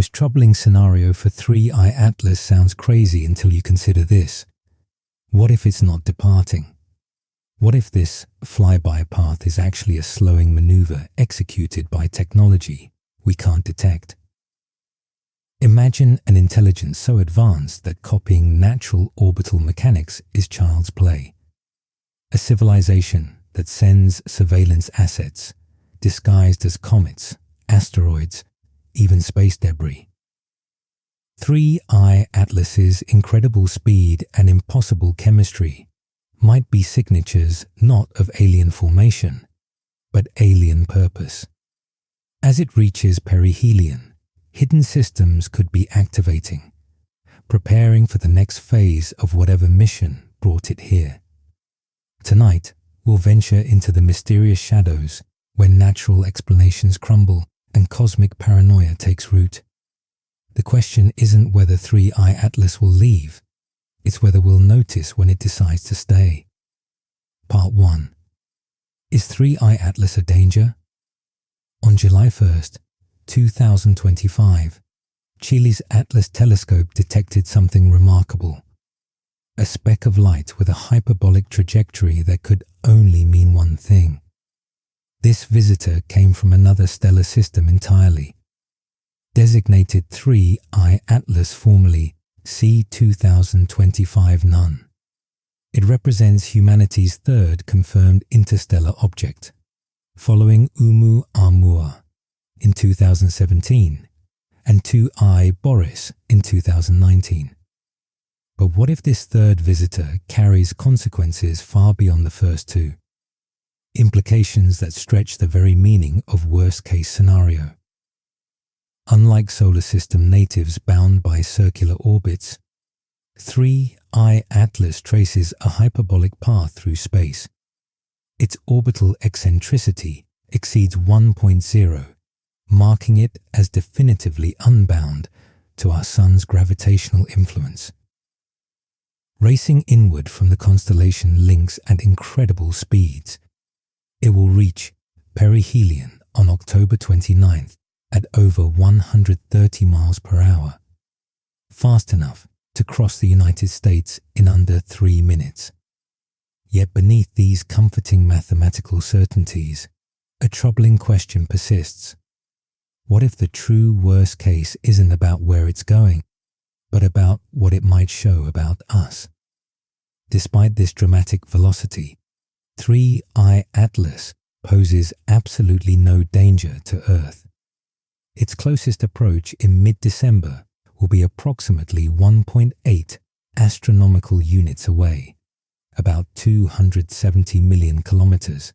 most troubling scenario for 3I Atlas sounds crazy until you consider this. What if it's not departing? What if this flyby path is actually a slowing maneuver executed by technology we can't detect? Imagine an intelligence so advanced that copying natural orbital mechanics is child's play. A civilization that sends surveillance assets disguised as comets, asteroids, even space debris. 3I Atlas's incredible speed and impossible chemistry might be signatures not of alien formation, but alien purpose. As it reaches perihelion, hidden systems could be activating, preparing for the next phase of whatever mission brought it here. Tonight, we'll venture into the mysterious shadows where natural explanations crumble and cosmic paranoia takes root. The question isn't whether 3I Atlas will leave, it's whether we'll notice when it decides to stay. Part 1. Is 3I Atlas a danger? On July 1st, 2025, Chile's Atlas telescope detected something remarkable. A speck of light with a hyperbolic trajectory that could only mean one thing. This visitor came from another stellar system entirely. Designated 3I Atlas, formerly C2025 None. It represents humanity's third confirmed interstellar object, following Oumuamua in 2017 and 2I Boris in 2019. But what if this third visitor carries consequences far beyond the first two? Implications that stretch the very meaning of worst-case scenario. Unlike solar system natives bound by circular orbits, 3I Atlas traces a hyperbolic path through space. Its orbital eccentricity exceeds 1.0, marking it as definitively unbound to our Sun's gravitational influence. Racing inward from the constellation Lynx at incredible speeds, it will reach perihelion on October 29th at over 130 miles per hour, fast enough to cross the United States in under 3 minutes. Yet beneath these comforting mathematical certainties, a troubling question persists. What if the true worst case isn't about where it's going, but about what it might show about us? Despite this dramatic velocity, 3I Atlas poses absolutely no danger to Earth. Its closest approach in mid-December will be approximately 1.8 astronomical units away, about 270 million kilometers,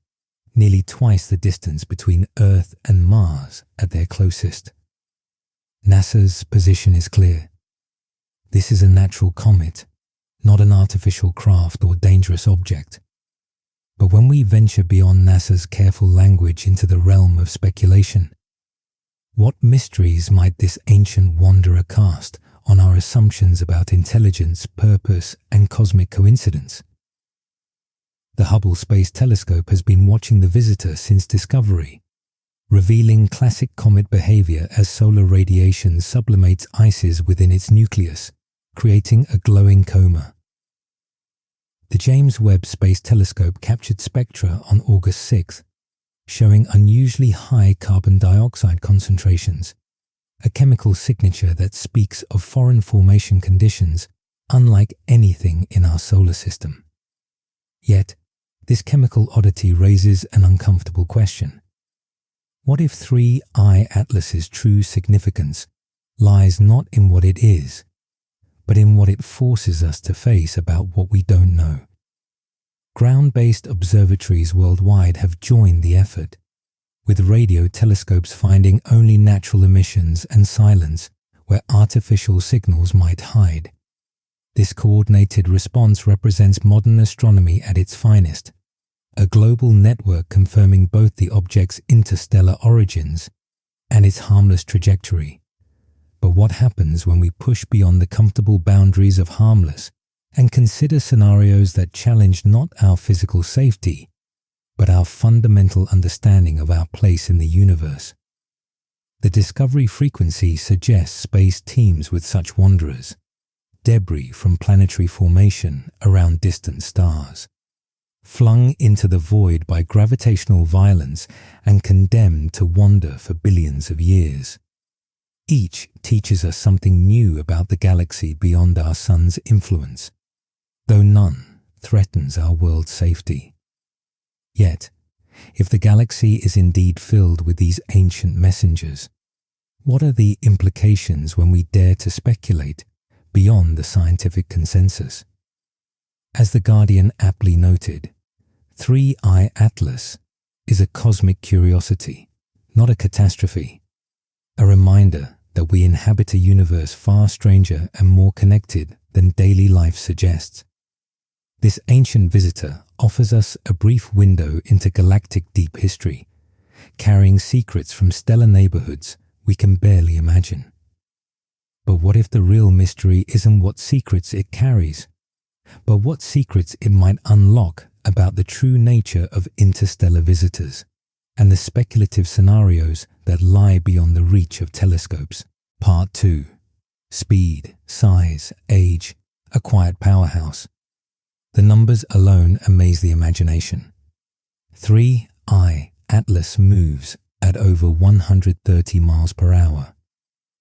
nearly twice the distance between Earth and Mars at their closest. NASA's position is clear. This is a natural comet, not an artificial craft or dangerous object. But when we venture beyond NASA's careful language into the realm of speculation, what mysteries might this ancient wanderer cast on our assumptions about intelligence, purpose, and cosmic coincidence? The Hubble Space Telescope has been watching the visitor since discovery, revealing classic comet behavior as solar radiation sublimates ices within its nucleus, creating a glowing coma. The James Webb Space Telescope captured spectra on August 6th, showing unusually high carbon dioxide concentrations, a chemical signature that speaks of foreign formation conditions unlike anything in our solar system. Yet, this chemical oddity raises an uncomfortable question. What if 3I Atlas's true significance lies not in what it is, but in what it forces us to face about what we don't know? Ground-based observatories worldwide have joined the effort, with radio telescopes finding only natural emissions and silence where artificial signals might hide. This coordinated response represents modern astronomy at its finest, a global network confirming both the object's interstellar origins and its harmless trajectory. But what happens when we push beyond the comfortable boundaries of harmless and consider scenarios that challenge not our physical safety, but our fundamental understanding of our place in the universe? The discovery frequency suggests space teems with such wanderers, debris from planetary formation around distant stars, flung into the void by gravitational violence and condemned to wander for billions of years. Each teaches us something new about the galaxy beyond our sun's influence, though none threatens our world's safety. Yet, if the galaxy is indeed filled with these ancient messengers, what are the implications when we dare to speculate beyond the scientific consensus? As The Guardian aptly noted, 3I Atlas is a cosmic curiosity, not a catastrophe, a reminder that we inhabit a universe far stranger and more connected than daily life suggests. This ancient visitor offers us a brief window into galactic deep history, carrying secrets from stellar neighborhoods we can barely imagine. But what if the real mystery isn't what secrets it carries, but what secrets it might unlock about the true nature of interstellar visitors and the speculative scenarios that lie beyond the reach of telescopes? Part 2. Speed, size, age, a quiet powerhouse. The numbers alone amaze the imagination. 3I Atlas moves at over 130 miles per hour,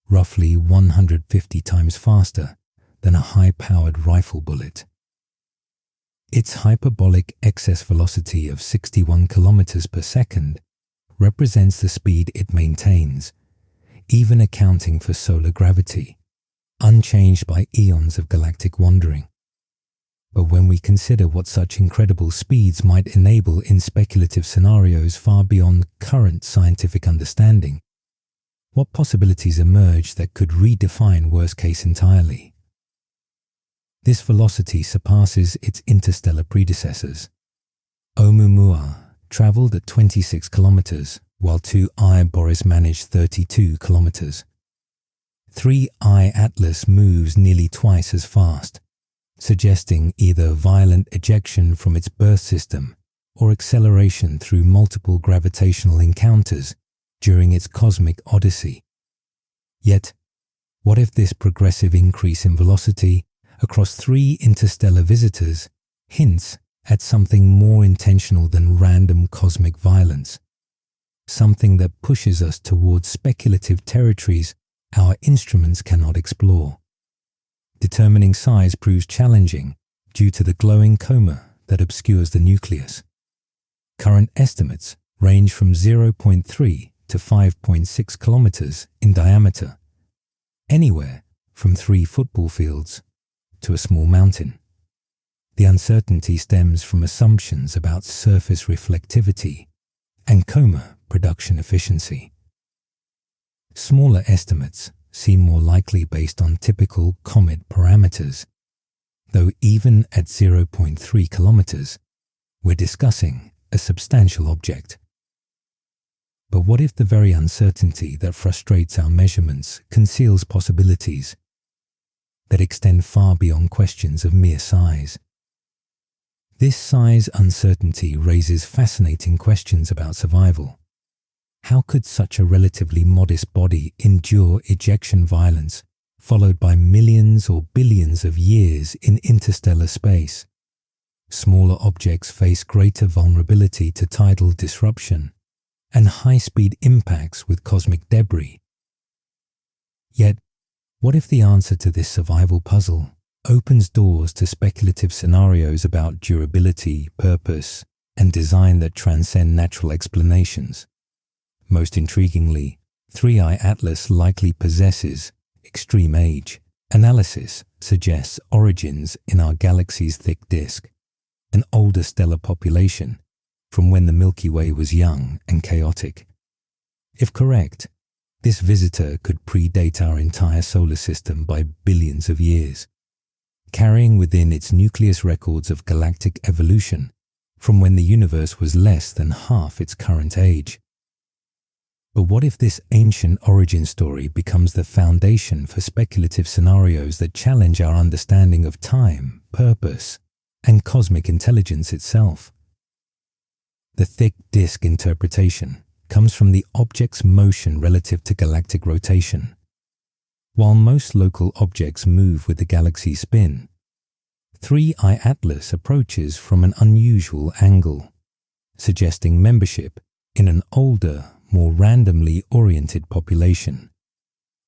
roughly 150 times faster than a high-powered rifle bullet. Its hyperbolic excess velocity of 61 kilometers per second represents the speed it maintains, even accounting for solar gravity, unchanged by eons of galactic wandering. But when we consider what such incredible speeds might enable in speculative scenarios far beyond current scientific understanding, what possibilities emerge that could redefine worst case entirely? This velocity surpasses its interstellar predecessors. Oumuamua traveled at 26 kilometers, while 2I Boris managed 32 kilometers. 3I Atlas moves nearly twice as fast, suggesting either violent ejection from its birth system or acceleration through multiple gravitational encounters during its cosmic odyssey. Yet, what if this progressive increase in velocity across 3 interstellar visitors hints at something more intentional than random cosmic violence, something that pushes us towards speculative territories our instruments cannot explore? Determining size proves challenging due to the glowing coma that obscures the nucleus. Current estimates range from 0.3 to 5.6 kilometers in diameter, anywhere from 3 football fields to a small mountain. The uncertainty stems from assumptions about surface reflectivity and coma production efficiency. Smaller estimates seem more likely based on typical comet parameters, though even at 0.3 kilometers, we're discussing a substantial object. But what if the very uncertainty that frustrates our measurements conceals possibilities that extend far beyond questions of mere size? This size uncertainty raises fascinating questions about survival. How could such a relatively modest body endure ejection violence followed by millions or billions of years in interstellar space? Smaller objects face greater vulnerability to tidal disruption and high-speed impacts with cosmic debris. Yet, what if the answer to this survival puzzle opens doors to speculative scenarios about durability, purpose, and design that transcend natural explanations? Most intriguingly, 3I Atlas likely possesses extreme age. Analysis suggests origins in our galaxy's thick disk, an older stellar population from when the Milky Way was young and chaotic. If correct, this visitor could predate our entire solar system by billions of years, carrying within its nucleus records of galactic evolution from when the universe was less than half its current age. But what if this ancient origin story becomes the foundation for speculative scenarios that challenge our understanding of time, purpose, and cosmic intelligence itself? The thick disk interpretation comes from the object's motion relative to galactic rotation. While most local objects move with the galaxy's spin, 3I Atlas approaches from an unusual angle, suggesting membership in an older, more randomly oriented population,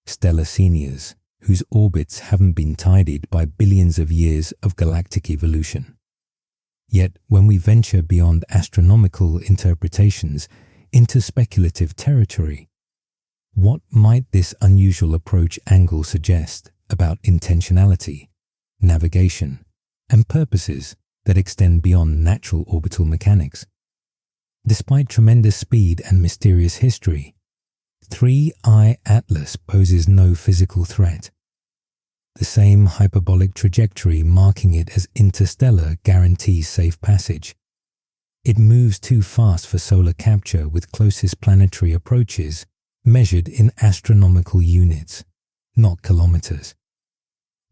stellar seniors whose orbits haven't been tidied by billions of years of galactic evolution. Yet, when we venture beyond astronomical interpretations into speculative territory, what might this unusual approach angle suggest about intentionality, navigation, and purposes that extend beyond natural orbital mechanics? Despite tremendous speed and mysterious history, 3I Atlas poses no physical threat. The same hyperbolic trajectory marking it as interstellar guarantees safe passage. It moves too fast for solar capture with closest planetary approaches measured in astronomical units, not kilometers.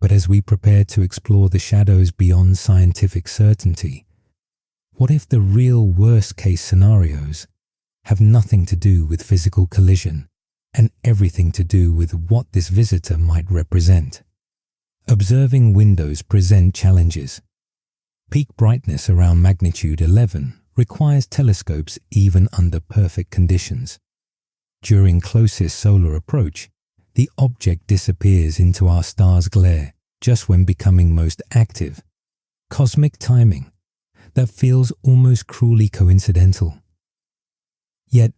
But as we prepare to explore the shadows beyond scientific certainty, what if the real worst-case scenarios have nothing to do with physical collision and everything to do with what this visitor might represent? Observing windows present challenges. Peak brightness around magnitude 11 requires telescopes even under perfect conditions. During closest solar approach, the object disappears into our star's glare just when becoming most active. Cosmic timing that feels almost cruelly coincidental. Yet,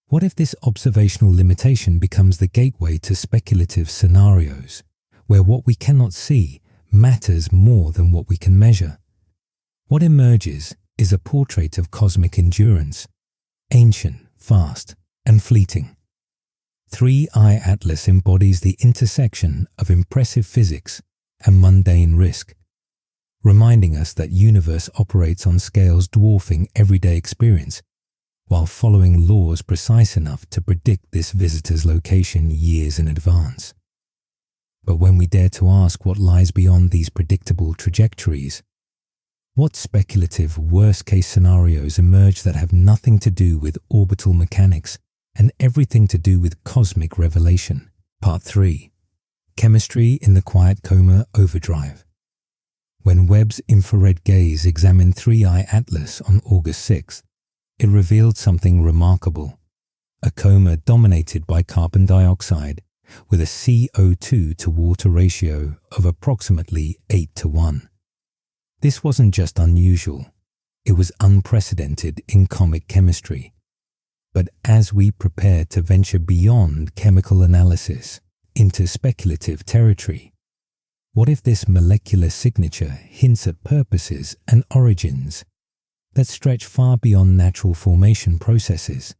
what if this observational limitation becomes the gateway to speculative scenarios, where what we cannot see matters more than what we can measure? What emerges is a portrait of cosmic endurance, ancient, fast, and fleeting. 3I Atlas embodies the intersection of impressive physics and mundane risk, reminding us that universe operates on scales dwarfing everyday experience, while following laws precise enough to predict this visitor's location years in advance. But when we dare to ask what lies beyond these predictable trajectories, what speculative worst-case scenarios emerge that have nothing to do with orbital mechanics and everything to do with cosmic revelation? Part 3. Chemistry in the Quiet Coma Overdrive. When Webb's infrared gaze examined 3I Atlas on August 6th, it revealed something remarkable: a coma dominated by carbon dioxide with a CO2 to water ratio of approximately 8:1. This wasn't just unusual, it was unprecedented in comet chemistry. But as we prepare to venture beyond chemical analysis into speculative territory, what if this molecular signature hints at purposes and origins that stretch far beyond natural formation processes?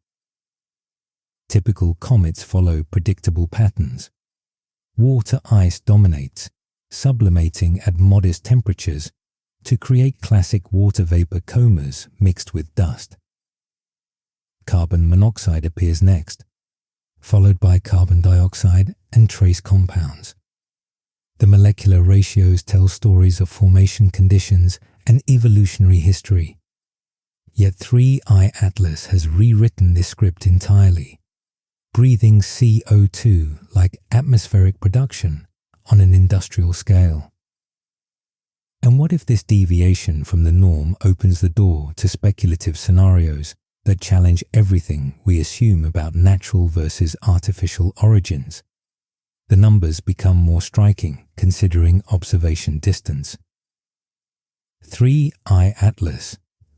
Typical comets follow predictable patterns. Water ice dominates, sublimating at modest temperatures to create classic water vapor comas mixed with dust. Carbon monoxide appears next, followed by carbon dioxide and trace compounds. The molecular ratios tell stories of formation conditions and evolutionary history. Yet 3I Atlas has rewritten this script entirely, breathing CO2 like atmospheric production on an industrial scale. And what if this deviation from the norm opens the door to speculative scenarios that challenge everything we assume about natural versus artificial origins? The numbers become more striking considering observation distance. 3I Atlas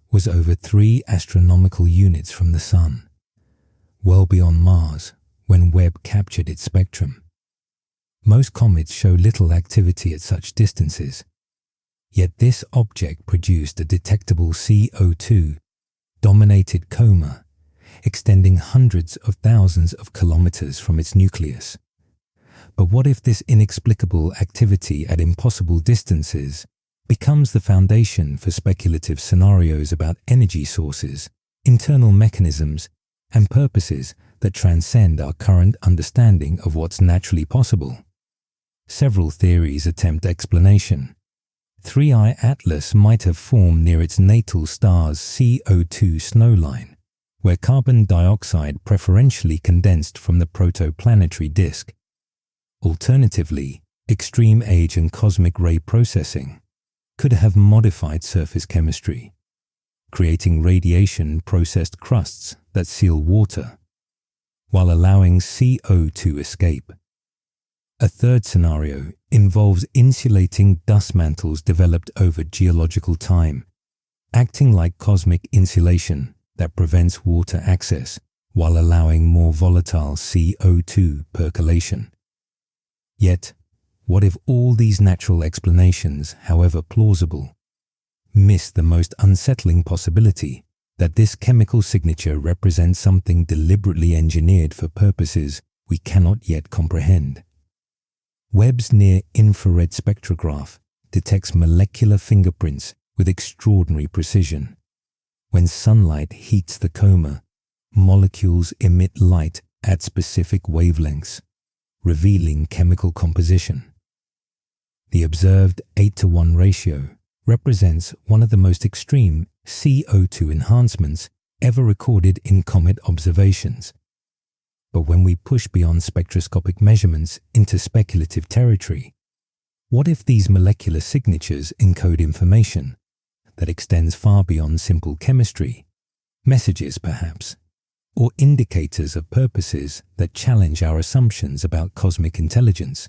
was over 3 astronomical units from the Sun, well beyond Mars when Webb captured its spectrum. Most comets show little activity at such distances, yet this object produced a detectable CO2-dominated coma extending hundreds of thousands of kilometers from its nucleus. But what if this inexplicable activity at impossible distances becomes the foundation for speculative scenarios about energy sources, internal mechanisms, and purposes that transcend our current understanding of what's naturally possible? Several theories attempt explanation. 3I Atlas might have formed near its natal star's CO2 snowline, where carbon dioxide preferentially condensed from the protoplanetary disk. Alternatively, extreme age and cosmic ray processing could have modified surface chemistry, creating radiation-processed crusts that seal water, while allowing CO2 escape. A third scenario involves insulating dust mantles developed over geological time, acting like cosmic insulation that prevents water access while allowing more volatile CO2 percolation. Yet, what if all these natural explanations, however plausible, miss the most unsettling possibility that this chemical signature represents something deliberately engineered for purposes we cannot yet comprehend? Webb's near-infrared spectrograph detects molecular fingerprints with extraordinary precision. When sunlight heats the coma, molecules emit light at specific wavelengths, revealing chemical composition. The observed 8:1 ratio represents one of the most extreme CO2 enhancements ever recorded in comet observations. But when we push beyond spectroscopic measurements into speculative territory, what if these molecular signatures encode information that extends far beyond simple chemistry, messages perhaps, or indicators of purposes that challenge our assumptions about cosmic intelligence?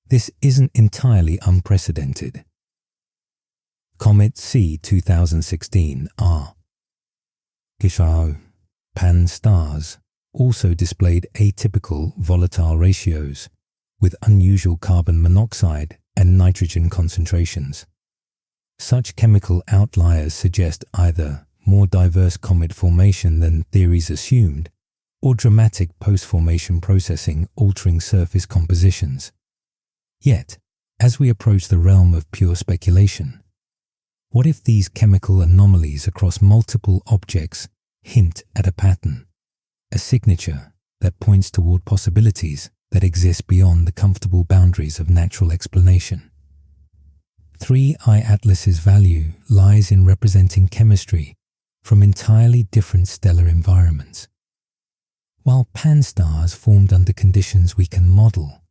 This isn't entirely unprecedented. Comet C 2016 R. Gishao Pan stars also displayed atypical volatile ratios with unusual carbon monoxide and nitrogen concentrations. Such chemical outliers suggest either more diverse comet formation than theories assumed, or dramatic post-formation processing altering surface compositions. Yet, as we approach the realm of pure speculation, what if these chemical anomalies across multiple objects hint at a pattern, a signature that points toward possibilities that exist beyond the comfortable boundaries of natural explanation? 3I Atlas's value lies in representing chemistry from entirely different stellar environments. While pan-stars formed under conditions we can model,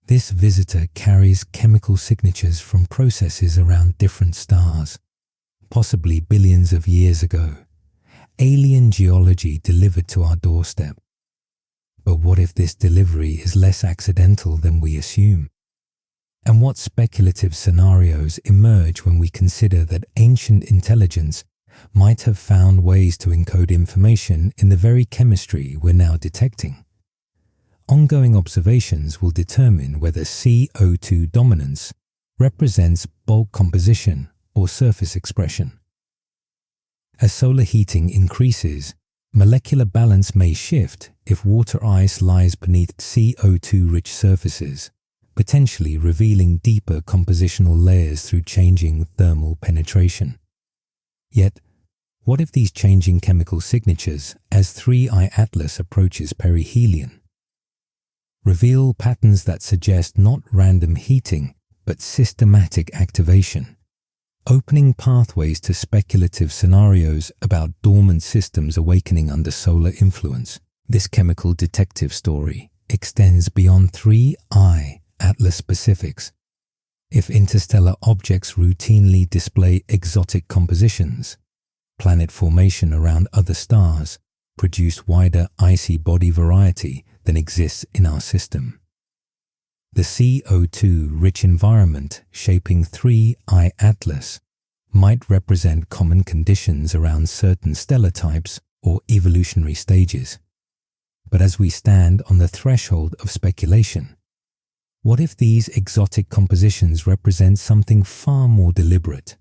this visitor carries chemical signatures from processes around different stars, possibly billions of years ago, alien geology delivered to our doorstep. But what if this delivery is less accidental than we assume? And what speculative scenarios emerge when we consider that ancient intelligence might have found ways to encode information in the very chemistry we're now detecting? Ongoing observations will determine whether CO2 dominance represents bulk composition or surface expression. As solar heating increases, molecular balance may shift if water ice lies beneath CO2-rich surfaces, potentially revealing deeper compositional layers through changing thermal penetration. Yet, what if these changing chemical signatures, as 3I Atlas approaches perihelion, reveal patterns that suggest not random heating, but systematic activation, opening pathways to speculative scenarios about dormant systems awakening under solar influence? This chemical detective story extends beyond 3I Atlas specifics. If interstellar objects routinely display exotic compositions, planet formation around other stars produce wider icy body variety than exists in our system. The CO2-rich environment shaping 3I Atlas might represent common conditions around certain stellar types or evolutionary stages. But as we stand on the threshold of speculation, what if these exotic compositions represent something far more deliberate?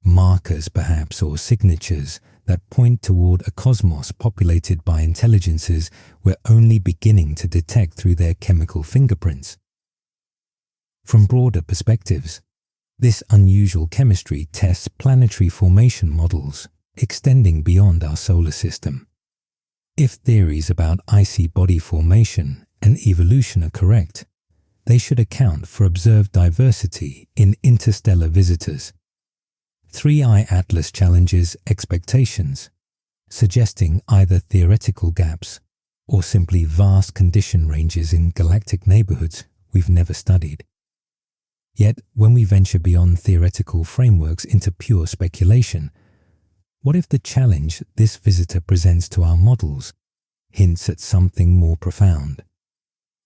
Markers perhaps, or signatures that point toward a cosmos populated by intelligences we're only beginning to detect through their chemical fingerprints. From broader perspectives, this unusual chemistry tests planetary formation models extending beyond our solar system. If theories about icy body formation and evolution are correct, they should account for observed diversity in interstellar visitors. 3I Atlas challenges expectations, suggesting either theoretical gaps or simply vast condition ranges in galactic neighborhoods we've never studied. Yet, when we venture beyond theoretical frameworks into pure speculation, what if the challenge this visitor presents to our models hints at something more profound?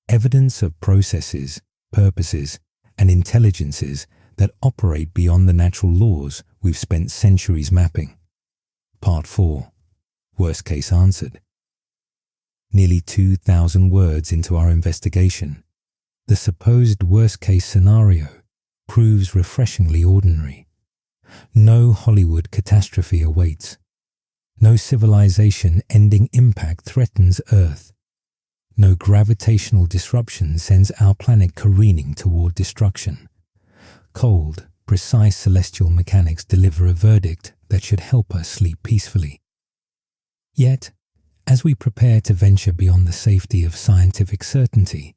Evidence of processes, purposes, and intelligences that operate beyond the natural laws we've spent centuries mapping. Part 4. Worst case answered. Nearly 2,000 words into our investigation, the supposed worst case scenario proves refreshingly ordinary. No Hollywood catastrophe awaits. No civilization-ending impact threatens Earth. No gravitational disruption sends our planet careening toward destruction. Cold, precise celestial mechanics deliver a verdict that should help us sleep peacefully. Yet, as we prepare to venture beyond the safety of scientific certainty,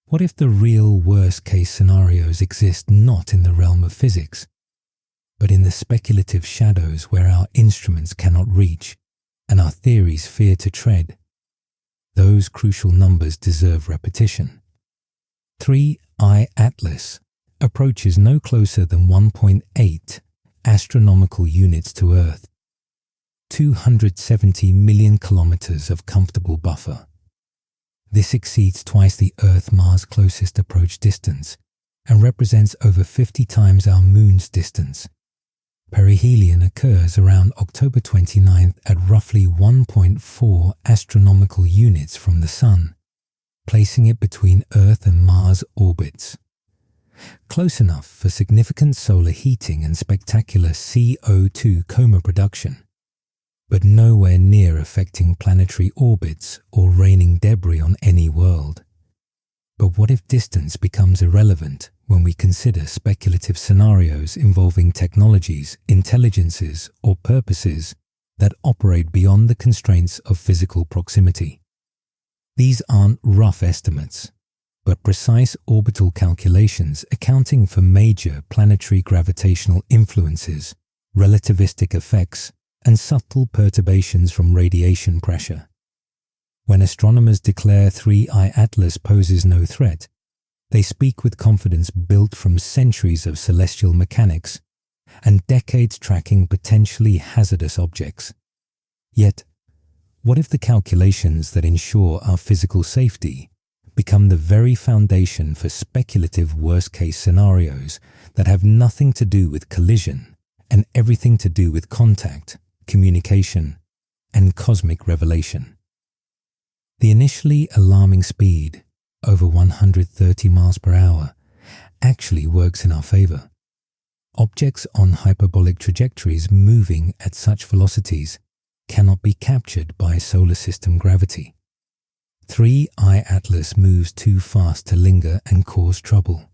what if the real worst-case scenarios exist not in the realm of physics, but in the speculative shadows where our instruments cannot reach and our theories fear to tread? Those crucial numbers deserve repetition. 3I Atlas approaches no closer than 1.8 astronomical units to Earth. 270 million kilometers of comfortable buffer. This exceeds twice the Earth-Mars closest approach distance and represents over 50 times our Moon's distance. Perihelion occurs around October 29th at roughly 1.4 astronomical units from the Sun, placing it between Earth and Mars orbits. Close enough for significant solar heating and spectacular CO2 coma production, but nowhere near affecting planetary orbits or raining debris on any world. But what if distance becomes irrelevant when we consider speculative scenarios involving technologies, intelligences, or purposes that operate beyond the constraints of physical proximity? These aren't rough estimates, but precise orbital calculations accounting for major planetary gravitational influences, relativistic effects, and subtle perturbations from radiation pressure. When astronomers declare 3I Atlas poses no threat, they speak with confidence built from centuries of celestial mechanics and decades tracking potentially hazardous objects. Yet, what if the calculations that ensure our physical safety become the very foundation for speculative worst-case scenarios that have nothing to do with collision and everything to do with contact, communication, and cosmic revelation? The initially alarming speed, over 130 miles per hour, actually works in our favor. Objects on hyperbolic trajectories moving at such velocities cannot be captured by solar system gravity. 3I Atlas moves too fast to linger and cause trouble,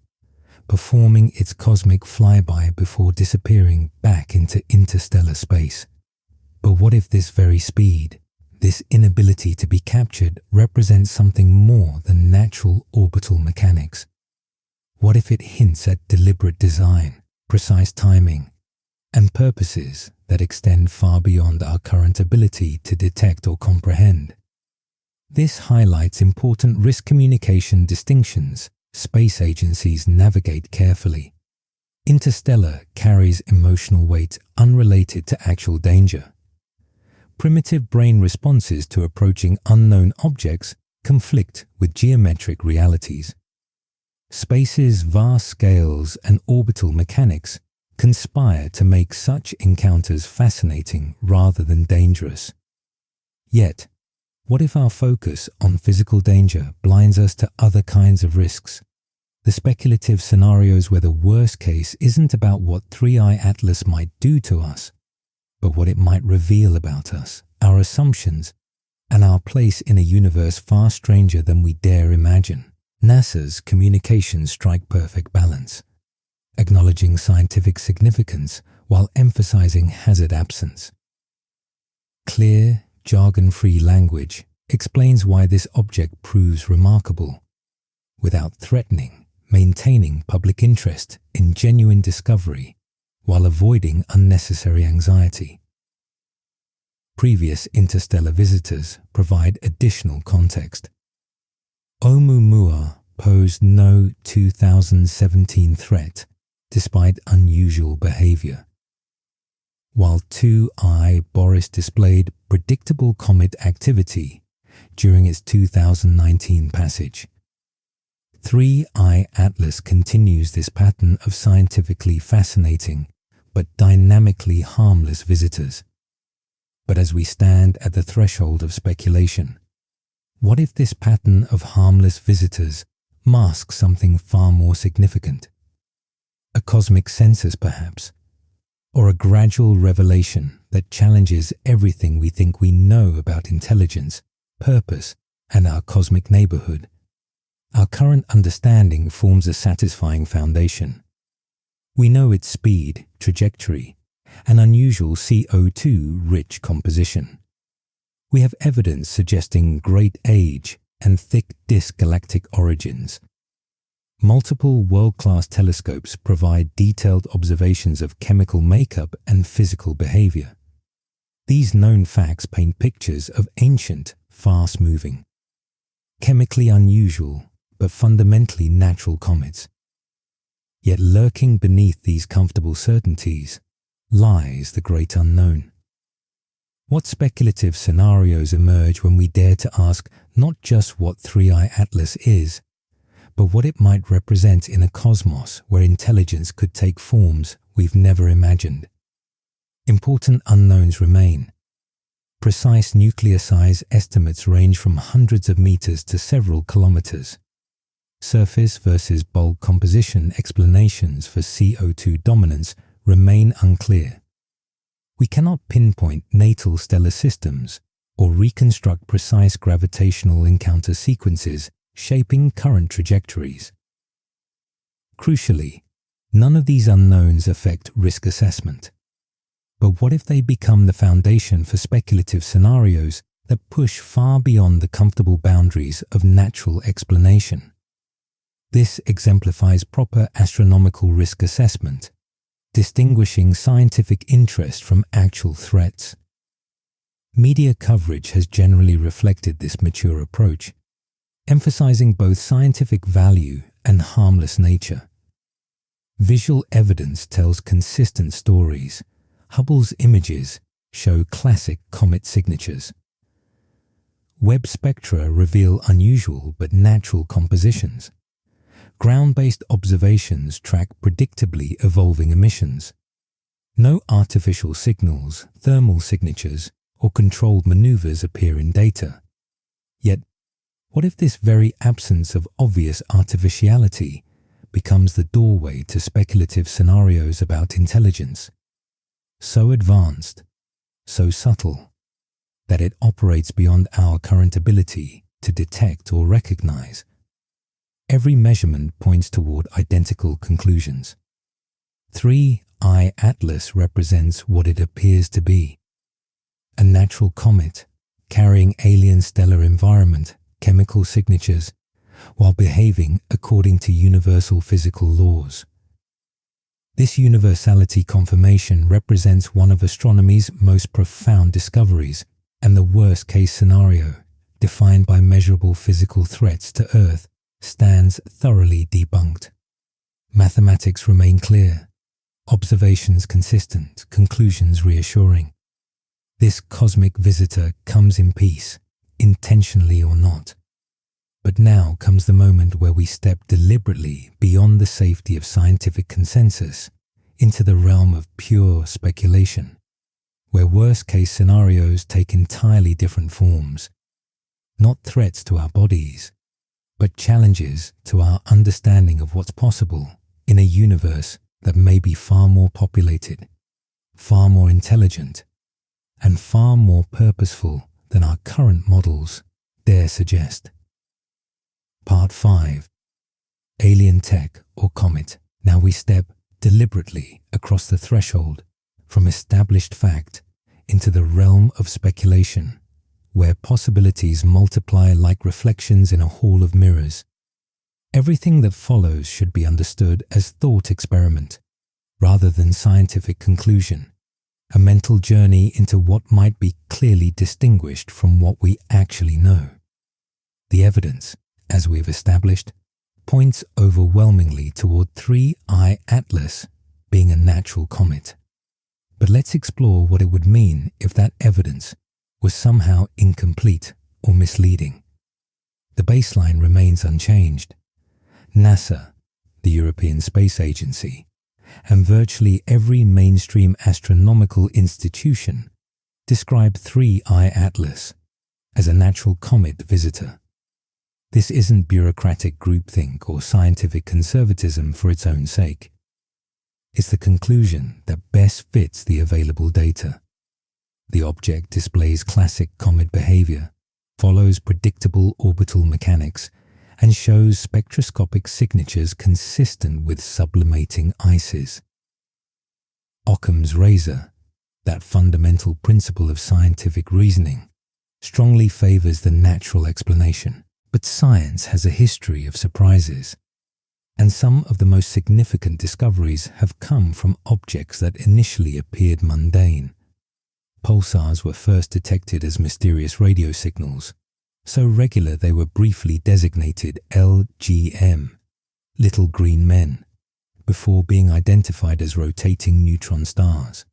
performing its cosmic flyby before disappearing back into interstellar space. But what if this very speed, this inability to be captured, represents something more than natural orbital mechanics? What if it hints at deliberate design, precise timing, and purposes that extend far beyond our current ability to detect or comprehend? This highlights important risk communication distinctions space agencies navigate carefully. Interstellar carries emotional weight unrelated to actual danger. Primitive brain responses to approaching unknown objects conflict with geometric realities. Space's vast scales and orbital mechanics conspire to make such encounters fascinating rather than dangerous. Yet, what if our focus on physical danger blinds us to other kinds of risks? The speculative scenarios where the worst case isn't about what 3I Atlas might do to us, but what it might reveal about us, our assumptions, and our place in a universe far stranger than we dare imagine. NASA's communications strike perfect balance, acknowledging scientific significance while emphasizing hazard absence. Clear, jargon-free language explains why this object proves remarkable, without threatening, maintaining public interest in genuine discovery while avoiding unnecessary anxiety. previous interstellar visitors provide additional context. Oumuamua posed no 2017 threat despite unusual behavior, while 2I Boris displayed predictable comet activity during its 2019 passage. 3I Atlas continues this pattern of scientifically fascinating but dynamically harmless visitors. But as we stand at the threshold of speculation, what if this pattern of harmless visitors masks something far more significant? A cosmic census, perhaps? Or a gradual revelation that challenges everything we think we know about intelligence, purpose, and our cosmic neighborhood? Our current understanding forms a satisfying foundation. We know its speed, trajectory, and unusual CO2-rich composition. We have evidence suggesting great age and thick disk galactic origins. Multiple world-class telescopes provide detailed observations of chemical makeup and physical behavior. These known facts paint pictures of ancient, fast-moving, chemically unusual, but fundamentally natural comets. Yet lurking beneath these comfortable certainties lies the great unknown. What speculative scenarios emerge when we dare to ask not just what 3I Atlas is, but what it might represent in a cosmos where intelligence could take forms we've never imagined? Important unknowns remain. Precise nuclear size estimates range from hundreds of meters to several kilometers. Surface versus bulk composition explanations for CO2 dominance remain unclear. We cannot pinpoint natal stellar systems or reconstruct precise gravitational encounter sequences shaping current trajectories. Crucially, none of these unknowns affect risk assessment. But what if they become the foundation for speculative scenarios that push far beyond the comfortable boundaries of natural explanation? This exemplifies proper astronomical risk assessment, distinguishing scientific interest from actual threats. Media coverage has generally reflected this mature approach, emphasizing both scientific value and harmless nature. Visual evidence tells consistent stories. Hubble's images show classic comet signatures. Webb spectra reveal unusual but natural compositions. Ground-based observations track predictably evolving emissions. No artificial signals, thermal signatures, or controlled maneuvers appear in data. Yet, what if this very absence of obvious artificiality becomes the doorway to speculative scenarios about intelligence? So advanced, so subtle, that it operates beyond our current ability to detect or recognize. Every measurement points toward identical conclusions. 3I Atlas represents what it appears to be: a natural comet carrying alien stellar environment, chemical signatures, while behaving according to universal physical laws. This universality confirmation represents one of astronomy's most profound discoveries and the worst-case scenario, defined by measurable physical threats to Earth, stands thoroughly debunked. Mathematics remain clear, observations consistent, conclusions reassuring. This cosmic visitor comes in peace, intentionally or not. But now comes the moment where we step deliberately beyond the safety of scientific consensus into the realm of pure speculation, where worst-case scenarios take entirely different forms, not threats to our bodies, but challenges to our understanding of what's possible in a universe that may be far more populated, far more intelligent, and far more purposeful than our current models dare suggest. Part 5. Alien Tech or Comet. Now we step deliberately across the threshold from established fact into the realm of speculation, where possibilities multiply like reflections in a hall of mirrors. Everything that follows should be understood as thought experiment, rather than scientific conclusion, a mental journey into what might be clearly distinguished from what we actually know. The evidence, as we've established, points overwhelmingly toward 3I Atlas being a natural comet. But let's explore what it would mean if that evidence was somehow incomplete or misleading. The baseline remains unchanged. NASA, the European Space Agency, and virtually every mainstream astronomical institution describe 3I Atlas as a natural comet visitor. This isn't bureaucratic groupthink or scientific conservatism for its own sake. It's the conclusion that best fits the available data. The object displays classic comet behavior, follows predictable orbital mechanics, and shows spectroscopic signatures consistent with sublimating ices. Occam's razor, that fundamental principle of scientific reasoning, strongly favors the natural explanation. But science has a history of surprises, and some of the most significant discoveries have come from objects that initially appeared mundane. Pulsars were first detected as mysterious radio signals, so regular they were briefly designated LGM, little green men, before being identified as rotating neutron stars.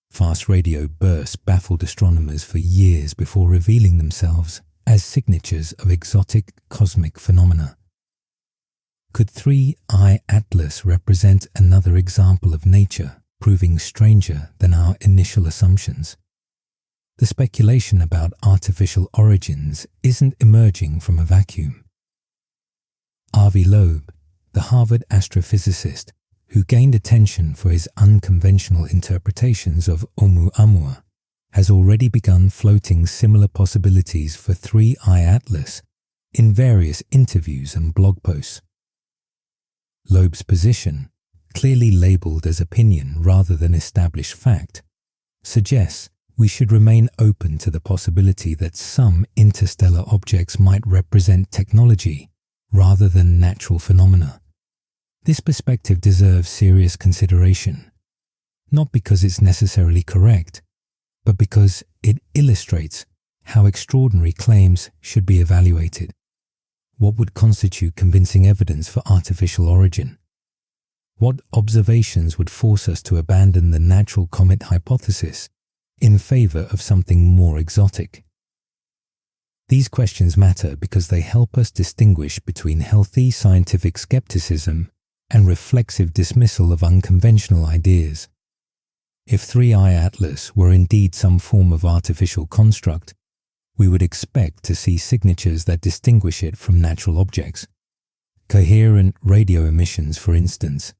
Fast radio bursts baffled astronomers for years before revealing themselves as signatures of exotic cosmic phenomena. Could 3I Atlas represent another example of nature proving stranger than our initial assumptions? The speculation about artificial origins isn't emerging from a vacuum. Avi Loeb, the Harvard astrophysicist who gained attention for his unconventional interpretations of Oumuamua, has already begun floating similar possibilities for 3I Atlas in various interviews and blog posts. Loeb's position, clearly labelled as opinion rather than established fact, suggests we should remain open to the possibility that some interstellar objects might represent technology rather than natural phenomena. This perspective deserves serious consideration, not because it's necessarily correct, but because it illustrates how extraordinary claims should be evaluated. What would constitute convincing evidence for artificial origin? What observations would force us to abandon the natural comet hypothesis in favor of something more exotic? These questions matter because they help us distinguish between healthy scientific skepticism and reflexive dismissal of unconventional ideas. If 3I Atlas were indeed some form of artificial construct, we would expect to see signatures that distinguish it from natural objects. Coherent radio emissions, for instance,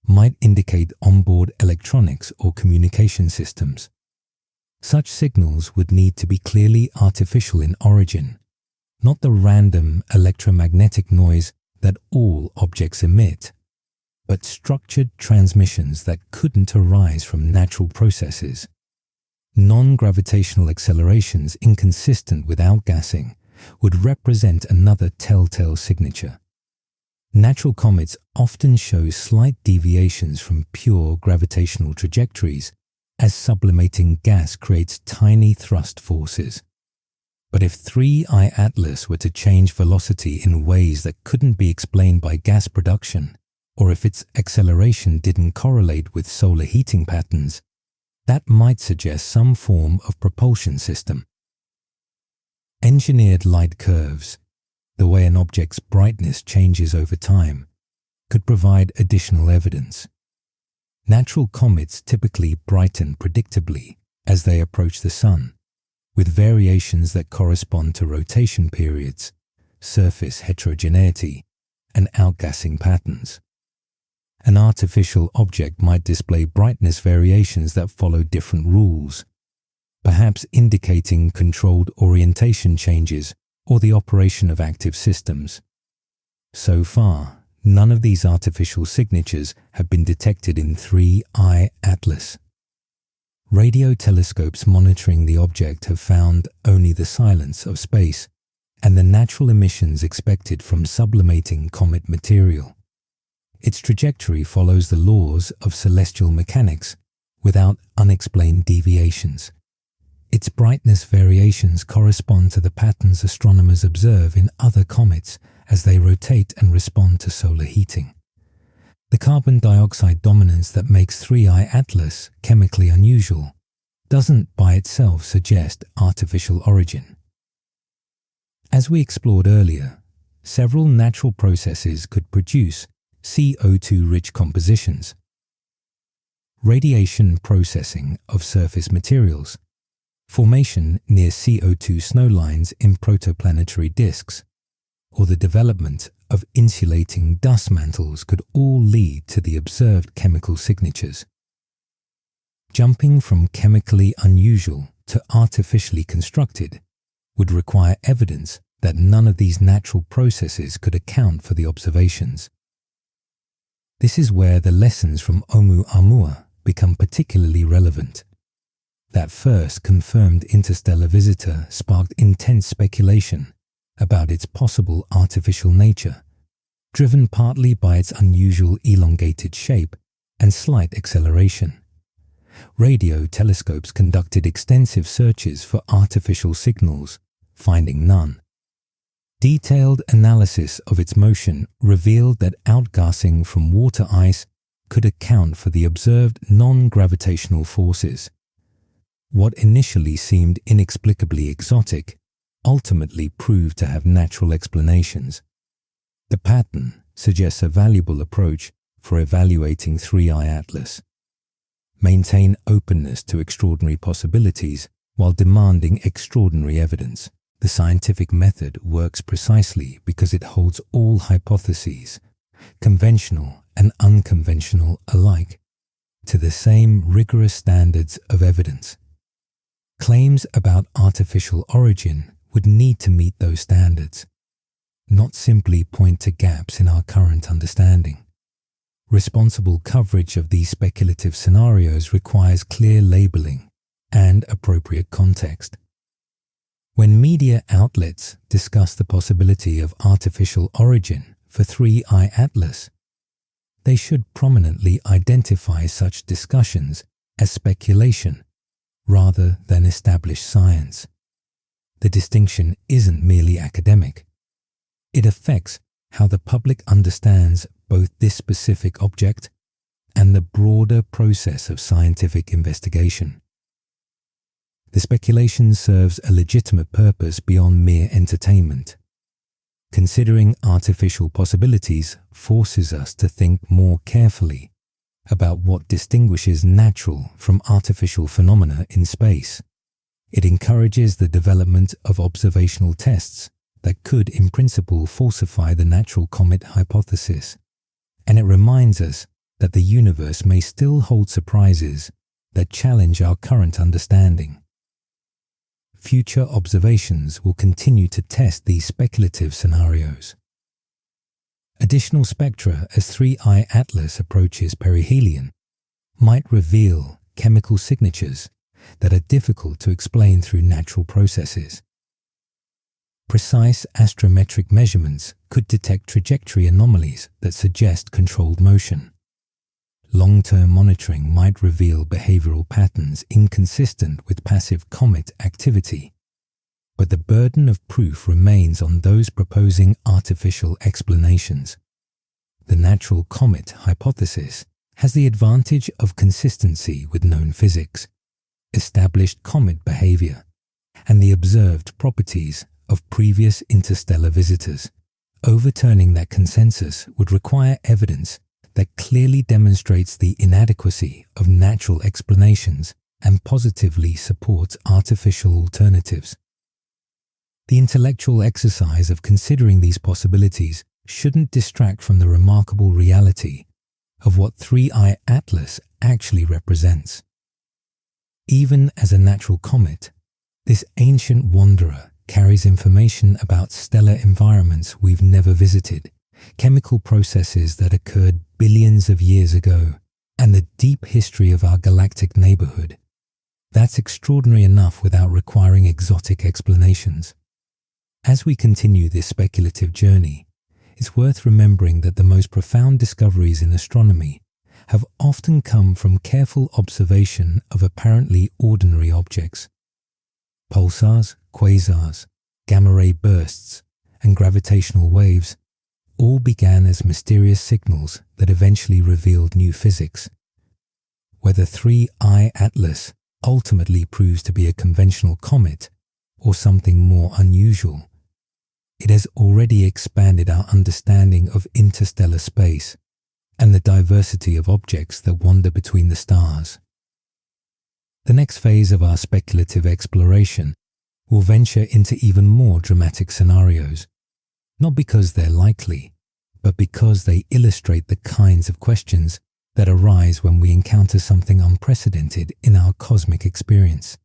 might indicate onboard electronics or communication systems. Such signals would need to be clearly artificial in origin, not the random electromagnetic noise that all objects emit, but structured transmissions that couldn't arise from natural processes. Non-gravitational accelerations inconsistent with outgassing would represent another telltale signature. Natural comets often show slight deviations from pure gravitational trajectories as sublimating gas creates tiny thrust forces. But if 3I Atlas were to change velocity in ways that couldn't be explained by gas production, or if its acceleration didn't correlate with solar heating patterns, that might suggest some form of propulsion system. Engineered light curves, the way an object's brightness changes over time, could provide additional evidence. Natural comets typically brighten predictably as they approach the Sun, with variations that correspond to rotation periods, surface heterogeneity, and outgassing patterns. An artificial object might display brightness variations that follow different rules, perhaps indicating controlled orientation changes or the operation of active systems. So far, none of these artificial signatures have been detected in 3I Atlas. Radio telescopes monitoring the object have found only the silence of space and the natural emissions expected from sublimating comet material. Its trajectory follows the laws of celestial mechanics, without unexplained deviations. Its brightness variations correspond to the patterns astronomers observe in other comets as they rotate and respond to solar heating. The carbon dioxide dominance that makes 3I Atlas chemically unusual doesn't by itself suggest artificial origin. As we explored earlier, several natural processes could produce CO2-rich compositions. Radiation processing of surface materials, formation near CO2 snowlines in protoplanetary disks, or the development of insulating dust mantles could all lead to the observed chemical signatures. Jumping from chemically unusual to artificially constructed would require evidence that none of these natural processes could account for the observations. This is where the lessons from Oumuamua become particularly relevant. That first confirmed interstellar visitor sparked intense speculation about its possible artificial nature, driven partly by its unusual elongated shape and slight acceleration. Radio telescopes conducted extensive searches for artificial signals, finding none. Detailed analysis of its motion revealed that outgassing from water ice could account for the observed non-gravitational forces. What initially seemed inexplicably exotic ultimately proved to have natural explanations. The pattern suggests a valuable approach for evaluating 3I Atlas. Maintain openness to extraordinary possibilities while demanding extraordinary evidence. The scientific method works precisely because it holds all hypotheses, conventional and unconventional alike, to the same rigorous standards of evidence. Claims about artificial origin would need to meet those standards, not simply point to gaps in our current understanding. Responsible coverage of these speculative scenarios requires clear labeling and appropriate context. When media outlets discuss the possibility of artificial origin for 3I Atlas, they should prominently identify such discussions as speculation rather than established science. The distinction isn't merely academic. It affects how the public understands both this specific object and the broader process of scientific investigation. The speculation serves a legitimate purpose beyond mere entertainment. Considering artificial possibilities forces us to think more carefully about what distinguishes natural from artificial phenomena in space. It encourages the development of observational tests that could in principle falsify the natural comet hypothesis, and it reminds us that the universe may still hold surprises that challenge our current understanding. Future observations will continue to test these speculative scenarios. Additional spectra as 3I Atlas approaches perihelion might reveal chemical signatures that are difficult to explain through natural processes. Precise astrometric measurements could detect trajectory anomalies that suggest controlled motion. Long-term monitoring might reveal behavioral patterns inconsistent with passive comet activity, but the burden of proof remains on those proposing artificial explanations. The natural comet hypothesis has the advantage of consistency with known physics, established comet behavior, and the observed properties of previous interstellar visitors. Overturning that consensus would require evidence that clearly demonstrates the inadequacy of natural explanations and positively supports artificial alternatives. The intellectual exercise of considering these possibilities shouldn't distract from the remarkable reality of what 3I Atlas actually represents. Even as a natural comet, this ancient wanderer carries information about stellar environments we've never visited, chemical processes that occurred billions of years ago, and the deep history of our galactic neighborhood. That's extraordinary enough without requiring exotic explanations. As we continue this speculative journey, it's worth remembering that the most profound discoveries in astronomy have often come from careful observation of apparently ordinary objects. Pulsars, quasars, gamma-ray bursts, and gravitational waves all began as mysterious signals that eventually revealed new physics. Whether 3I Atlas ultimately proves to be a conventional comet or something more unusual, it has already expanded our understanding of interstellar space and the diversity of objects that wander between the stars. The next phase of our speculative exploration will venture into even more dramatic scenarios, not because they're likely, but because they illustrate the kinds of questions that arise when we encounter something unprecedented in our cosmic experience.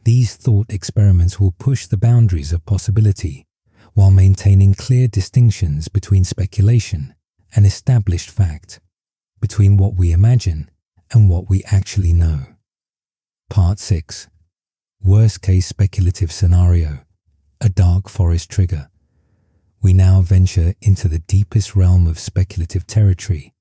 These thought experiments will push the boundaries of possibility while maintaining clear distinctions between speculation and established fact, between what we imagine and what we actually know. Part 6. Worst-case speculative scenario, a dark forest trigger. We now venture into the deepest realm of speculative territory,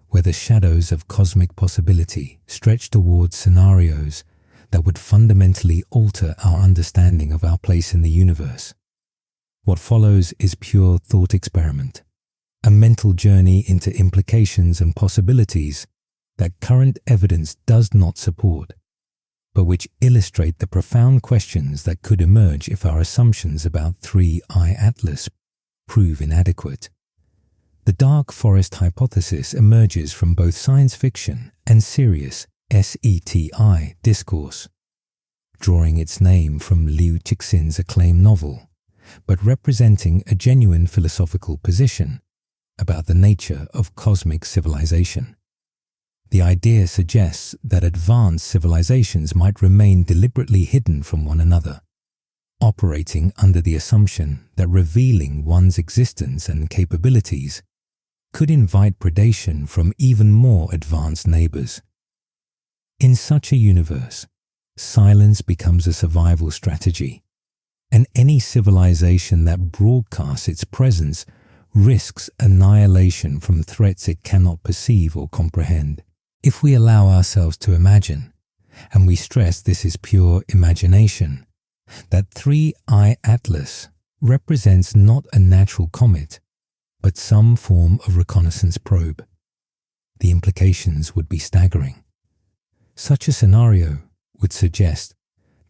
where the shadows of cosmic possibility stretch towards scenarios that would fundamentally alter our understanding of our place in the universe. What follows is pure thought experiment, a mental journey into implications and possibilities that current evidence does not support, but which illustrate the profound questions that could emerge if our assumptions about 3I Atlas prove inadequate. The dark forest hypothesis emerges from both science fiction and serious SETI discourse, drawing its name from Liu Cixin's acclaimed novel, but representing a genuine philosophical position about the nature of cosmic civilization. The idea suggests that advanced civilizations might remain deliberately hidden from one another, operating under the assumption that revealing one's existence and capabilities could invite predation from even more advanced neighbors. In such a universe, silence becomes a survival strategy, and any civilization that broadcasts its presence risks annihilation from threats it cannot perceive or comprehend. If we allow ourselves to imagine, and we stress this is pure imagination, that 3I Atlas represents not a natural comet, but some form of reconnaissance probe, the implications would be staggering. Such a scenario would suggest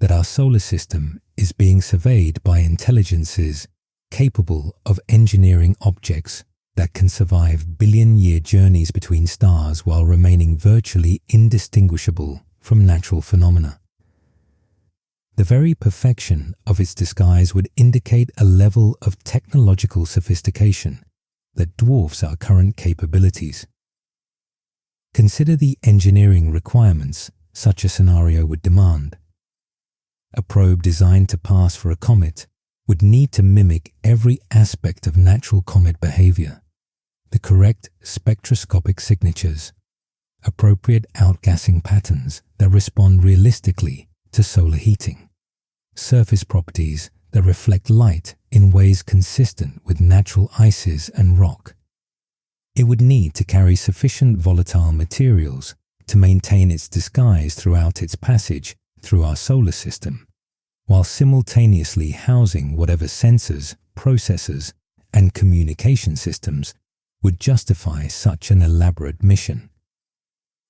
that our solar system is being surveyed by intelligences capable of engineering objects that can survive billion-year journeys between stars while remaining virtually indistinguishable from natural phenomena. The very perfection of its disguise would indicate a level of technological sophistication that dwarfs our current capabilities. Consider the engineering requirements such a scenario would demand. A probe designed to pass for a comet would need to mimic every aspect of natural comet behavior: the correct spectroscopic signatures, appropriate outgassing patterns that respond realistically to solar heating, surface properties that reflect light in ways consistent with natural ices and rock. It would need to carry sufficient volatile materials to maintain its disguise throughout its passage through our solar system, while simultaneously housing whatever sensors, processors, and communication systems would justify such an elaborate mission.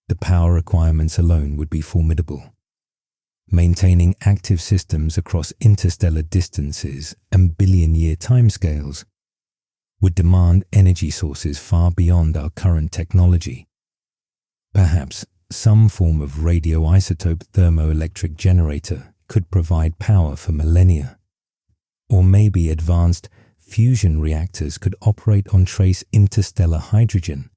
The power requirements alone would be formidable. Maintaining active systems across interstellar distances and billion-year timescales would demand energy sources far beyond our current technology. Perhaps some form of radioisotope thermoelectric generator could provide power for millennia. Or maybe advanced fusion reactors could operate on trace interstellar hydrogen.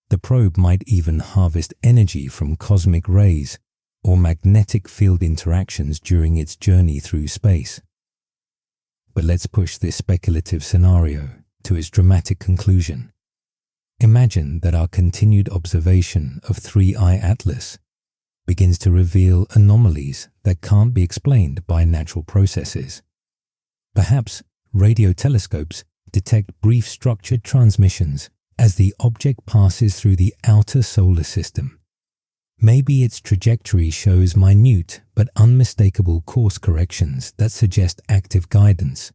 The probe might even harvest energy from cosmic rays or magnetic field interactions during its journey through space. But let's push this speculative scenario to its dramatic conclusion. Imagine that our continued observation of 3I Atlas begins to reveal anomalies that can't be explained by natural processes. Perhaps radio telescopes detect brief structured transmissions as the object passes through the outer solar system. Maybe its trajectory shows minute but unmistakable course corrections that suggest active guidance,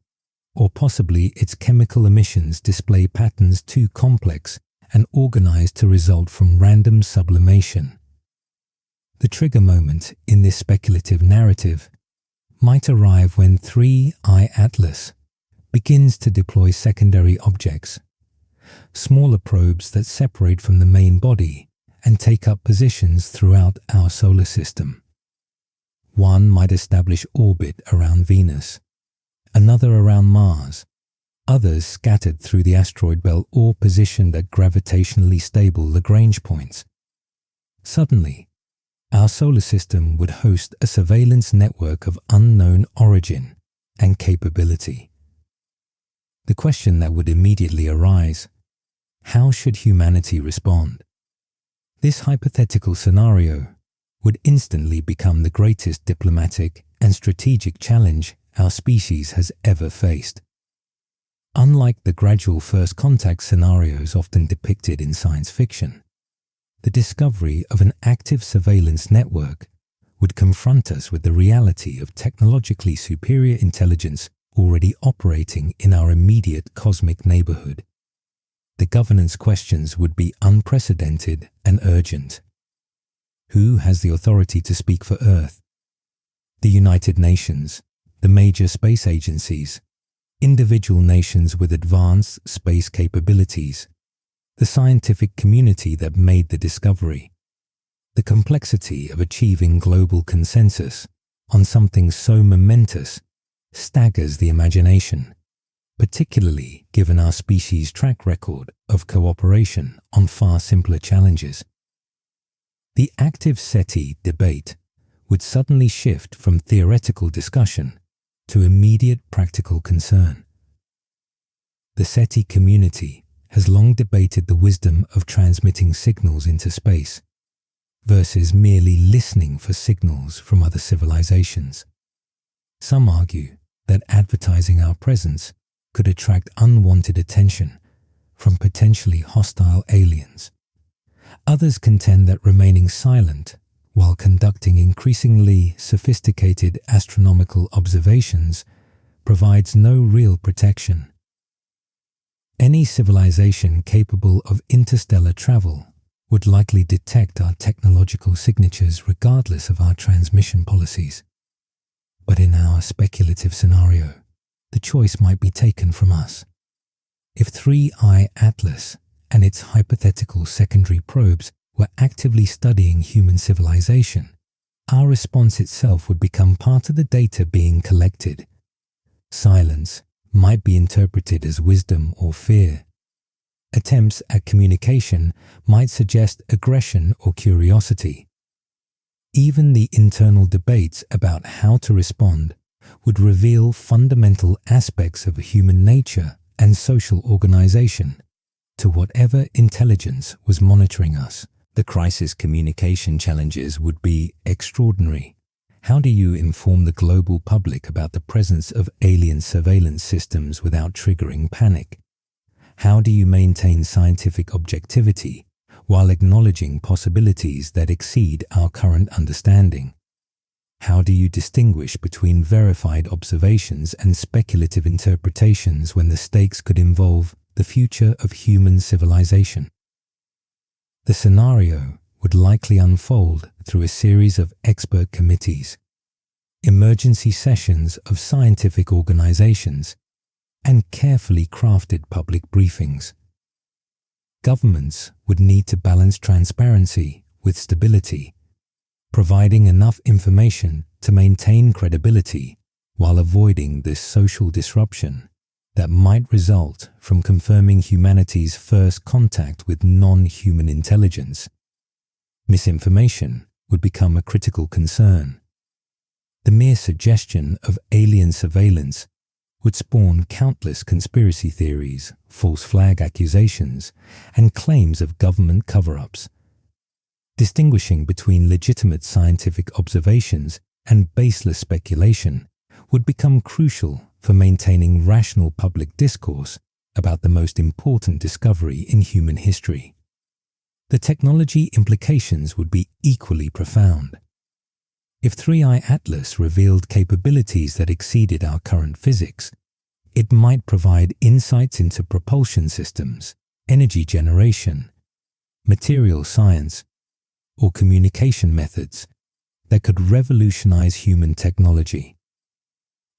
or possibly its chemical emissions display patterns too complex and organized to result from random sublimation. The trigger moment in this speculative narrative might arrive when 3I Atlas begins to deploy secondary objects, smaller probes that separate from the main body and take up positions throughout our solar system. One might establish orbit around Venus, another around Mars, others scattered through the asteroid belt or positioned at gravitationally stable Lagrange points. Suddenly, our solar system would host a surveillance network of unknown origin and capability. The question that would immediately arise: how should humanity respond? This hypothetical scenario would instantly become the greatest diplomatic and strategic challenge our species has ever faced. Unlike the gradual first contact scenarios often depicted in science fiction, the discovery of an active surveillance network would confront us with the reality of technologically superior intelligence already operating in our immediate cosmic neighborhood. The governance questions would be unprecedented and urgent. Who has the authority to speak for Earth? The United Nations, the major space agencies, individual nations with advanced space capabilities, the scientific community that made the discovery. The complexity of achieving global consensus on something so momentous staggers the imagination, particularly given our species' track record of cooperation on far simpler challenges. The active SETI debate would suddenly shift from theoretical discussion to immediate practical concern. The SETI community has long debated the wisdom of transmitting signals into space versus merely listening for signals from other civilizations. Some argue that advertising our presence could attract unwanted attention from potentially hostile aliens. Others contend that remaining silent while conducting increasingly sophisticated astronomical observations provides no real protection. Any civilization capable of interstellar travel would likely detect our technological signatures regardless of our transmission policies. But in our speculative scenario, the choice might be taken from us. If 3I Atlas and its hypothetical secondary probes were actively studying human civilization, our response itself would become part of the data being collected. Silence might be interpreted as wisdom or fear. Attempts at communication might suggest aggression or curiosity. Even the internal debates about how to respond would reveal fundamental aspects of human nature and social organization to whatever intelligence was monitoring us. The crisis communication challenges would be extraordinary. How do you inform the global public about the presence of alien surveillance systems without triggering panic? How do you maintain scientific objectivity while acknowledging possibilities that exceed our current understanding? How do you distinguish between verified observations and speculative interpretations when the stakes could involve the future of human civilization? The scenario would likely unfold through a series of expert committees, emergency sessions of scientific organizations, and carefully crafted public briefings. Governments would need to balance transparency with stability, providing enough information to maintain credibility while avoiding this social disruption that might result from confirming humanity's first contact with non-human intelligence. Misinformation would become a critical concern. The mere suggestion of alien surveillance would spawn countless conspiracy theories, false flag accusations, and claims of government cover-ups. Distinguishing between legitimate scientific observations and baseless speculation would become crucial for maintaining rational public discourse about the most important discovery in human history. The technology implications would be equally profound. If 3I Atlas revealed capabilities that exceeded our current physics, it might provide insights into propulsion systems, energy generation, material science, or communication methods that could revolutionize human technology.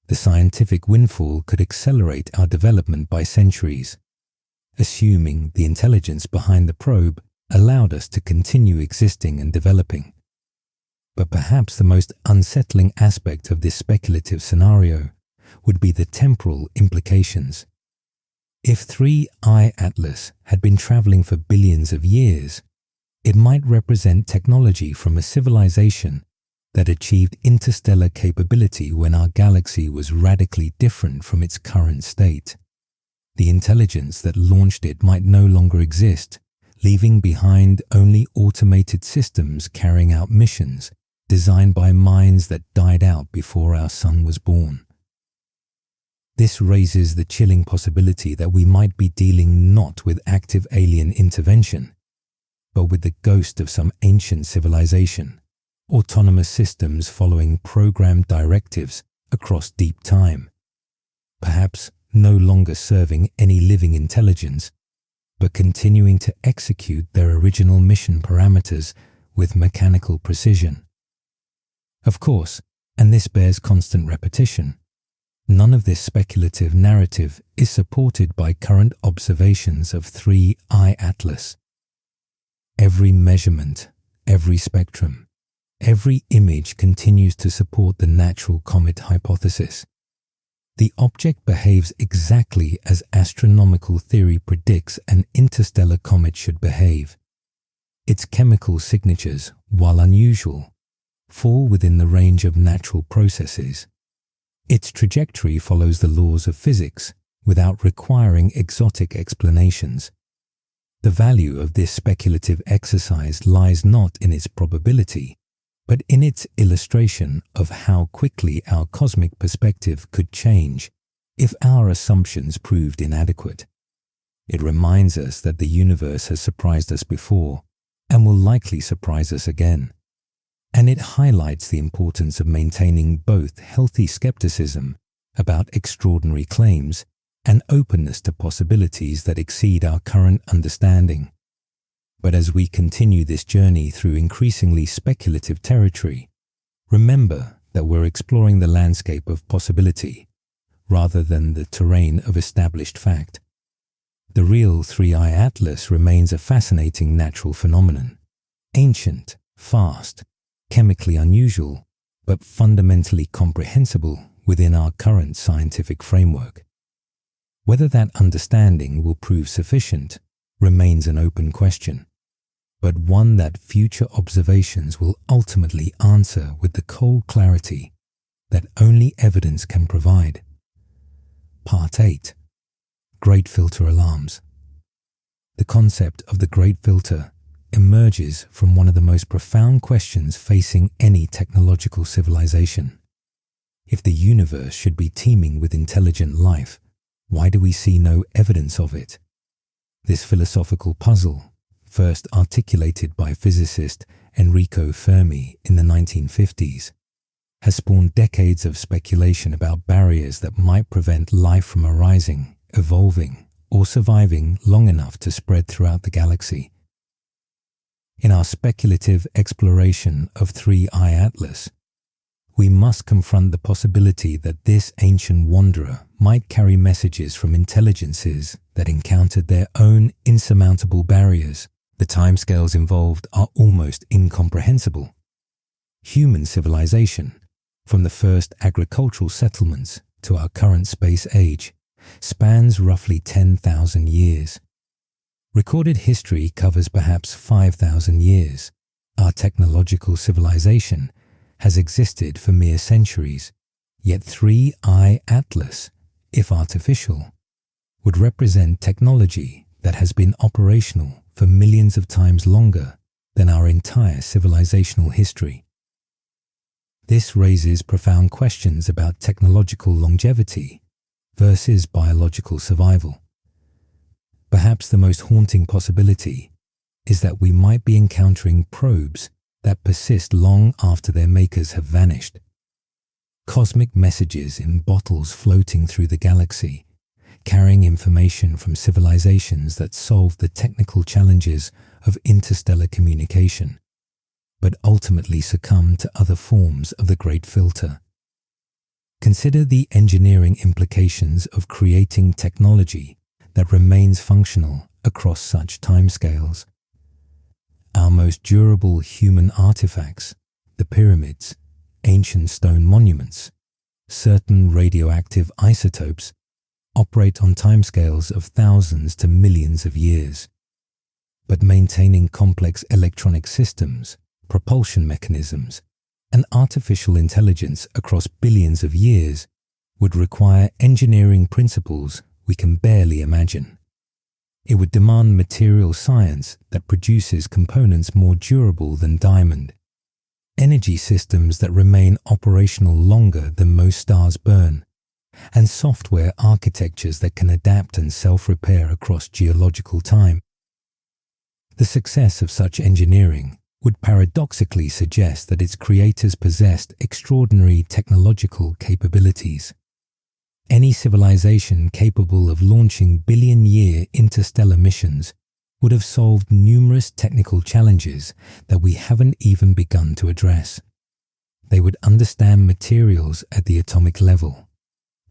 The scientific windfall could accelerate our development by centuries, assuming the intelligence behind the probe allowed us to continue existing and developing. But perhaps the most unsettling aspect of this speculative scenario would be the temporal implications. If 3I Atlas had been traveling for billions of years, it might represent technology from a civilization that achieved interstellar capability when our galaxy was radically different from its current state. The intelligence that launched it might no longer exist, leaving behind only automated systems carrying out missions designed by minds that died out before our sun was born. This raises the chilling possibility that we might be dealing not with active alien intervention, but with the ghost of some ancient civilization, autonomous systems following programmed directives across deep time, perhaps no longer serving any living intelligence, but continuing to execute their original mission parameters with mechanical precision. Of course, and this bears constant repetition, none of this speculative narrative is supported by current observations of 3I Atlas. Every measurement, every spectrum, every image continues to support the natural comet hypothesis. The object behaves exactly as astronomical theory predicts an interstellar comet should behave. Its chemical signatures, while unusual, fall within the range of natural processes. Its trajectory follows the laws of physics without requiring exotic explanations. The value of this speculative exercise lies not in its probability, but in its illustration of how quickly our cosmic perspective could change if our assumptions proved inadequate. It reminds us that the universe has surprised us before and will likely surprise us again. And it highlights the importance of maintaining both healthy skepticism about extraordinary claims and openness to possibilities that exceed our current understanding. But as we continue this journey through increasingly speculative territory, remember that we're exploring the landscape of possibility rather than the terrain of established fact. The real 3I Atlas remains a fascinating natural phenomenon, ancient, fast, chemically unusual, but fundamentally comprehensible within our current scientific framework. Whether that understanding will prove sufficient remains an open question, but one that future observations will ultimately answer with the cold clarity that only evidence can provide. Part 8. Great Filter Alarms. The concept of the Great Filter emerges from one of the most profound questions facing any technological civilization. If the universe should be teeming with intelligent life, why do we see no evidence of it? This philosophical puzzle, first articulated by physicist Enrico Fermi in the 1950s, has spawned decades of speculation about barriers that might prevent life from arising, evolving, or surviving long enough to spread throughout the galaxy. In our speculative exploration of 3I Atlas, we must confront the possibility that this ancient wanderer might carry messages from intelligences that encountered their own insurmountable barriers. The timescales involved are almost incomprehensible. Human civilization, from the first agricultural settlements to our current space age, spans roughly 10,000 years. Recorded history covers perhaps 5,000 years. Our technological civilization has existed for mere centuries, yet 3I Atlas, if artificial, would represent technology that has been operational for millions of times longer than our entire civilizational history. This raises profound questions about technological longevity versus biological survival. Perhaps the most haunting possibility is that we might be encountering probes that persist long after their makers have vanished. Cosmic messages in bottles floating through the galaxy, carrying information from civilizations that solved the technical challenges of interstellar communication, but ultimately succumbed to other forms of the Great Filter. Consider the engineering implications of creating technology that remains functional across such timescales. Our most durable human artifacts, the pyramids, ancient stone monuments, certain radioactive isotopes, operate on timescales of thousands to millions of years. But maintaining complex electronic systems, propulsion mechanisms, and artificial intelligence across billions of years would require engineering principles we can barely imagine. It would demand material science that produces components more durable than diamond, energy systems that remain operational longer than most stars burn, and software architectures that can adapt and self-repair across geological time. The success of such engineering would paradoxically suggest that its creators possessed extraordinary technological capabilities. Any civilization capable of launching billion-year interstellar missions would have solved numerous technical challenges that we haven't even begun to address. They would understand materials at the atomic level,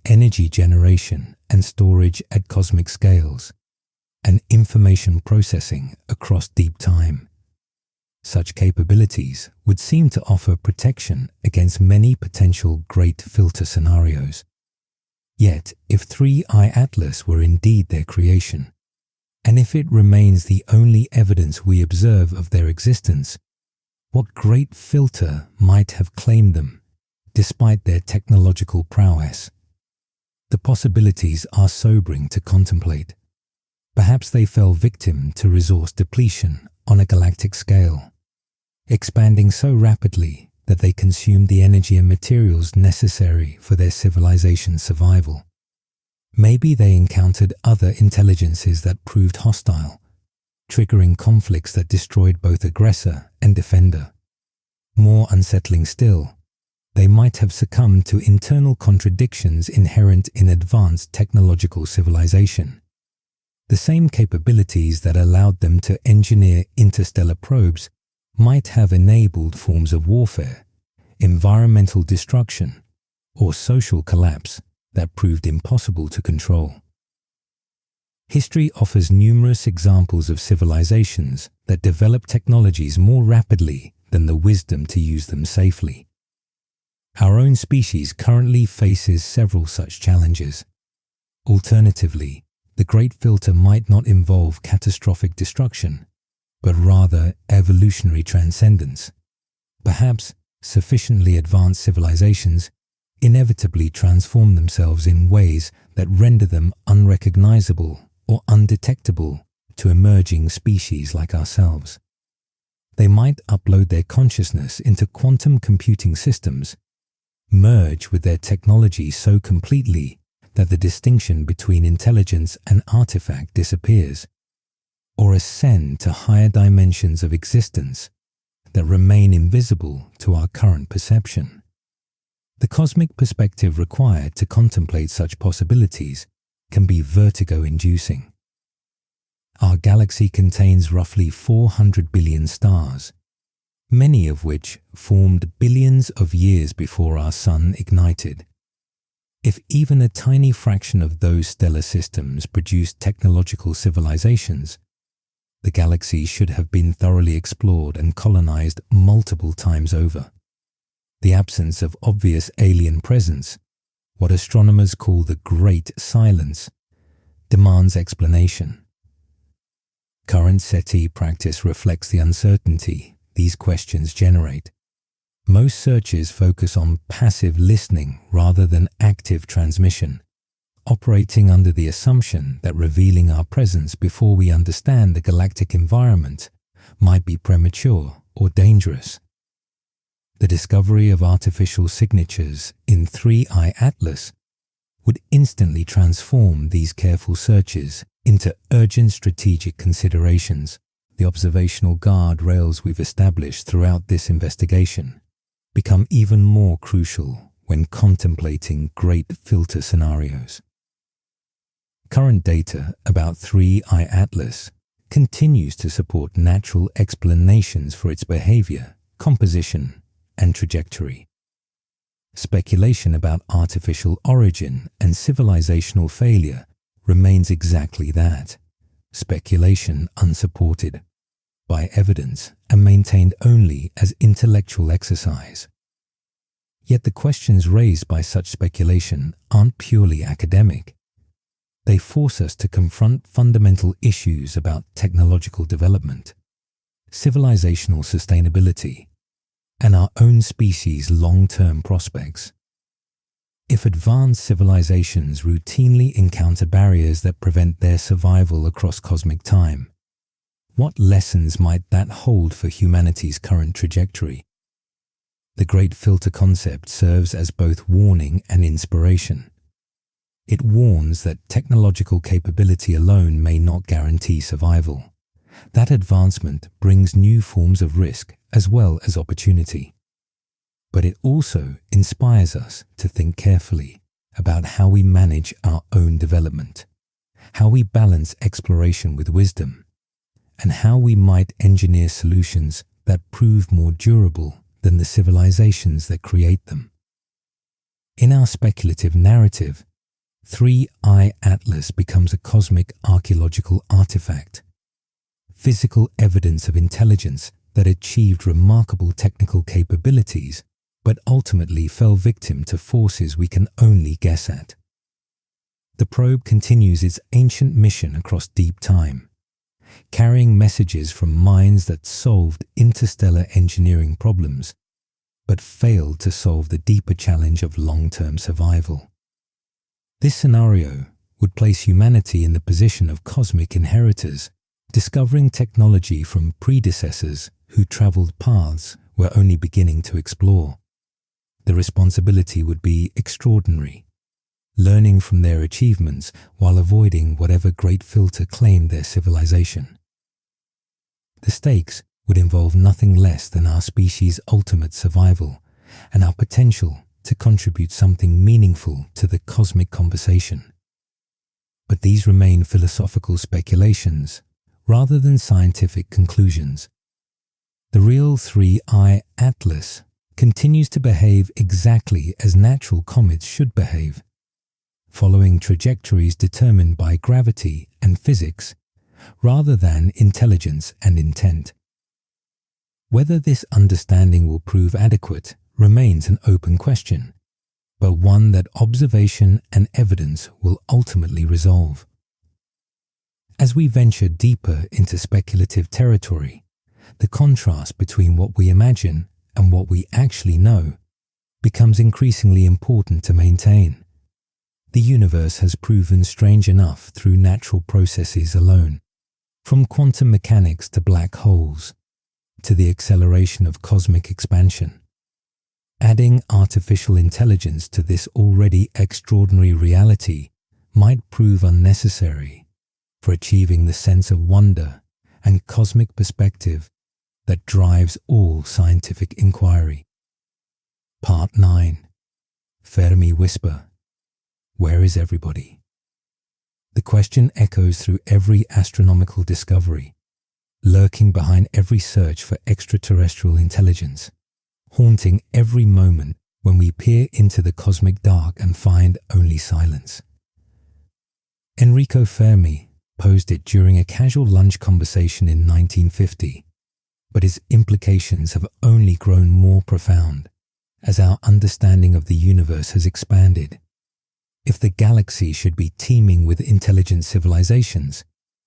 energy generation and storage at cosmic scales, and information processing across deep time. Such capabilities would seem to offer protection against many potential Great Filter scenarios. Yet, if 3I Atlas were indeed their creation, and if it remains the only evidence we observe of their existence, what Great Filter might have claimed them, despite their technological prowess? The possibilities are sobering to contemplate. Perhaps they fell victim to resource depletion on a galactic scale, expanding so rapidly that they consumed the energy and materials necessary for their civilization's survival. Maybe they encountered other intelligences that proved hostile, triggering conflicts that destroyed both aggressor and defender. More unsettling still, they might have succumbed to internal contradictions inherent in advanced technological civilization. The same capabilities that allowed them to engineer interstellar probes might have enabled forms of warfare, environmental destruction, or social collapse that proved impossible to control. History offers numerous examples of civilizations that develop technologies more rapidly than the wisdom to use them safely. Our own species currently faces several such challenges. Alternatively, the Great Filter might not involve catastrophic destruction, but rather evolutionary transcendence. Perhaps sufficiently advanced civilizations inevitably transform themselves in ways that render them unrecognizable or undetectable to emerging species like ourselves. They might upload their consciousness into quantum computing systems, merge with their technology so completely that the distinction between intelligence and artifact disappears, or ascend to higher dimensions of existence that remain invisible to our current perception. The cosmic perspective required to contemplate such possibilities can be vertigo-inducing. Our galaxy contains roughly 400 billion stars, many of which formed billions of years before our Sun ignited. If even a tiny fraction of those stellar systems produced technological civilizations, the galaxy should have been thoroughly explored and colonized multiple times over. The absence of obvious alien presence, what astronomers call the Great Silence, demands explanation. Current SETI practice reflects the uncertainty these questions generate. Most searches focus on passive listening rather than active transmission, operating under the assumption that revealing our presence before we understand the galactic environment might be premature or dangerous. The discovery of artificial signatures in 3I Atlas would instantly transform these careful searches into urgent strategic considerations. The observational guardrails we've established throughout this investigation become even more crucial when contemplating great filter scenarios. Current data about 3I Atlas continues to support natural explanations for its behavior, composition, and trajectory. Speculation about artificial origin and civilizational failure remains exactly that, speculation unsupported by evidence and maintained only as intellectual exercise. Yet the questions raised by such speculation aren't purely academic. They force us to confront fundamental issues about technological development, civilizational sustainability, and our own species' long-term prospects. If advanced civilizations routinely encounter barriers that prevent their survival across cosmic time, what lessons might that hold for humanity's current trajectory? The Great Filter concept serves as both warning and inspiration. It warns that technological capability alone may not guarantee survival. That advancement brings new forms of risk as well as opportunity. But it also inspires us to think carefully about how we manage our own development, how we balance exploration with wisdom, and how we might engineer solutions that prove more durable than the civilizations that create them. In our speculative narrative, 3I Atlas becomes a cosmic archaeological artifact, physical evidence of intelligence that achieved remarkable technical capabilities but ultimately fell victim to forces we can only guess at. The probe continues its ancient mission across deep time, carrying messages from minds that solved interstellar engineering problems but failed to solve the deeper challenge of long-term survival. This scenario would place humanity in the position of cosmic inheritors, discovering technology from predecessors who traveled paths we're only beginning to explore. The responsibility would be extraordinary, learning from their achievements while avoiding whatever great filter claimed their civilization. The stakes would involve nothing less than our species' ultimate survival and our potential to contribute something meaningful to the cosmic conversation. But these remain philosophical speculations rather than scientific conclusions. The real 3I Atlas continues to behave exactly as natural comets should behave, following trajectories determined by gravity and physics rather than intelligence and intent. Whether this understanding will prove adequate remains an open question, but one that observation and evidence will ultimately resolve. As we venture deeper into speculative territory, the contrast between what we imagine and what we actually know becomes increasingly important to maintain. The universe has proven strange enough through natural processes alone, from quantum mechanics to black holes, to the acceleration of cosmic expansion. Adding artificial intelligence to this already extraordinary reality might prove unnecessary for achieving the sense of wonder and cosmic perspective that drives all scientific inquiry. Part 9. Fermi Whisper. Where is everybody? The question echoes through every astronomical discovery, lurking behind every search for extraterrestrial intelligence, haunting every moment when we peer into the cosmic dark and find only silence. Enrico Fermi posed it during a casual lunch conversation in 1950, but its implications have only grown more profound as our understanding of the universe has expanded. If the galaxy should be teeming with intelligent civilizations,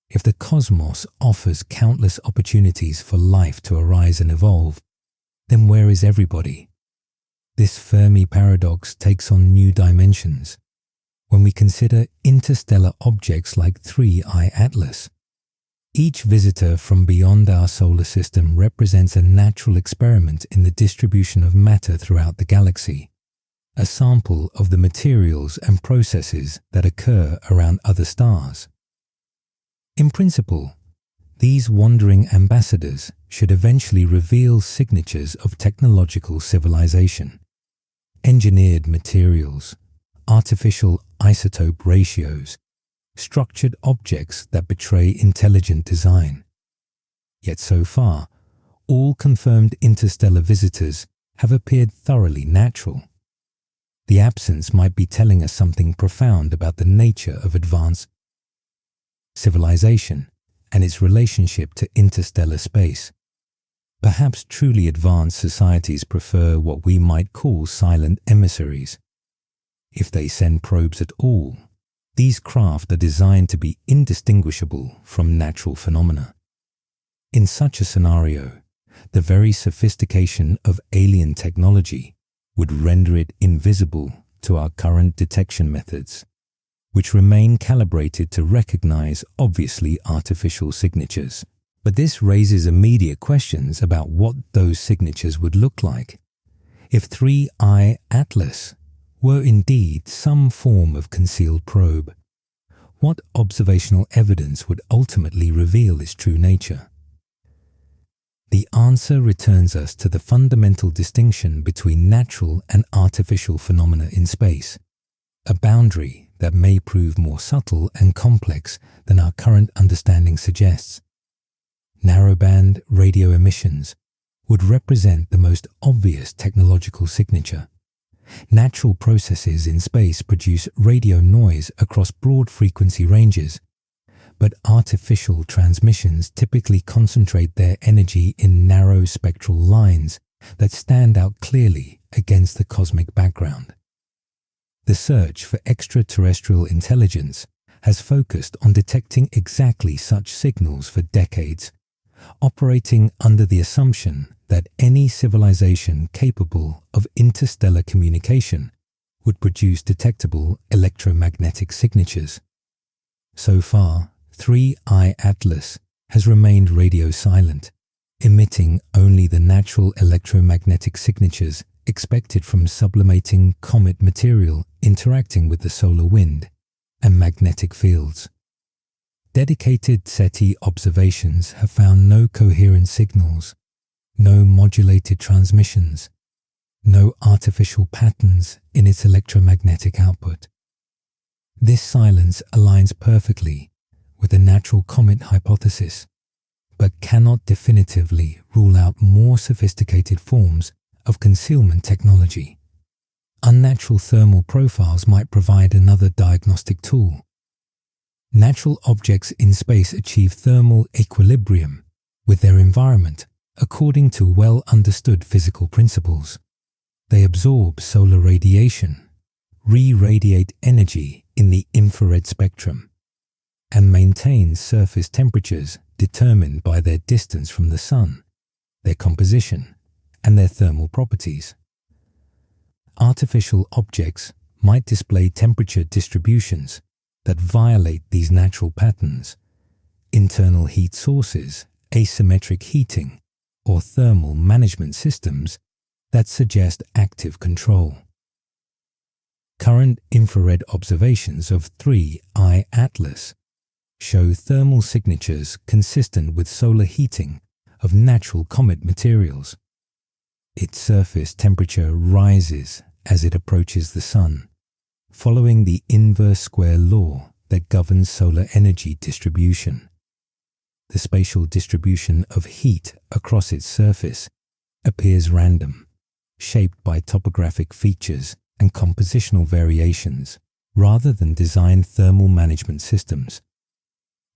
if the cosmos offers countless opportunities for life to arise and evolve, then where is everybody? This Fermi paradox takes on new dimensions when we consider interstellar objects like 3I Atlas. Each visitor from beyond our solar system represents a natural experiment in the distribution of matter throughout the galaxy, a sample of the materials and processes that occur around other stars. In principle, these wandering ambassadors should eventually reveal signatures of technological civilization, engineered materials, artificial isotope ratios, structured objects that betray intelligent design. Yet so far, all confirmed interstellar visitors have appeared thoroughly natural. The absence might be telling us something profound about the nature of advanced civilization and its relationship to interstellar space. Perhaps truly advanced societies prefer what we might call silent emissaries. If they send probes at all, these craft are designed to be indistinguishable from natural phenomena. In such a scenario, the very sophistication of alien technology would render it invisible to our current detection methods, which remain calibrated to recognize obviously artificial signatures. But this raises immediate questions about what those signatures would look like. If 3I Atlas were indeed some form of concealed probe, what observational evidence would ultimately reveal its true nature? The answer returns us to the fundamental distinction between natural and artificial phenomena in space, a boundary that may prove more subtle and complex than our current understanding suggests. Narrowband radio emissions would represent the most obvious technological signature. Natural processes in space produce radio noise across broad frequency ranges, but artificial transmissions typically concentrate their energy in narrow spectral lines that stand out clearly against the cosmic background. The search for extraterrestrial intelligence has focused on detecting exactly such signals for decades, operating under the assumption that any civilization capable of interstellar communication would produce detectable electromagnetic signatures. So far, 3I Atlas has remained radio silent, emitting only the natural electromagnetic signatures expected from sublimating comet material interacting with the solar wind and magnetic fields. Dedicated SETI observations have found no coherent signals, no modulated transmissions, no artificial patterns in its electromagnetic output. This silence aligns perfectly with the natural comet hypothesis, but cannot definitively rule out more sophisticated forms of concealment technology. Unnatural thermal profiles might provide another diagnostic tool. Natural objects in space achieve thermal equilibrium with their environment according to well-understood physical principles. They absorb solar radiation, re-radiate energy in the infrared spectrum, and maintain surface temperatures determined by their distance from the sun, their composition, and their thermal properties. Artificial objects might display temperature distributions that violate these natural patterns, internal heat sources, asymmetric heating, or thermal management systems that suggest active control. Current infrared observations of 3I Atlas show thermal signatures consistent with solar heating of natural comet materials. Its surface temperature rises as it approaches the sun, following the inverse square law that governs solar energy distribution. The spatial distribution of heat across its surface appears random, shaped by topographic features and compositional variations, rather than designed thermal management systems.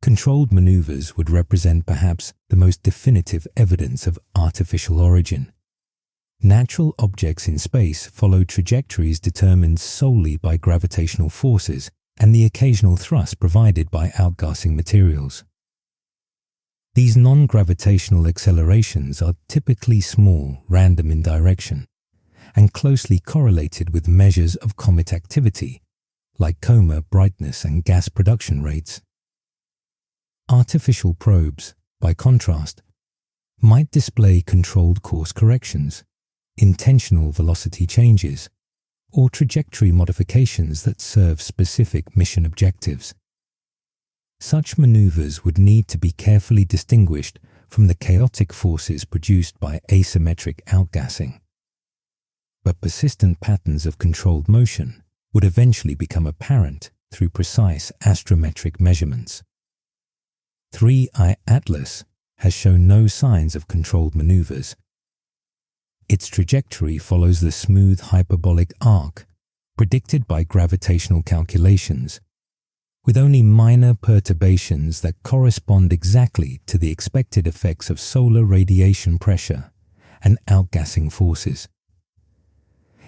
Controlled maneuvers would represent perhaps the most definitive evidence of artificial origin. Natural objects in space follow trajectories determined solely by gravitational forces and the occasional thrust provided by outgassing materials. These non-gravitational accelerations are typically small, random in direction, and closely correlated with measures of comet activity, like coma brightness and gas production rates. Artificial probes, by contrast, might display controlled course corrections, intentional velocity changes, or trajectory modifications that serve specific mission objectives. Such maneuvers would need to be carefully distinguished from the chaotic forces produced by asymmetric outgassing. But persistent patterns of controlled motion would eventually become apparent through precise astrometric measurements. 3I Atlas has shown no signs of controlled maneuvers. Its trajectory follows the smooth hyperbolic arc predicted by gravitational calculations, with only minor perturbations that correspond exactly to the expected effects of solar radiation pressure and outgassing forces.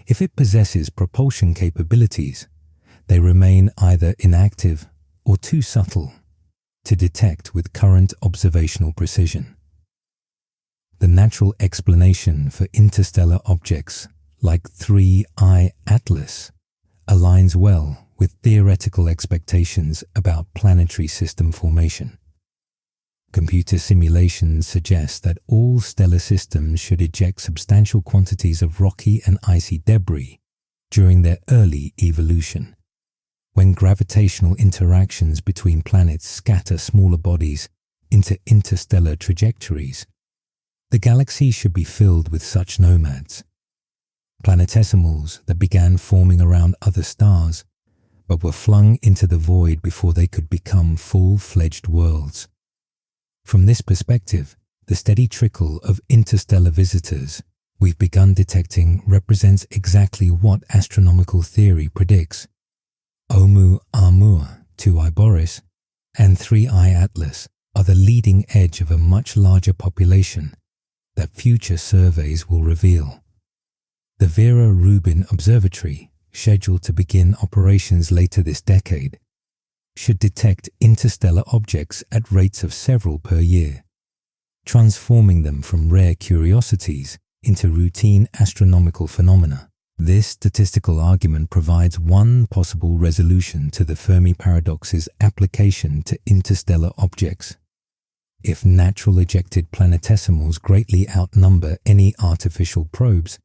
If it possesses propulsion capabilities, they remain either inactive or too subtle to detect with current observational precision. The natural explanation for interstellar objects like 3I Atlas aligns well with theoretical expectations about planetary system formation. Computer simulations suggest that all stellar systems should eject substantial quantities of rocky and icy debris during their early evolution. When gravitational interactions between planets scatter smaller bodies into interstellar trajectories, the galaxy should be filled with such nomads, planetesimals that began forming around other stars, but were flung into the void before they could become full-fledged worlds. From this perspective, the steady trickle of interstellar visitors we've begun detecting represents exactly what astronomical theory predicts. Oumuamua, 2I Boris, and 3I Atlas are the leading edge of a much larger population that future surveys will reveal. The Vera Rubin Observatory, scheduled to begin operations later this decade, should detect interstellar objects at rates of several per year, transforming them from rare curiosities into routine astronomical phenomena. This statistical argument provides one possible resolution to the Fermi paradox's application to interstellar objects. If natural ejected planetesimals greatly outnumber any artificial probes,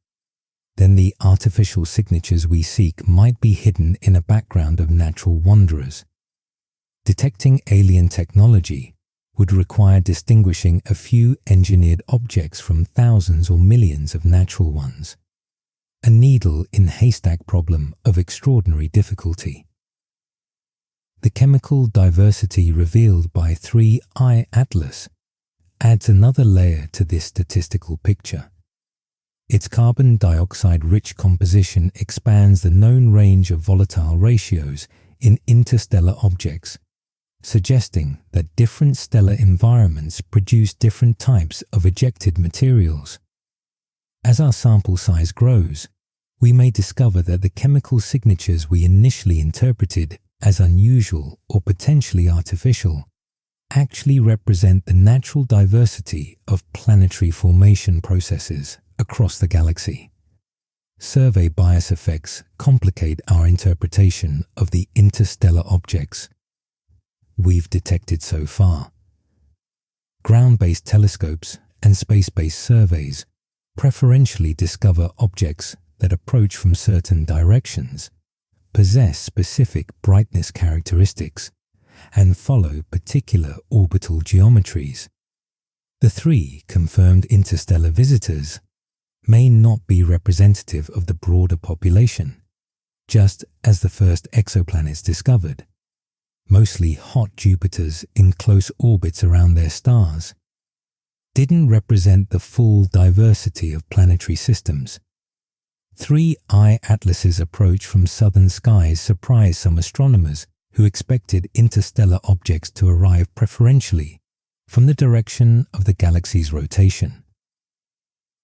then the artificial signatures we seek might be hidden in a background of natural wanderers. Detecting alien technology would require distinguishing a few engineered objects from thousands or millions of natural ones, a needle in haystack problem of extraordinary difficulty. The chemical diversity revealed by 3I Atlas adds another layer to this statistical picture. Its carbon dioxide-rich composition expands the known range of volatile ratios in interstellar objects, suggesting that different stellar environments produce different types of ejected materials. As our sample size grows, we may discover that the chemical signatures we initially interpreted as unusual or potentially artificial actually represent the natural diversity of planetary formation processes across the galaxy. Survey bias effects complicate our interpretation of the interstellar objects we've detected so far. Ground-based telescopes and space-based surveys preferentially discover objects that approach from certain directions, possess specific brightness characteristics, and follow particular orbital geometries. The 3 confirmed interstellar visitors may not be representative of the broader population, just as the first exoplanets discovered, mostly hot Jupiters in close orbits around their stars, didn't represent the full diversity of planetary systems. 3I Atlas's approach from southern skies surprised some astronomers who expected interstellar objects to arrive preferentially from the direction of the galaxy's rotation.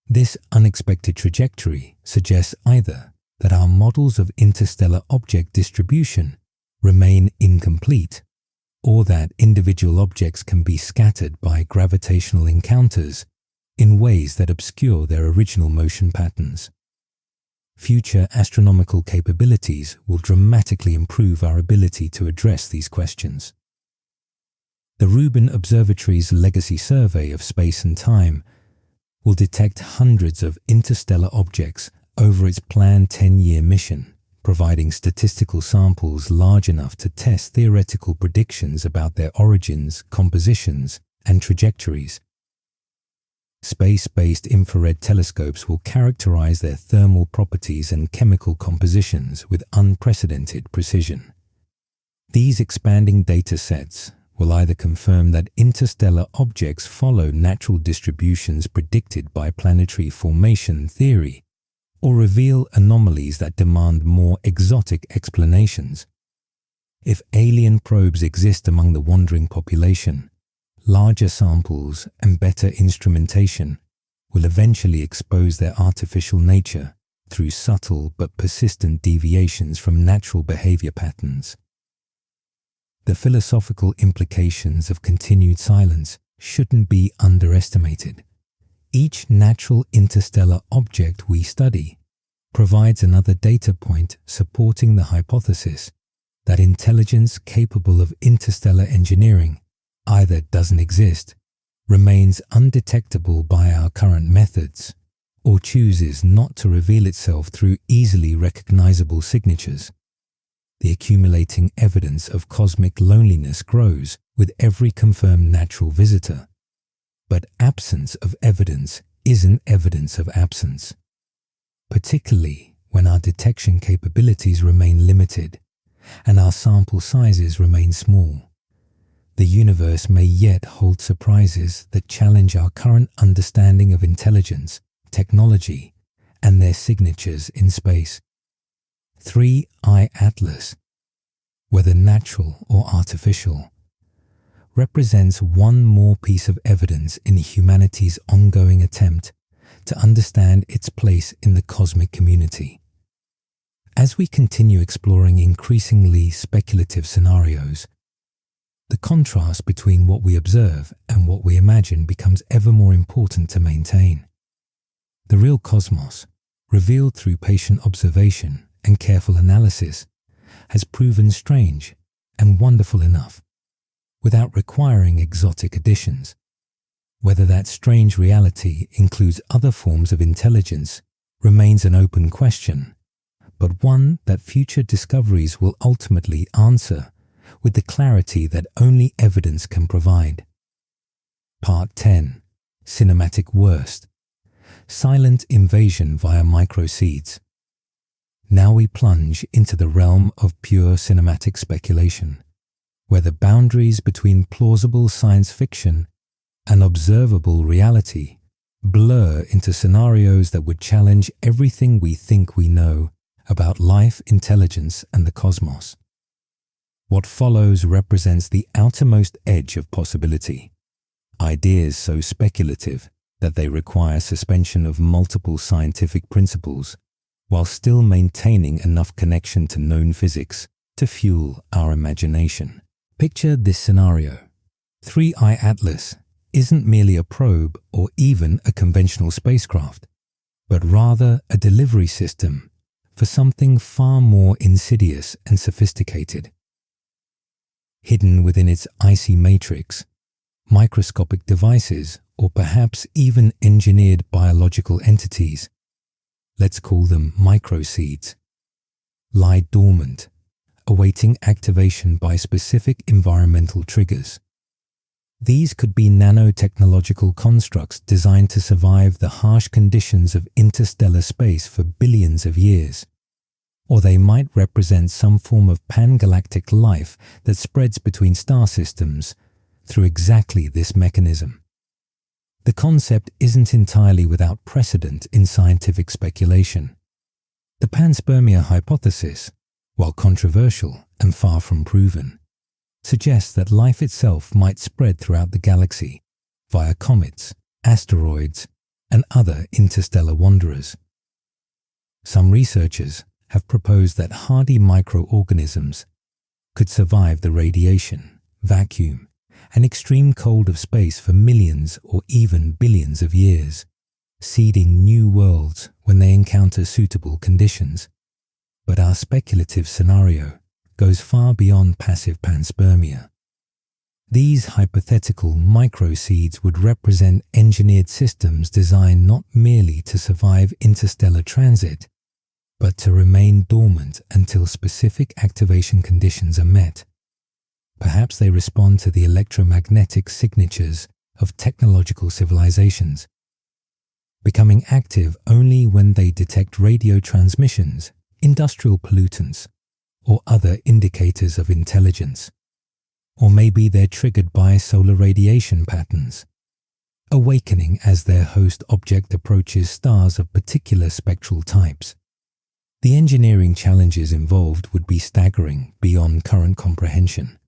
This unexpected trajectory suggests either that our models of interstellar object distribution remain incomplete, or that individual objects can be scattered by gravitational encounters in ways that obscure their original motion patterns. Future astronomical capabilities will dramatically improve our ability to address these questions. The Rubin Observatory's legacy survey of space and time will detect hundreds of interstellar objects over its planned 10-year mission providing statistical samples large enough to test theoretical predictions about their origins, compositions, and trajectories. Space-based infrared telescopes will characterize their thermal properties and chemical compositions with unprecedented precision. These expanding data sets will either confirm that interstellar objects follow natural distributions predicted by planetary formation theory, or reveal anomalies that demand more exotic explanations. If alien probes exist among the wandering population, larger samples and better instrumentation will eventually expose their artificial nature through subtle but persistent deviations from natural behavior patterns. The philosophical implications of continued silence shouldn't be underestimated. Each natural interstellar object we study provides another data point supporting the hypothesis that intelligence capable of interstellar engineering either doesn't exist, remains undetectable by our current methods, or chooses not to reveal itself through easily recognizable signatures. The accumulating evidence of cosmic loneliness grows with every confirmed natural visitor. But absence of evidence isn't evidence of absence, particularly when our detection capabilities remain limited and our sample sizes remain small. The universe may yet hold surprises that challenge our current understanding of intelligence, technology, and their signatures in space. 3I Atlas, whether natural or artificial, represents one more piece of evidence in humanity's ongoing attempt to understand its place in the cosmic community. As we continue exploring increasingly speculative scenarios, the contrast between what we observe and what we imagine becomes ever more important to maintain. The real cosmos, revealed through patient observation and careful analysis, has proven strange and wonderful enough, without requiring exotic additions. Whether that strange reality includes other forms of intelligence remains an open question, but one that future discoveries will ultimately answer with the clarity that only evidence can provide. Part 10. Cinematic Worst. Silent invasion via microseeds. Now we plunge into the realm of pure cinematic speculation, where the boundaries between plausible science fiction and observable reality blur into scenarios that would challenge everything we think we know about life, intelligence, and the cosmos. What follows represents the outermost edge of possibility, ideas so speculative that they require suspension of multiple scientific principles, while still maintaining enough connection to known physics to fuel our imagination. Picture this scenario. 3I Atlas isn't merely a probe or even a conventional spacecraft, but rather a delivery system for something far more insidious and sophisticated. Hidden within its icy matrix, microscopic devices, or perhaps even engineered biological entities, let's call them microseeds, lie dormant, awaiting activation by specific environmental triggers. These could be nanotechnological constructs designed to survive the harsh conditions of interstellar space for billions of years. Or they might represent some form of pan-galactic life that spreads between star systems through exactly this mechanism. The concept isn't entirely without precedent in scientific speculation. The panspermia hypothesis, while controversial and far from proven, suggests that life itself might spread throughout the galaxy via comets, asteroids, and other interstellar wanderers. Some researchers have proposed that hardy microorganisms could survive the radiation, vacuum, and extreme cold of space for millions or even billions of years, seeding new worlds when they encounter suitable conditions. But our speculative scenario goes far beyond passive panspermia. These hypothetical microseeds would represent engineered systems designed not merely to survive interstellar transit, but to remain dormant until specific activation conditions are met. Perhaps they respond to the electromagnetic signatures of technological civilizations, becoming active only when they detect radio transmissions, industrial pollutants, or other indicators of intelligence. Or maybe they're triggered by solar radiation patterns, awakening as their host object approaches stars of particular spectral types. The engineering challenges involved would be staggering beyond current comprehension.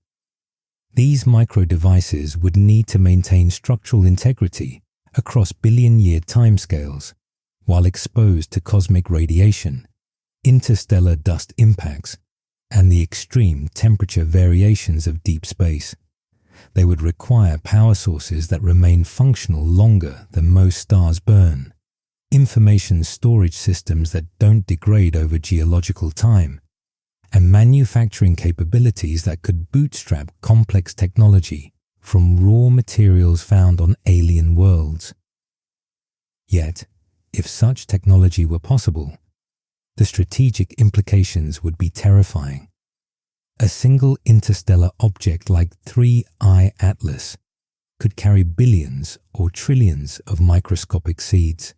These micro-devices would need to maintain structural integrity across billion-year timescales while exposed to cosmic radiation, interstellar dust impacts, and the extreme temperature variations of deep space. They would require power sources that remain functional longer than most stars burn, information storage systems that don't degrade over geological time, and manufacturing capabilities that could bootstrap complex technology from raw materials found on alien worlds. Yet, if such technology were possible, the strategic implications would be terrifying. A single interstellar object like 3I Atlas could carry billions or trillions of microscopic seeds,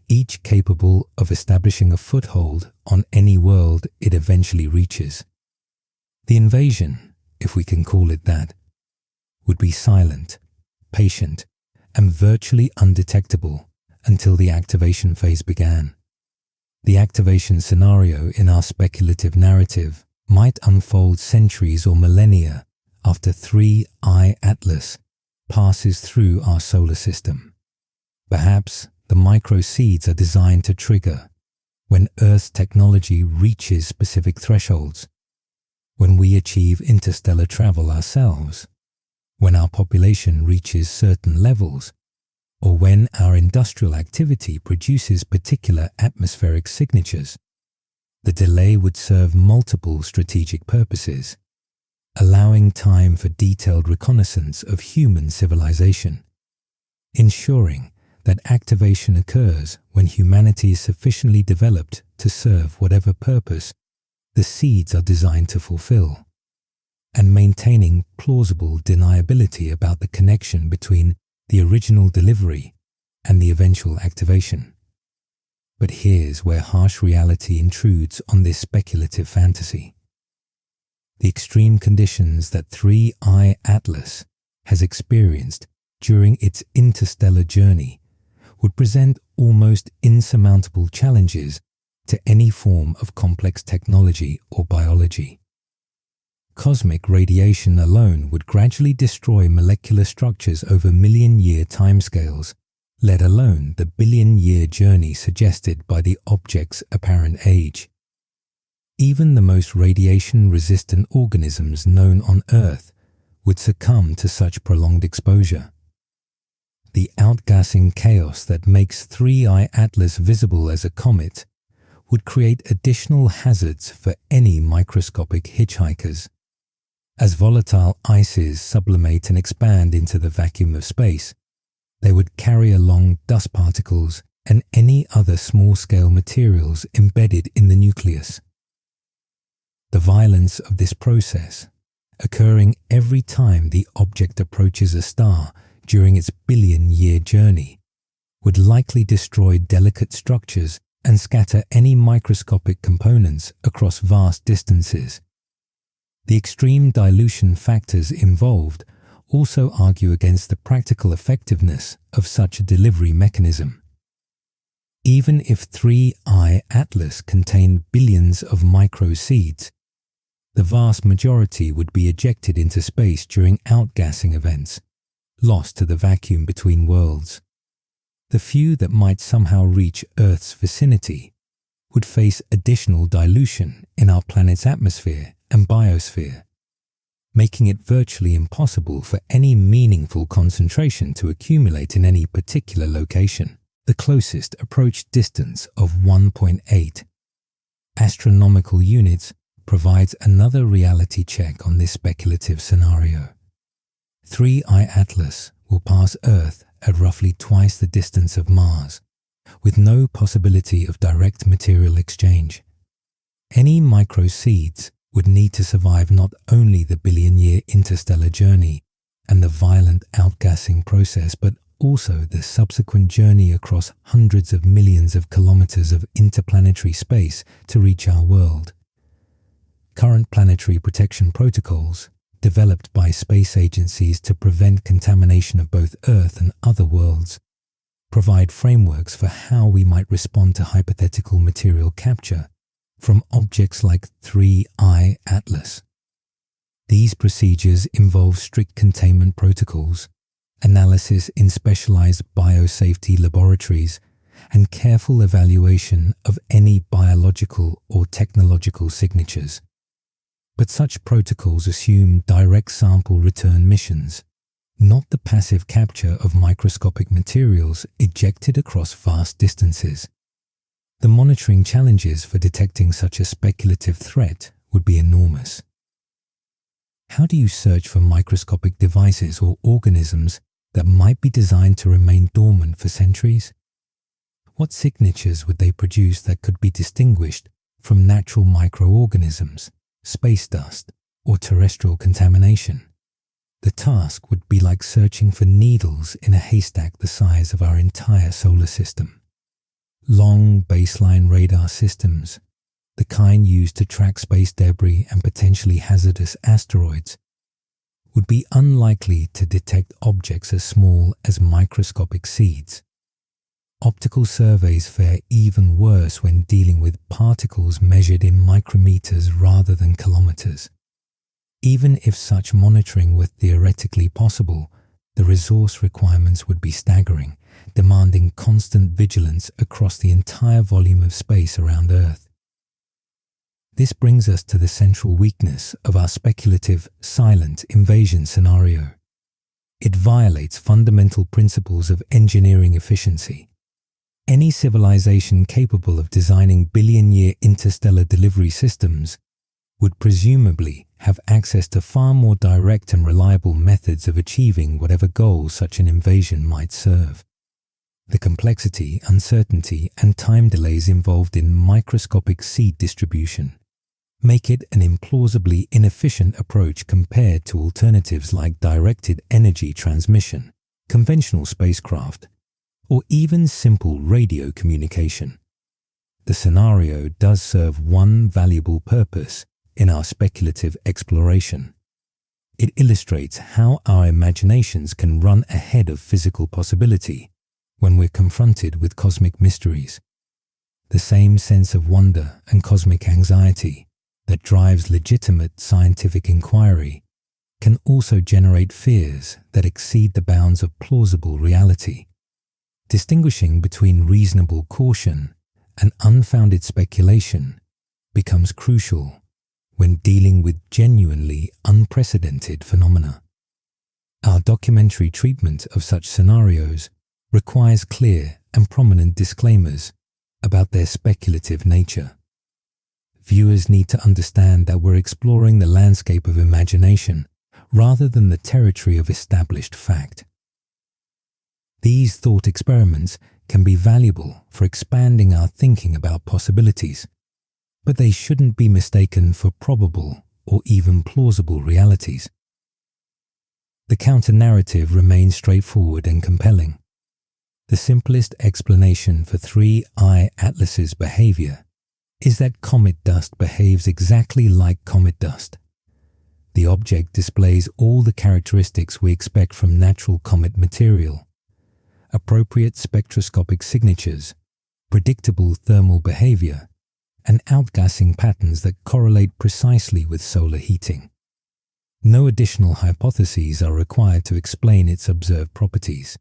each capable of establishing a foothold on any world it eventually reaches. The invasion, if we can call it that, would be silent, patient, and virtually undetectable until the activation phase began. The activation scenario in our speculative narrative might unfold centuries or millennia after 3I Atlas passes through our solar system. Perhaps the micro-seeds are designed to trigger when Earth's technology reaches specific thresholds, when we achieve interstellar travel ourselves, when our population reaches certain levels, or when our industrial activity produces particular atmospheric signatures. The delay would serve multiple strategic purposes, allowing time for detailed reconnaissance of human civilization, ensuring that activation occurs when humanity is sufficiently developed to serve whatever purpose the seeds are designed to fulfill, and maintaining plausible deniability about the connection between the original delivery and the eventual activation. But here's where harsh reality intrudes on this speculative fantasy. The extreme conditions that 3I Atlas has experienced during its interstellar journey would present almost insurmountable challenges to any form of complex technology or biology. Cosmic radiation alone would gradually destroy molecular structures over million-year timescales, let alone the billion-year journey suggested by the object's apparent age. Even the most radiation-resistant organisms known on Earth would succumb to such prolonged exposure. The outgassing chaos that makes 3I Atlas visible as a comet would create additional hazards for any microscopic hitchhikers. As volatile ices sublimate and expand into the vacuum of space, they would carry along dust particles and any other small-scale materials embedded in the nucleus. The violence of this process, occurring every time the object approaches a star during its billion-year journey, would likely destroy delicate structures and scatter any microscopic components across vast distances. The extreme dilution factors involved also argue against the practical effectiveness of such a delivery mechanism. Even if 3I Atlas contained billions of micro-seeds, the vast majority would be ejected into space during outgassing events, lost to the vacuum between worlds. The few that might somehow reach Earth's vicinity would face additional dilution in our planet's atmosphere and biosphere, making it virtually impossible for any meaningful concentration to accumulate in any particular location. The closest approach distance of 1.8 astronomical units provides another reality check on this speculative scenario. 3I Atlas will pass Earth at roughly twice the distance of Mars, with no possibility of direct material exchange. Any microseeds would need to survive not only the billion-year interstellar journey and the violent outgassing process, but also the subsequent journey across hundreds of millions of kilometers of interplanetary space to reach our world. Current planetary protection protocols, developed by space agencies to prevent contamination of both Earth and other worlds, provide frameworks for how we might respond to hypothetical material capture from objects like 3I Atlas. These procedures involve strict containment protocols, analysis in specialized biosafety laboratories, and careful evaluation of any biological or technological signatures. But such protocols assume direct sample return missions, not the passive capture of microscopic materials ejected across vast distances. The monitoring challenges for detecting such a speculative threat would be enormous. How do you search for microscopic devices or organisms that might be designed to remain dormant for centuries? What signatures would they produce that could be distinguished from natural microorganisms, space dust, or terrestrial contamination? The task would be like searching for needles in a haystack the size of our entire solar system. Long baseline radar systems, the kind used to track space debris and potentially hazardous asteroids, would be unlikely to detect objects as small as microscopic seeds. Optical surveys fare even worse when dealing with particles measured in micrometers rather than kilometers. Even if such monitoring were theoretically possible, the resource requirements would be staggering, demanding constant vigilance across the entire volume of space around Earth. This brings us to the central weakness of our speculative, silent invasion scenario. It violates fundamental principles of engineering efficiency. Any civilization capable of designing billion-year interstellar delivery systems would presumably have access to far more direct and reliable methods of achieving whatever goal such an invasion might serve. The complexity, uncertainty, and time delays involved in microscopic seed distribution make it an implausibly inefficient approach compared to alternatives like directed energy transmission, conventional spacecraft, or even simple radio communication. The scenario does serve one valuable purpose in our speculative exploration. It illustrates how our imaginations can run ahead of physical possibility when we're confronted with cosmic mysteries. The same sense of wonder and cosmic anxiety that drives legitimate scientific inquiry can also generate fears that exceed the bounds of plausible reality. Distinguishing between reasonable caution and unfounded speculation becomes crucial when dealing with genuinely unprecedented phenomena. Our documentary treatment of such scenarios requires clear and prominent disclaimers about their speculative nature. Viewers need to understand that we're exploring the landscape of imagination rather than the territory of established fact. These thought experiments can be valuable for expanding our thinking about possibilities, but they shouldn't be mistaken for probable or even plausible realities. The counter-narrative remains straightforward and compelling. The simplest explanation for 3I Atlas's behavior is that comet dust behaves exactly like comet dust. The object displays all the characteristics we expect from natural comet material: appropriate spectroscopic signatures, predictable thermal behavior, and outgassing patterns that correlate precisely with solar heating. No additional hypotheses are required to explain its observed properties.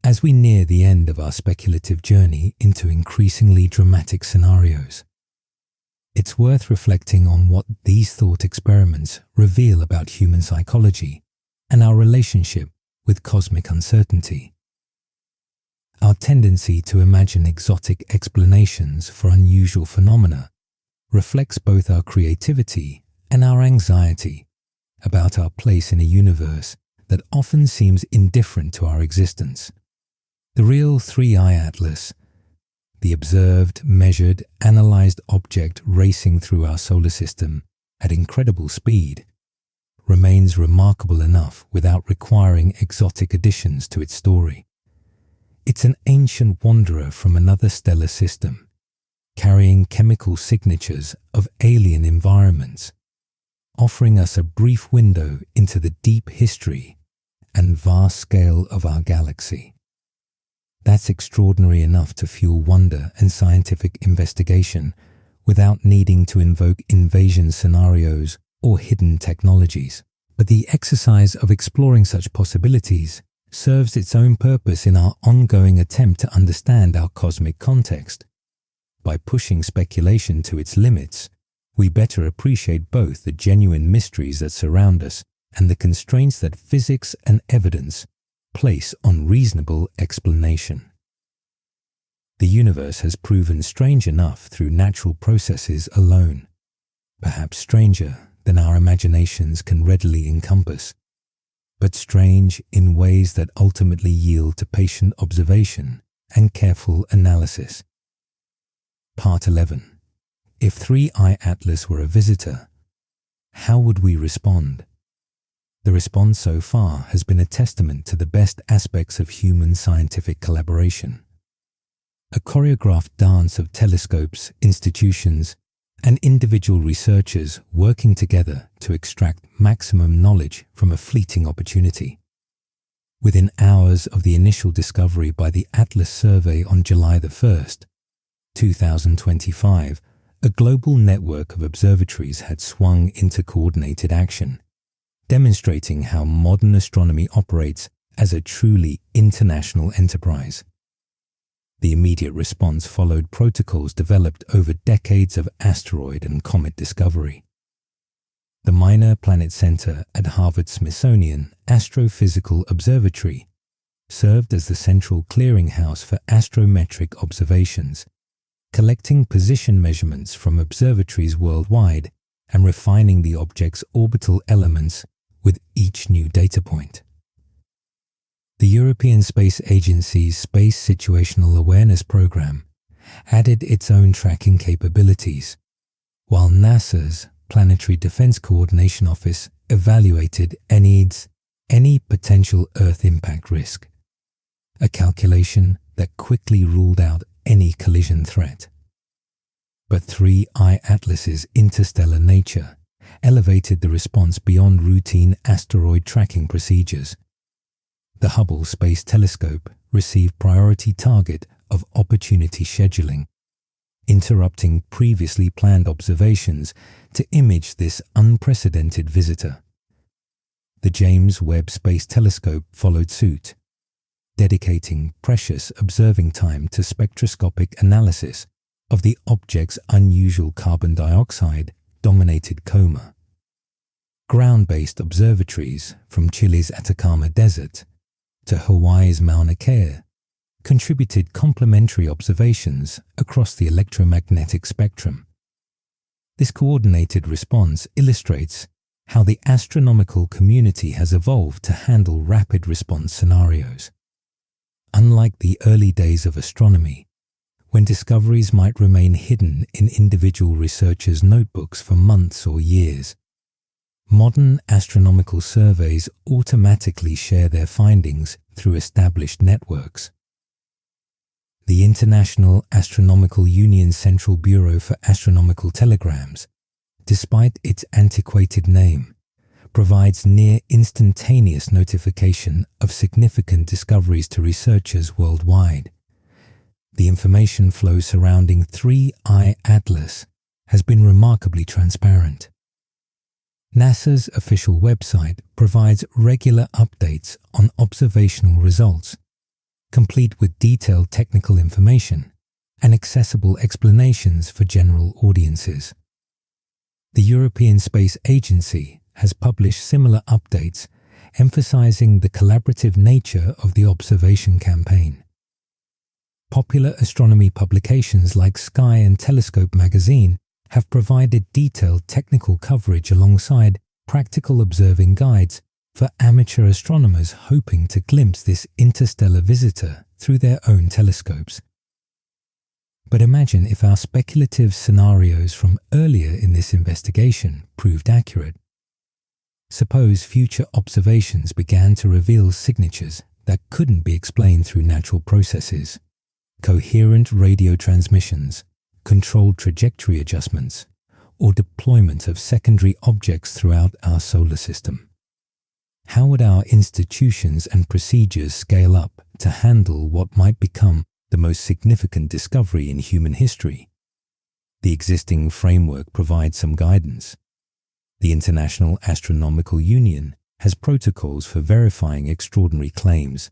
As we near the end of our speculative journey into increasingly dramatic scenarios, it's worth reflecting on what these thought experiments reveal about human psychology and our relationship with cosmic uncertainty. Our tendency to imagine exotic explanations for unusual phenomena reflects both our creativity and our anxiety about our place in a universe that often seems indifferent to our existence. The real 3I Atlas the observed, measured, analyzed object racing through our solar system at incredible speed, remains remarkable enough without requiring exotic additions to its story. It's an ancient wanderer from another stellar system, carrying chemical signatures of alien environments, offering us a brief window into the deep history and vast scale of our galaxy. That's extraordinary enough to fuel wonder and scientific investigation without needing to invoke invasion scenarios or hidden technologies. But the exercise of exploring such possibilities serves its own purpose in our ongoing attempt to understand our cosmic context. By pushing speculation to its limits, we better appreciate both the genuine mysteries that surround us and the constraints that physics and evidence place on reasonable explanation. The universe has proven strange enough through natural processes alone, perhaps stranger than our imaginations can readily encompass, but strange in ways that ultimately yield to patient observation and careful analysis. Part 11. If 3I Atlas were a visitor, how would we respond? The response so far has been a testament to the best aspects of human scientific collaboration. A choreographed dance of telescopes, institutions, and individual researchers working together to extract maximum knowledge from a fleeting opportunity. Within hours of the initial discovery by the Atlas survey on July 1st, 2025, a global network of observatories had swung into coordinated action, demonstrating how modern astronomy operates as a truly international enterprise. The immediate response followed protocols developed over decades of asteroid and comet discovery. The Minor Planet Center at Harvard-Smithsonian Astrophysical Observatory served as the central clearinghouse for astrometric observations, collecting position measurements from observatories worldwide and refining the object's orbital elements with each new data point. The European Space Agency's Space Situational Awareness Program added its own tracking capabilities, while NASA's Planetary Defense Coordination Office evaluated any potential Earth impact risk, a calculation that quickly ruled out any collision threat. But 3I Atlas's interstellar nature elevated the response beyond routine asteroid tracking procedures. The Hubble Space Telescope received priority target of opportunity scheduling, interrupting previously planned observations to image this unprecedented visitor. The James Webb Space Telescope followed suit, dedicating precious observing time to spectroscopic analysis of the object's unusual carbon dioxide-dominated coma. Ground-based observatories from Chile's Atacama Desert to Hawaii's Mauna Kea contributed complementary observations across the electromagnetic spectrum. This coordinated response illustrates how the astronomical community has evolved to handle rapid response scenarios. Unlike the early days of astronomy, when discoveries might remain hidden in individual researchers' notebooks for months or years, modern astronomical surveys automatically share their findings through established networks. The International Astronomical Union's Central Bureau for Astronomical Telegrams, despite its antiquated name, provides near instantaneous notification of significant discoveries to researchers worldwide. The information flow surrounding 3I Atlas has been remarkably transparent. NASA's official website provides regular updates on observational results, complete with detailed technical information and accessible explanations for general audiences. The European Space Agency has published similar updates, emphasizing the collaborative nature of the observation campaign. Popular astronomy publications like Sky and Telescope magazine have provided detailed technical coverage alongside practical observing guides for amateur astronomers hoping to glimpse this interstellar visitor through their own telescopes. But imagine if our speculative scenarios from earlier in this investigation proved accurate. Suppose future observations began to reveal signatures that couldn't be explained through natural processes, coherent radio transmissions, controlled trajectory adjustments, or deployment of secondary objects throughout our solar system. How would our institutions and procedures scale up to handle what might become the most significant discovery in human history? The existing framework provides some guidance. The International Astronomical Union has protocols for verifying extraordinary claims,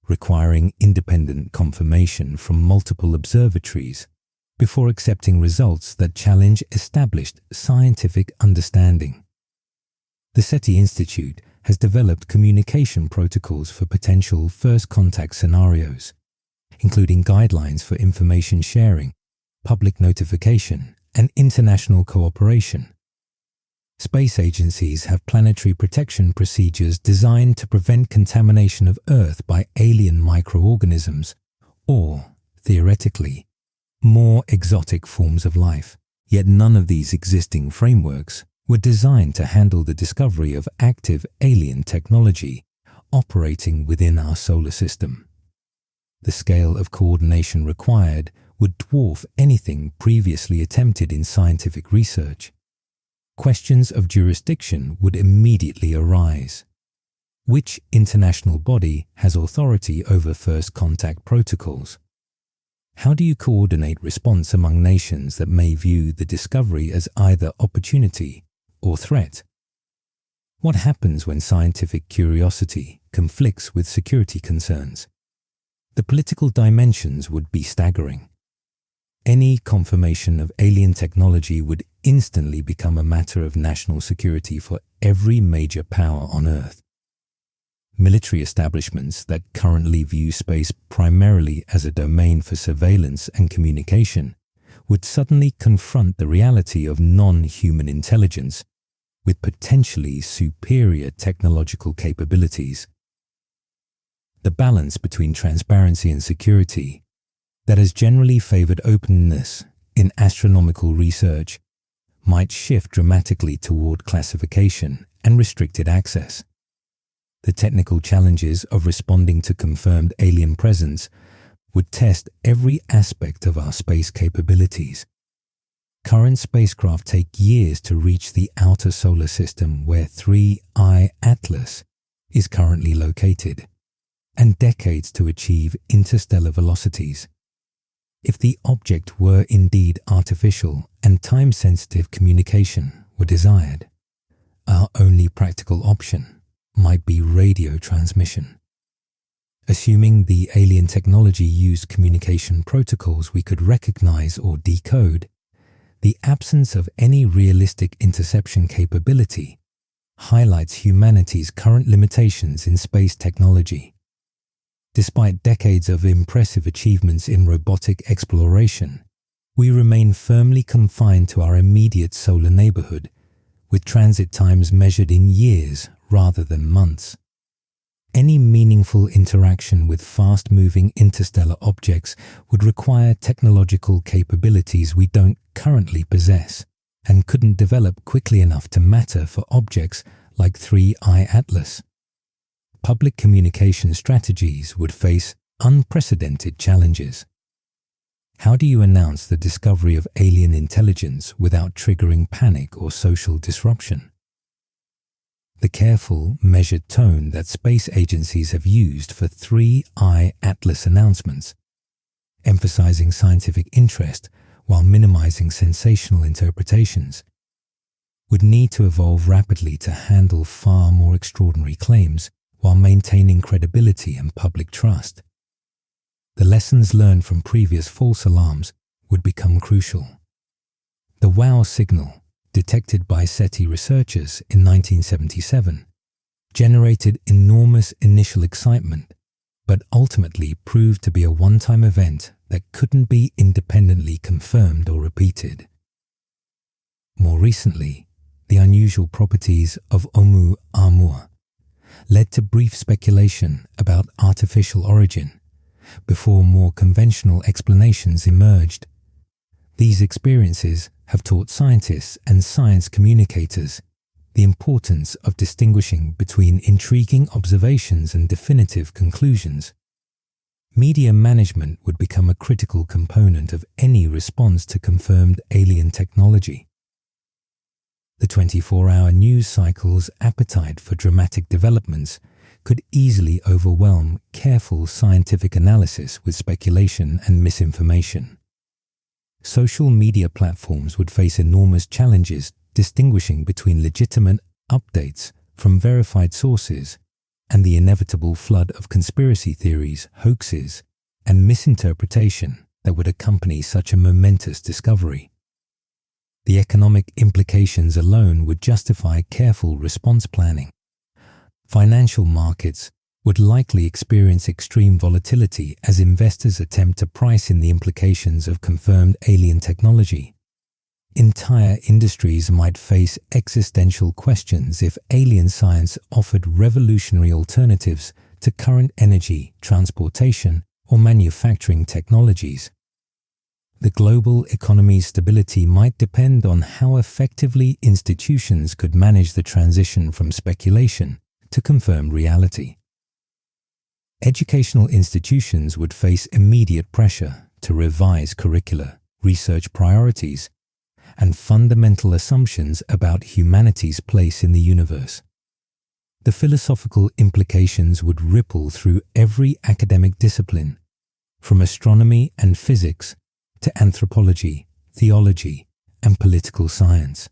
requiring independent confirmation from multiple observatories before accepting results that challenge established scientific understanding. The SETI Institute has developed communication protocols for potential first contact scenarios, including guidelines for information sharing, public notification, and international cooperation. Space agencies have planetary protection procedures designed to prevent contamination of Earth by alien microorganisms or, theoretically, more exotic forms of life. Yet none of these existing frameworks were designed to handle the discovery of active alien technology operating within our solar system. The scale of coordination required would dwarf anything previously attempted in scientific research. Questions of jurisdiction would immediately arise. Which international body has authority over first contact protocols? How do you coordinate response among nations that may view the discovery as either opportunity or threat? What happens when scientific curiosity conflicts with security concerns? The political dimensions would be staggering. Any confirmation of alien technology would instantly become a matter of national security for every major power on Earth. Military establishments that currently view space primarily as a domain for surveillance and communication would suddenly confront the reality of non-human intelligence with potentially superior technological capabilities. The balance between transparency and security that has generally favored openness in astronomical research might shift dramatically toward classification and restricted access. The technical challenges of responding to confirmed alien presence would test every aspect of our space capabilities. Current spacecraft take years to reach the outer solar system where 3I Atlas is currently located, and decades to achieve interstellar velocities. If the object were indeed artificial and time-sensitive communication were desired, our only practical option might be radio transmission. Assuming the alien technology used communication protocols we could recognize or decode, the absence of any realistic interception capability highlights humanity's current limitations in space technology. Despite decades of impressive achievements in robotic exploration, we remain firmly confined to our immediate solar neighborhood, with transit times measured in years rather than months. Any meaningful interaction with fast-moving interstellar objects would require technological capabilities we don't currently possess and couldn't develop quickly enough to matter for objects like 3I Atlas. Public communication strategies would face unprecedented challenges. How do you announce the discovery of alien intelligence without triggering panic or social disruption? The careful, measured tone that space agencies have used for 3I Atlas announcements, emphasizing scientific interest while minimizing sensational interpretations, would need to evolve rapidly to handle far more extraordinary claims while maintaining credibility and public trust. The lessons learned from previous false alarms would become crucial. The WOW signal, detected by SETI researchers in 1977, generated enormous initial excitement, but ultimately proved to be a one-time event that couldn't be independently confirmed or repeated. More recently, the unusual properties of Oumuamua led to brief speculation about artificial origin, before more conventional explanations emerged. These experiences have taught scientists and science communicators the importance of distinguishing between intriguing observations and definitive conclusions. Media management would become a critical component of any response to confirmed alien technology. The 24-hour news cycle's appetite for dramatic developments could easily overwhelm careful scientific analysis with speculation and misinformation. Social media platforms would face enormous challenges distinguishing between legitimate updates from verified sources and the inevitable flood of conspiracy theories, hoaxes, and misinterpretation that would accompany such a momentous discovery. The economic implications alone would justify careful response planning. Financial markets would likely experience extreme volatility as investors attempt to price in the implications of confirmed alien technology. Entire industries might face existential questions if alien science offered revolutionary alternatives to current energy, transportation, or manufacturing technologies. The global economy's stability might depend on how effectively institutions could manage the transition from speculation to confirmed reality. Educational institutions would face immediate pressure to revise curricula, research priorities, and fundamental assumptions about humanity's place in the universe. The philosophical implications would ripple through every academic discipline, from astronomy and physics to anthropology, theology, and political science.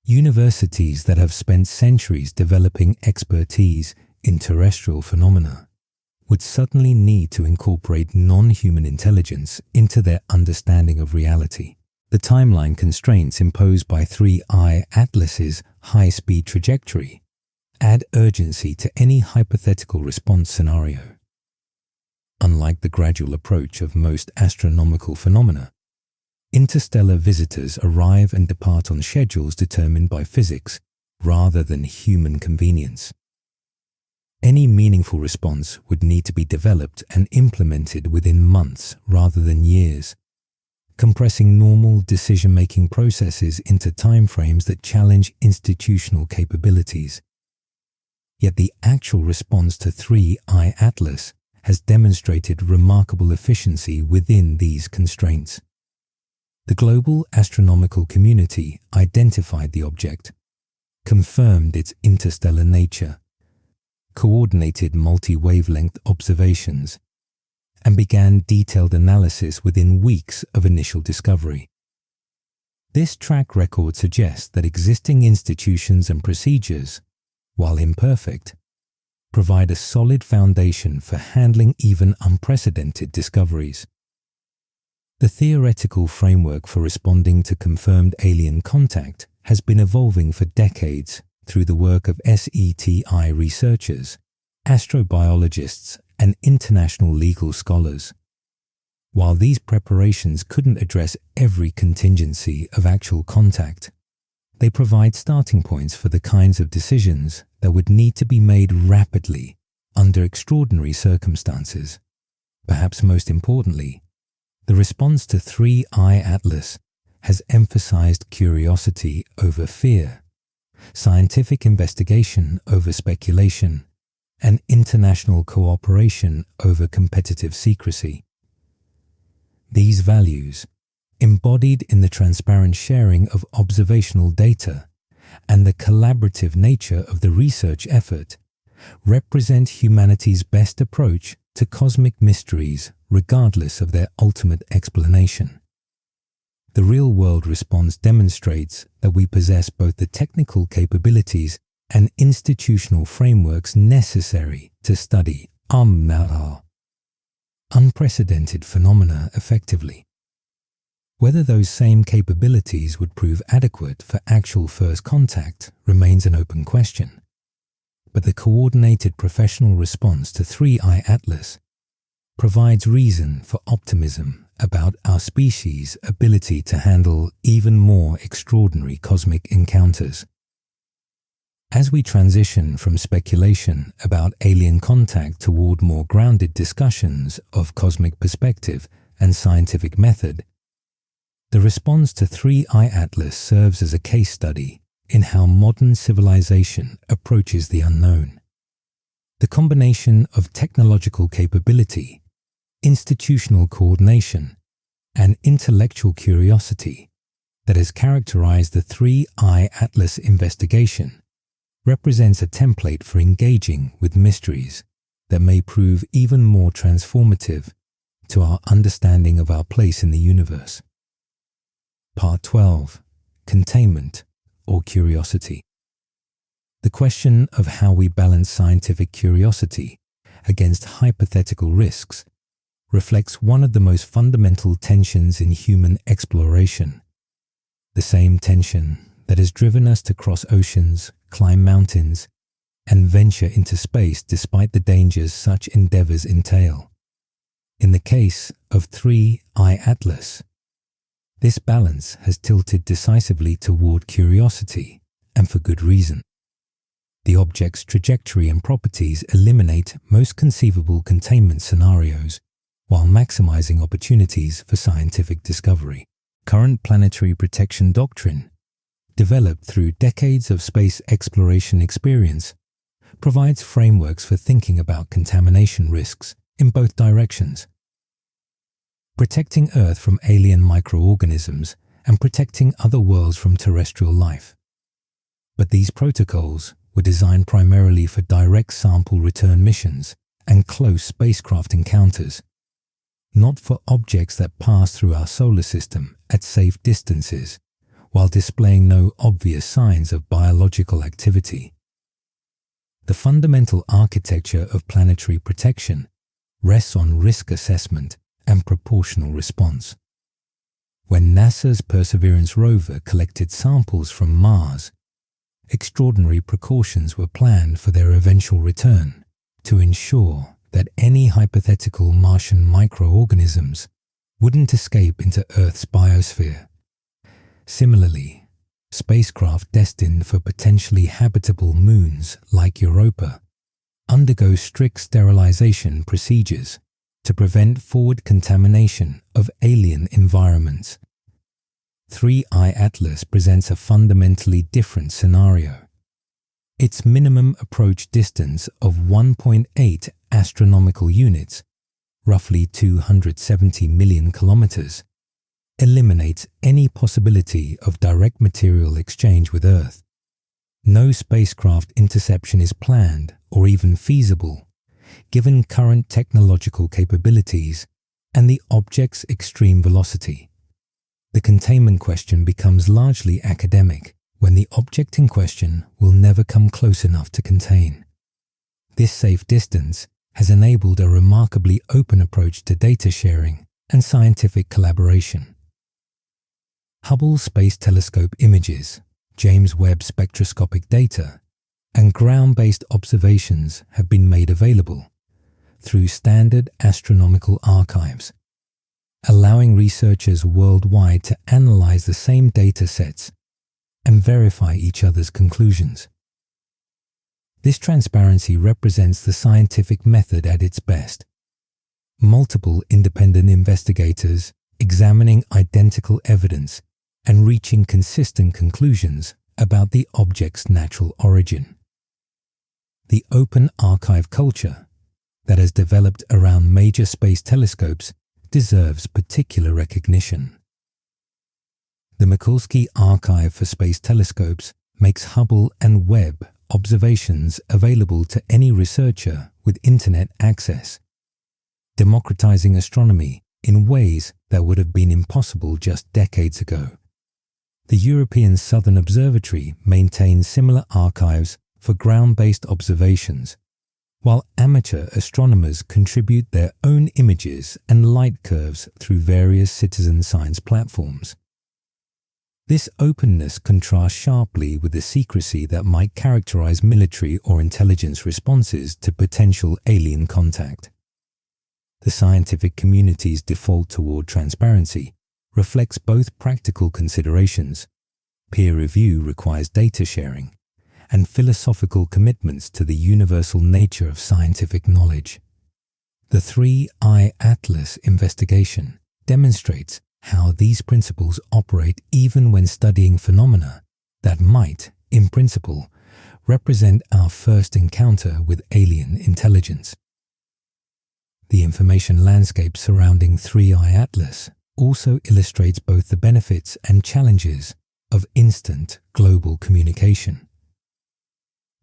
Universities that have spent centuries developing expertise in terrestrial phenomena would suddenly need to incorporate non-human intelligence into their understanding of reality. The timeline constraints imposed by 3I Atlas's high-speed trajectory add urgency to any hypothetical response scenario. Unlike the gradual approach of most astronomical phenomena, interstellar visitors arrive and depart on schedules determined by physics rather than human convenience. Any meaningful response would need to be developed and implemented within months rather than years, compressing normal decision-making processes into timeframes that challenge institutional capabilities. Yet the actual response to 3I Atlas has demonstrated remarkable efficiency within these constraints. The global astronomical community identified the object, confirmed its interstellar nature, coordinated multi-wavelength observations, and began detailed analysis within weeks of initial discovery. This track record suggests that existing institutions and procedures, while imperfect, provide a solid foundation for handling even unprecedented discoveries. The theoretical framework for responding to confirmed alien contact has been evolving for decades through the work of SETI researchers, astrobiologists, and international legal scholars. While these preparations couldn't address every contingency of actual contact, they provide starting points for the kinds of decisions that would need to be made rapidly under extraordinary circumstances. Perhaps most importantly, the response to 3I Atlas has emphasized curiosity over fear, scientific investigation over speculation, and international cooperation over competitive secrecy. These values, embodied in the transparent sharing of observational data and the collaborative nature of the research effort, represent humanity's best approach to cosmic mysteries regardless of their ultimate explanation. The real-world response demonstrates that we possess both the technical capabilities and institutional frameworks necessary to study unprecedented phenomena effectively. Whether those same capabilities would prove adequate for actual first contact remains an open question. But the coordinated professional response to 3I Atlas provides reason for optimism about our species' ability to handle even more extraordinary cosmic encounters. As we transition from speculation about alien contact toward more grounded discussions of cosmic perspective and scientific method, the response to 3I Atlas serves as a case study in how modern civilization approaches the unknown. The combination of technological capability, institutional coordination, and intellectual curiosity that has characterized the 3I Atlas investigation represents a template for engaging with mysteries that may prove even more transformative to our understanding of our place in the universe. Part 12. Containment or curiosity. The question of how we balance scientific curiosity against hypothetical risks reflects one of the most fundamental tensions in human exploration. The same tension that has driven us to cross oceans, climb mountains, and venture into space despite the dangers such endeavors entail. In the case of 3I Atlas, this balance has tilted decisively toward curiosity, and for good reason. The object's trajectory and properties eliminate most conceivable containment scenarios while maximizing opportunities for scientific discovery. Current planetary protection doctrine, developed through decades of space exploration experience, provides frameworks for thinking about contamination risks in both directions. Protecting Earth from alien microorganisms and protecting other worlds from terrestrial life. But these protocols were designed primarily for direct sample return missions and close spacecraft encounters, not for objects that pass through our solar system at safe distances while displaying no obvious signs of biological activity. The fundamental architecture of planetary protection rests on risk assessment and proportional response. When NASA's Perseverance rover collected samples from Mars, extraordinary precautions were planned for their eventual return to ensure that any hypothetical Martian microorganisms wouldn't escape into Earth's biosphere. Similarly, spacecraft destined for potentially habitable moons like Europa undergo strict sterilization procedures to prevent forward contamination of alien environments. 3I Atlas presents a fundamentally different scenario. Its minimum approach distance of 1.8 astronomical units, roughly 270 million kilometers, eliminates any possibility of direct material exchange with Earth. No spacecraft interception is planned or even feasible, given current technological capabilities and the object's extreme velocity. The containment question becomes largely academic when the object in question will never come close enough to contain. This safe distance has enabled a remarkably open approach to data sharing and scientific collaboration. Hubble Space Telescope images, James Webb spectroscopic data, and ground-based observations have been made available through standard astronomical archives, allowing researchers worldwide to analyze the same data sets and verify each other's conclusions. This transparency represents the scientific method at its best. Multiple independent investigators examining identical evidence and reaching consistent conclusions about the object's natural origin. The open archive culture that has developed around major space telescopes deserves particular recognition. The Mikulski Archive for Space Telescopes makes Hubble and Webb observations available to any researcher with internet access, democratizing astronomy in ways that would have been impossible just decades ago. The European Southern Observatory maintains similar archives for ground-based observations, while amateur astronomers contribute their own images and light curves through various citizen science platforms. This openness contrasts sharply with the secrecy that might characterize military or intelligence responses to potential alien contact. The scientific community's default toward transparency reflects both practical considerations. Peer review requires data sharing, and philosophical commitments to the universal nature of scientific knowledge. The 3-Eye Atlas investigation demonstrates how these principles operate even when studying phenomena that might, in principle, represent our first encounter with alien intelligence. The information landscape surrounding 3-Eye Atlas also illustrates both the benefits and challenges of instant global communication.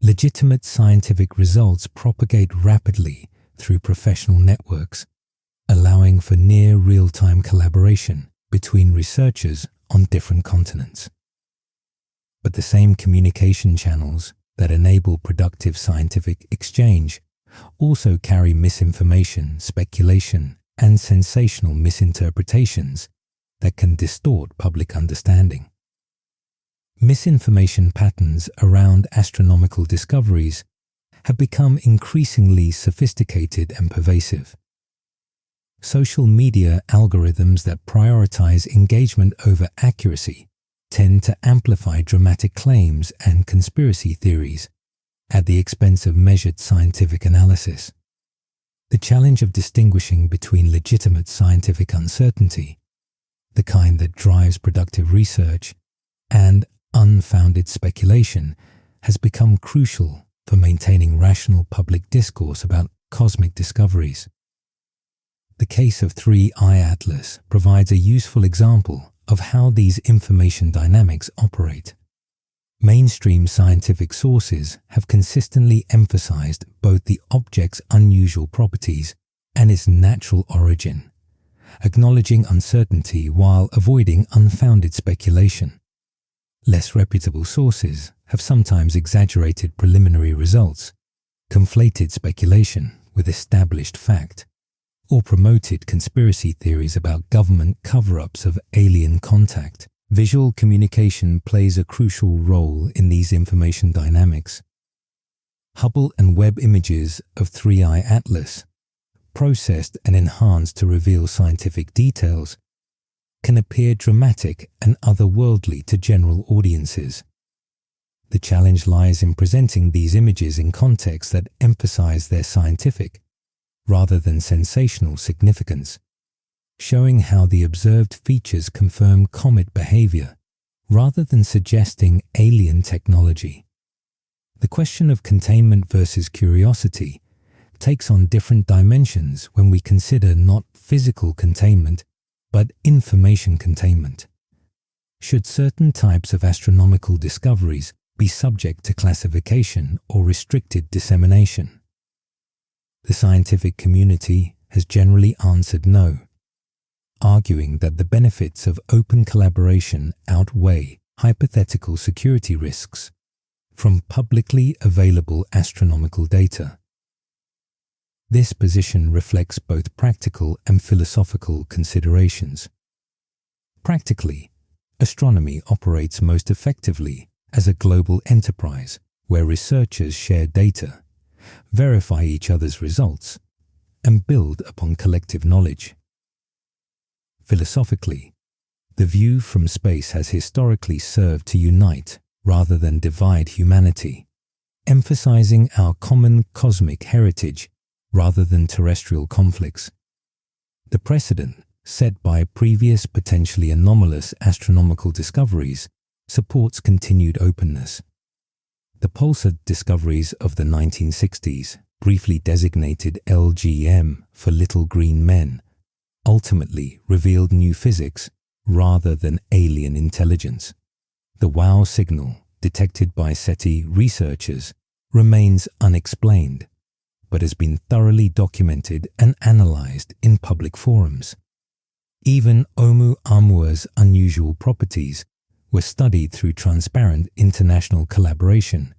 Legitimate scientific results propagate rapidly through professional networks, allowing for near real-time collaboration between researchers on different continents. But the same communication channels that enable productive scientific exchange also carry misinformation, speculation, and sensational misinterpretations that can distort public understanding. Misinformation patterns around astronomical discoveries have become increasingly sophisticated and pervasive. Social media algorithms that prioritize engagement over accuracy tend to amplify dramatic claims and conspiracy theories at the expense of measured scientific analysis. The challenge of distinguishing between legitimate scientific uncertainty, the kind that drives productive research, and unfounded speculation has become crucial for maintaining rational public discourse about cosmic discoveries. The case of 3-Eye Atlas provides a useful example of how these information dynamics operate. Mainstream scientific sources have consistently emphasized both the object's unusual properties and its natural origin, acknowledging uncertainty while avoiding unfounded speculation. Less reputable sources have sometimes exaggerated preliminary results, conflated speculation with established fact, or promoted conspiracy theories about government cover-ups of alien contact. Visual communication plays a crucial role in these information dynamics. Hubble and Webb images of 3-Eye Atlas, processed and enhanced to reveal scientific details, can appear dramatic and otherworldly to general audiences. The challenge lies in presenting these images in contexts that emphasize their scientific, rather than sensational significance, showing how the observed features confirm comet behavior, rather than suggesting alien technology. The question of containment versus curiosity takes on different dimensions when we consider not physical containment, but information containment. Should certain types of astronomical discoveries be subject to classification or restricted dissemination? The scientific community has generally answered no, arguing that the benefits of open collaboration outweigh hypothetical security risks from publicly available astronomical data. This position reflects both practical and philosophical considerations. Practically, astronomy operates most effectively as a global enterprise where researchers share data, verify each other's results, and build upon collective knowledge. Philosophically, the view from space has historically served to unite rather than divide humanity, emphasizing our common cosmic heritage rather than terrestrial conflicts. The precedent set by previous potentially anomalous astronomical discoveries supports continued openness. The pulsar discoveries of the 1960s, briefly designated LGM for Little Green Men, ultimately revealed new physics rather than alien intelligence. The WOW signal, detected by SETI researchers, remains unexplained, but has been thoroughly documented and analyzed in public forums. Even Oumuamua's unusual properties were studied through transparent international collaboration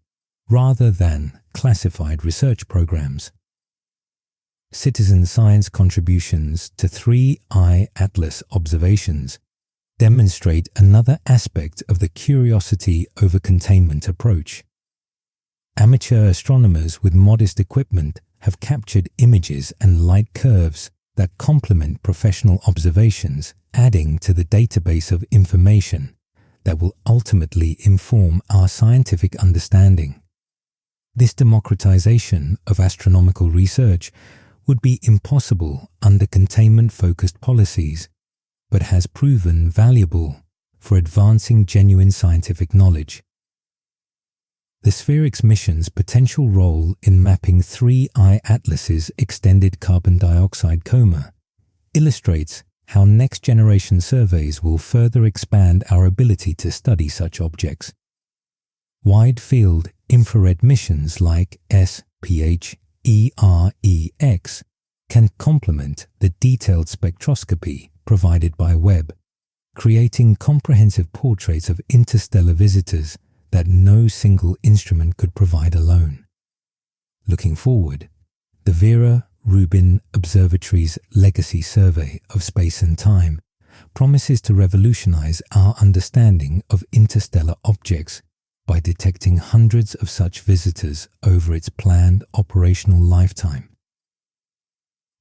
rather than classified research programs. Citizen science contributions to 3-Eye Atlas observations demonstrate another aspect of the curiosity over containment approach. Amateur astronomers with modest equipment have captured images and light curves that complement professional observations, adding to the database of information that will ultimately inform our scientific understanding. This democratization of astronomical research would be impossible under containment-focused policies, but has proven valuable for advancing genuine scientific knowledge. The Spheric's mission's potential role in mapping 3I Atlas's extended carbon dioxide coma illustrates how next-generation surveys will further expand our ability to study such objects. Wide-field infrared missions like SPH-EREX can complement the detailed spectroscopy provided by Webb, creating comprehensive portraits of interstellar visitors that no single instrument could provide alone. Looking forward, the Vera Rubin Observatory's Legacy Survey of Space and Time promises to revolutionize our understanding of interstellar objects by detecting hundreds of such visitors over its planned operational lifetime.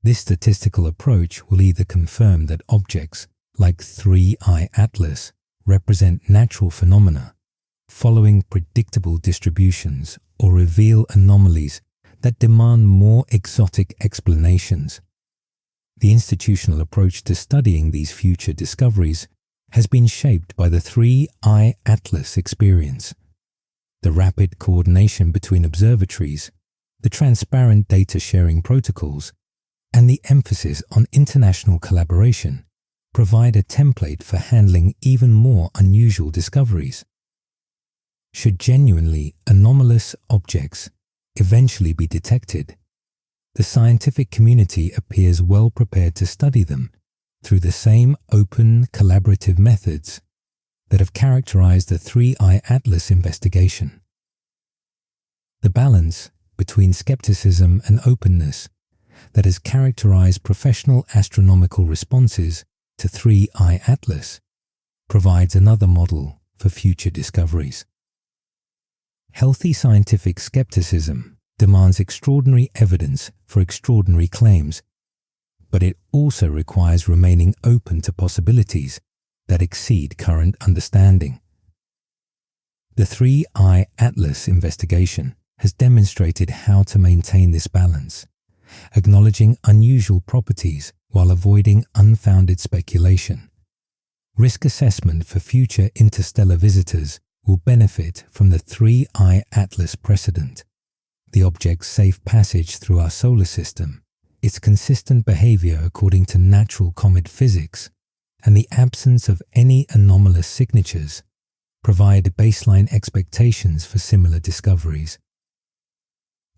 This statistical approach will either confirm that objects like 3I Atlas represent natural phenomena following predictable distributions, or reveal anomalies that demand more exotic explanations. The institutional approach to studying these future discoveries has been shaped by the 3I Atlas experience. The rapid coordination between observatories, the transparent data sharing protocols, and the emphasis on international collaboration provide a template for handling even more unusual discoveries. Should genuinely anomalous objects eventually be detected, the scientific community appears well prepared to study them through the same open, collaborative methods that have characterized the 3I Atlas investigation. The balance between skepticism and openness that has characterized professional astronomical responses to 3I Atlas provides another model for future discoveries. Healthy scientific skepticism demands extraordinary evidence for extraordinary claims, but it also requires remaining open to possibilities that exceed current understanding. The 3I Atlas investigation has demonstrated how to maintain this balance, acknowledging unusual properties while avoiding unfounded speculation. Risk assessment for future interstellar visitors will benefit from the 3I Atlas precedent, the object's safe passage through our solar system, its consistent behavior according to natural comet physics, and the absence of any anomalous signatures provide baseline expectations for similar discoveries.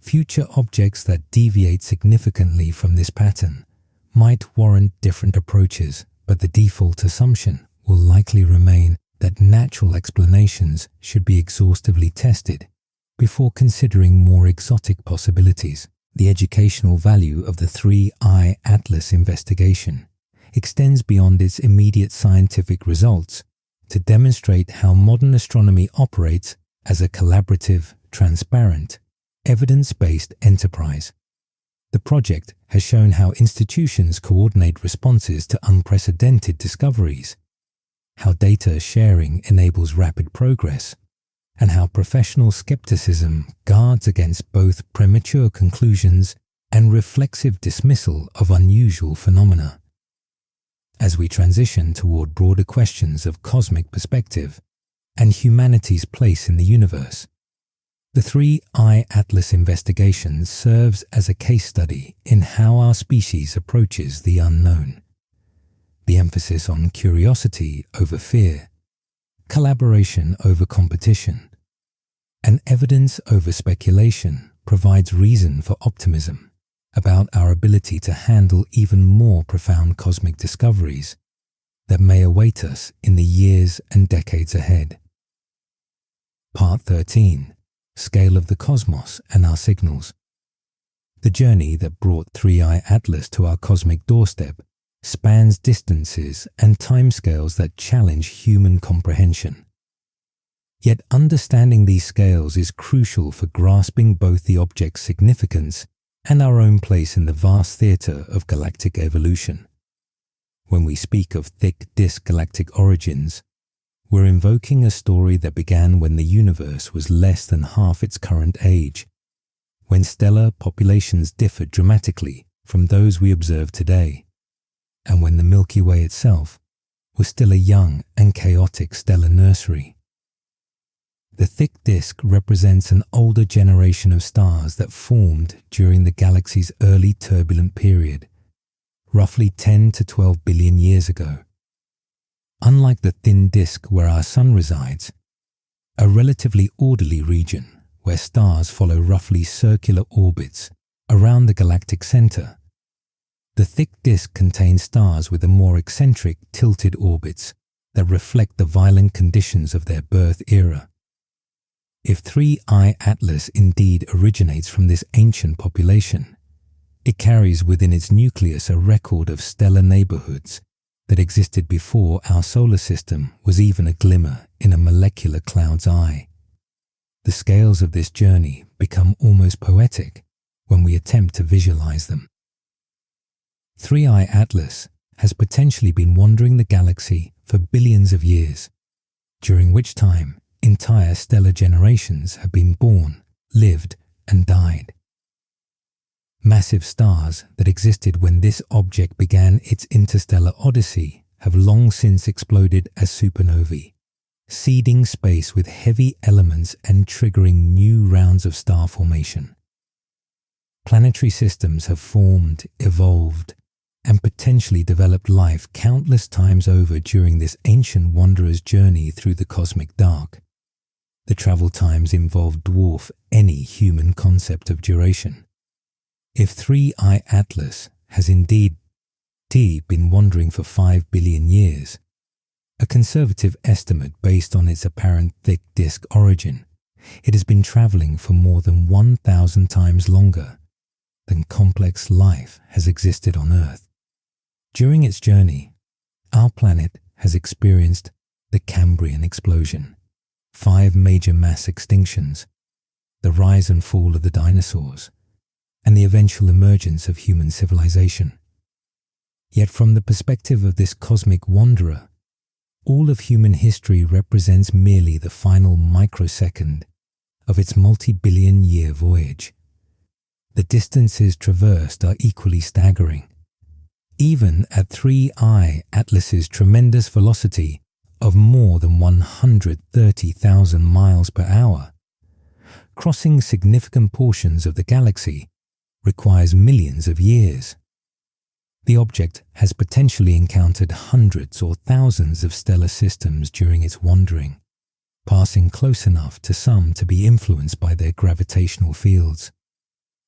Future objects that deviate significantly from this pattern might warrant different approaches, but the default assumption will likely remain that natural explanations should be exhaustively tested before considering more exotic possibilities. The educational value of the 3I Atlas investigation extends beyond its immediate scientific results to demonstrate how modern astronomy operates as a collaborative, transparent, evidence-based enterprise. The project has shown how institutions coordinate responses to unprecedented discoveries, how data sharing enables rapid progress, and how professional skepticism guards against both premature conclusions and reflexive dismissal of unusual phenomena. As we transition toward broader questions of cosmic perspective and humanity's place in the universe, the 3I Atlas investigation serves as a case study in how our species approaches the unknown. The emphasis on curiosity over fear, collaboration over competition, and evidence over speculation provides reason for optimism about our ability to handle even more profound cosmic discoveries that may await us in the years and decades ahead. Part 13. Scale of the Cosmos and Our Signals. The journey that brought 3I Atlas to our cosmic doorstep spans distances and timescales that challenge human comprehension. Yet understanding these scales is crucial for grasping both the object's significance and our own place in the vast theatre of galactic evolution. When we speak of thick disk galactic origins, we're invoking a story that began when the universe was less than half its current age, when stellar populations differed dramatically from those we observe today, and when the Milky Way itself was still a young and chaotic stellar nursery. The thick disk represents an older generation of stars that formed during the galaxy's early turbulent period, roughly 10 to 12 billion years ago. Unlike the thin disk where our Sun resides, a relatively orderly region where stars follow roughly circular orbits around the galactic center, the thick disk contains stars with a more eccentric, tilted orbits that reflect the violent conditions of their birth era. If 3I Atlas indeed originates from this ancient population, it carries within its nucleus a record of stellar neighborhoods that existed before our solar system was even a glimmer in a molecular cloud's eye. The scales of this journey become almost poetic when we attempt to visualize them. 3I Atlas has potentially been wandering the galaxy for billions of years, during which time entire stellar generations have been born, lived, and died. Massive stars that existed when this object began its interstellar odyssey have long since exploded as supernovae, seeding space with heavy elements and triggering new rounds of star formation. Planetary systems have formed, evolved, and potentially developed life countless times over during this ancient wanderer's journey through the cosmic dark. The travel times involved dwarf any human concept of duration. If 3I Atlas has indeed been wandering for 5 billion years, a conservative estimate based on its apparent thick disk origin, it has been traveling for more than 1,000 times longer than complex life has existed on Earth. During its journey, our planet has experienced the Cambrian explosion, 5 major mass extinctions, the rise and fall of the dinosaurs, and the eventual emergence of human civilization. Yet from the perspective of this cosmic wanderer, all of human history represents merely the final microsecond of its multi-billion-year voyage. The distances traversed are equally staggering. Even at 3I Atlas's tremendous velocity of more than 130,000 miles per hour, crossing significant portions of the galaxy requires millions of years. The object has potentially encountered hundreds or thousands of stellar systems during its wandering, passing close enough to some to be influenced by their gravitational fields,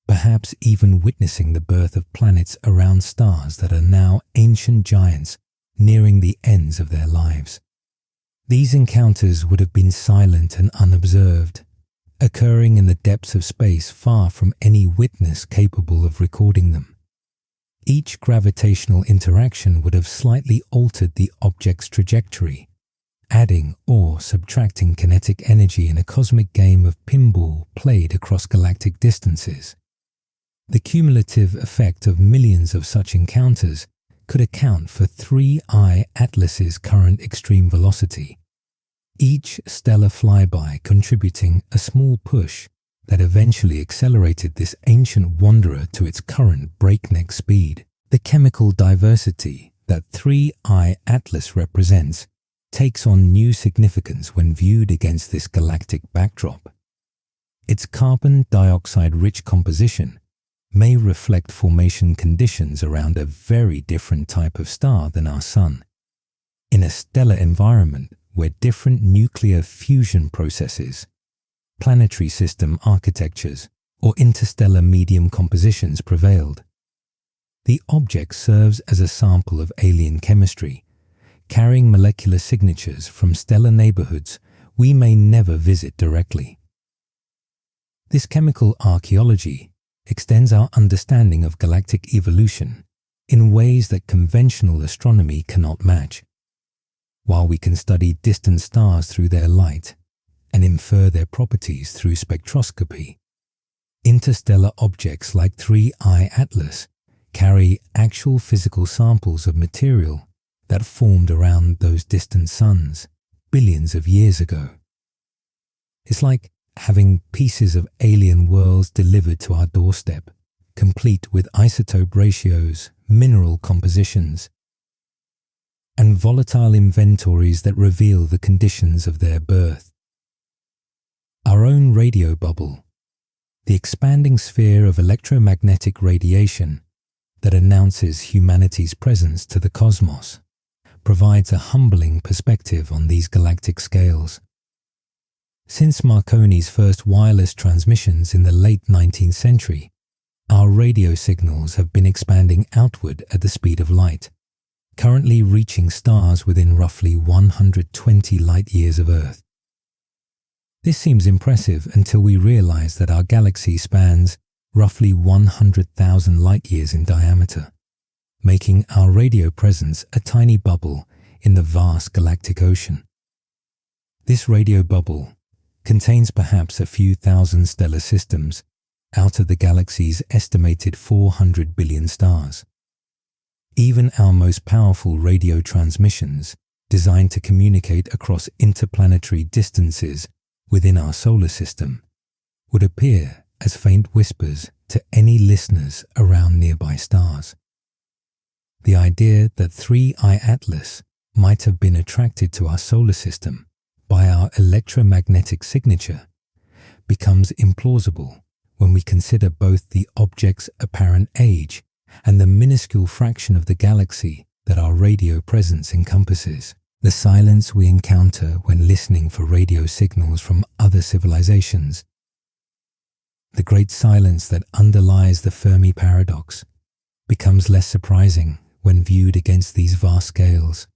perhaps even witnessing the birth of planets around stars that are now ancient giants nearing the ends of their lives. These encounters would have been silent and unobserved, occurring in the depths of space far from any witness capable of recording them. Each gravitational interaction would have slightly altered the object's trajectory, adding or subtracting kinetic energy in a cosmic game of pinball played across galactic distances. The cumulative effect of millions of such encounters could account for 3I Atlas's current extreme velocity, each stellar flyby contributing a small push that eventually accelerated this ancient wanderer to its current breakneck speed. The chemical diversity that 3I Atlas represents takes on new significance when viewed against this galactic backdrop. Its carbon dioxide-rich composition may reflect formation conditions around a very different type of star than our Sun. In a stellar environment where different nuclear fusion processes, planetary system architectures, or interstellar medium compositions prevailed. The object serves as a sample of alien chemistry, carrying molecular signatures from stellar neighborhoods we may never visit directly. This chemical archaeology extends our understanding of galactic evolution in ways that conventional astronomy cannot match. While we can study distant stars through their light and infer their properties through spectroscopy, interstellar objects like 3I Atlas carry actual physical samples of material that formed around those distant suns, billions of years ago. It's like having pieces of alien worlds delivered to our doorstep, complete with isotope ratios, mineral compositions, and volatile inventories that reveal the conditions of their birth. Our own radio bubble, the expanding sphere of electromagnetic radiation that announces humanity's presence to the cosmos, provides a humbling perspective on these galactic scales. Since Marconi's first wireless transmissions in the late 19th century, our radio signals have been expanding outward at the speed of light, currently reaching stars within roughly 120 light-years of Earth. This seems impressive until we realize that our galaxy spans roughly 100,000 light-years in diameter, making our radio presence a tiny bubble in the vast galactic ocean. This radio bubble contains perhaps a few thousand stellar systems out of the galaxy's estimated 400 billion stars. Even our most powerful radio transmissions, designed to communicate across interplanetary distances within our solar system, would appear as faint whispers to any listeners around nearby stars. The idea that 3I Atlas might have been attracted to our solar system by our electromagnetic signature becomes implausible when we consider both the object's apparent age and the minuscule fraction of the galaxy that our radio presence encompasses. The silence we encounter when listening for radio signals from other civilizations, the great silence that underlies the Fermi paradox, becomes less surprising when viewed against these vast scales.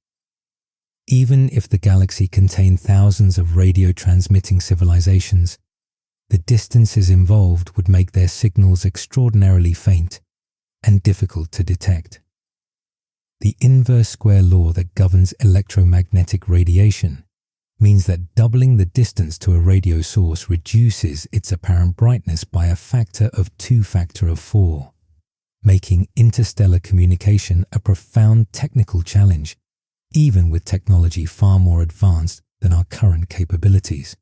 Even if the galaxy contained thousands of radio-transmitting civilizations, the distances involved would make their signals extraordinarily faint and difficult to detect. The inverse square law that governs electromagnetic radiation means that doubling the distance to a radio source reduces its apparent brightness by a factor of 4, making interstellar communication a profound technical challenge, even with technology far more advanced than our current capabilities.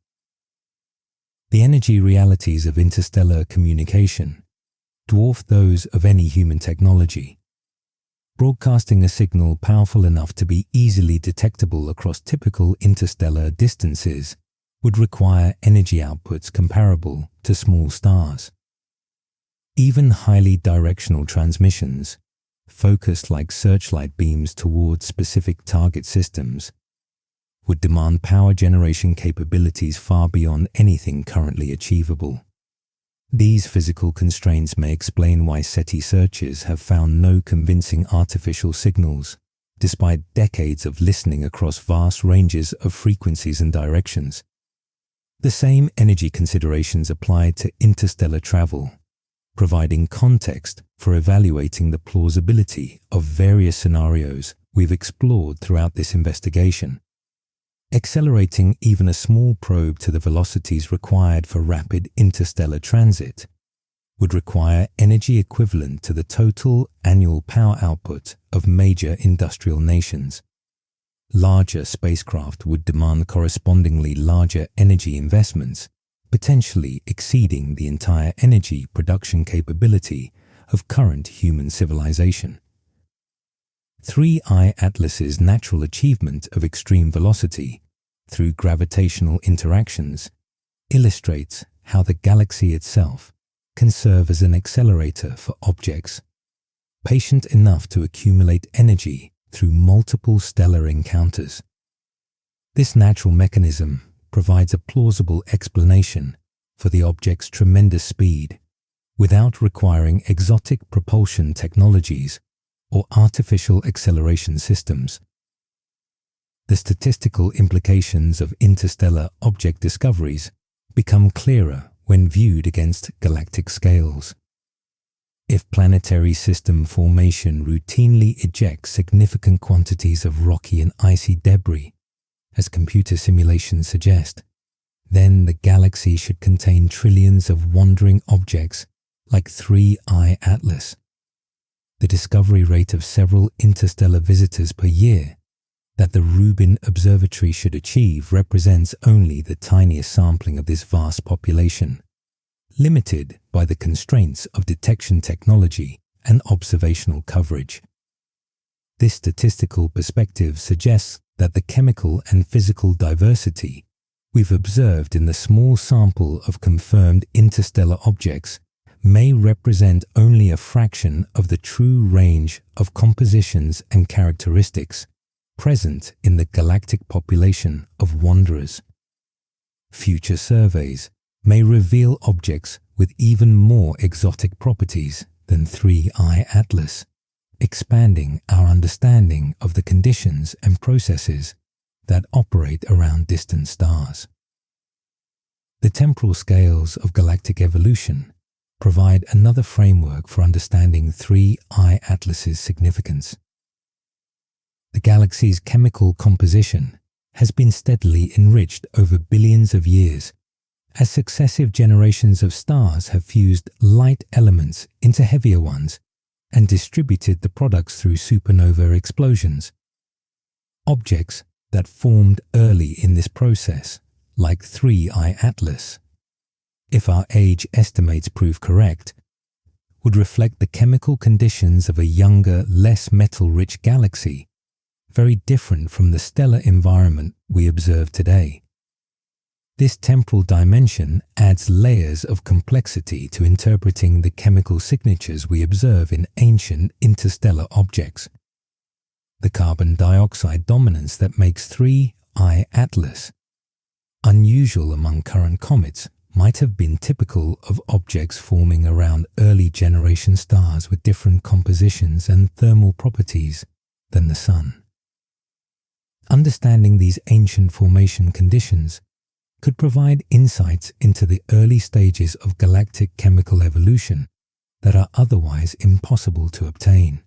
The energy realities of interstellar communication dwarf those of any human technology. Broadcasting a signal powerful enough to be easily detectable across typical interstellar distances would require energy outputs comparable to small stars. Even highly directional transmissions, focused like searchlight beams towards specific target systems, would demand power generation capabilities far beyond anything currently achievable. These physical constraints may explain why SETI searches have found no convincing artificial signals, despite decades of listening across vast ranges of frequencies and directions. The same energy considerations apply to interstellar travel, providing context for evaluating the plausibility of various scenarios we've explored throughout this investigation. Accelerating even a small probe to the velocities required for rapid interstellar transit would require energy equivalent to the total annual power output of major industrial nations. Larger spacecraft would demand correspondingly larger energy investments, potentially exceeding the entire energy production capability of current human civilization. 3I Atlas's natural achievement of extreme velocity through gravitational interactions illustrates how the galaxy itself can serve as an accelerator for objects, patient enough to accumulate energy through multiple stellar encounters. This natural mechanism provides a plausible explanation for the object's tremendous speed without requiring exotic propulsion technologies or artificial acceleration systems. The statistical implications of interstellar object discoveries become clearer when viewed against galactic scales. If planetary system formation routinely ejects significant quantities of rocky and icy debris, as computer simulations suggest, then the galaxy should contain trillions of wandering objects like 3I Atlas. The discovery rate of several interstellar visitors per year that the Rubin Observatory should achieve represents only the tiniest sampling of this vast population, limited by the constraints of detection technology and observational coverage. This statistical perspective suggests that the chemical and physical diversity we've observed in the small sample of confirmed interstellar objects may represent only a fraction of the true range of compositions and characteristics present in the galactic population of wanderers. Future surveys may reveal objects with even more exotic properties than 3I Atlas, expanding our understanding of the conditions and processes that operate around distant stars. The temporal scales of galactic evolution provide another framework for understanding 3I Atlas's significance. The galaxy's chemical composition has been steadily enriched over billions of years as successive generations of stars have fused light elements into heavier ones and distributed the products through supernova explosions. Objects that formed early in this process, like 3I Atlas, if our age estimates prove correct, would reflect the chemical conditions of a younger, less metal-rich galaxy, very different from the stellar environment we observe today. This temporal dimension adds layers of complexity to interpreting the chemical signatures we observe in ancient interstellar objects. The carbon dioxide dominance that makes 3I Atlas unusual among current comets might have been typical of objects forming around early generation stars with different compositions and thermal properties than the Sun. Understanding these ancient formation conditions could provide insights into the early stages of galactic chemical evolution that are otherwise impossible to obtain.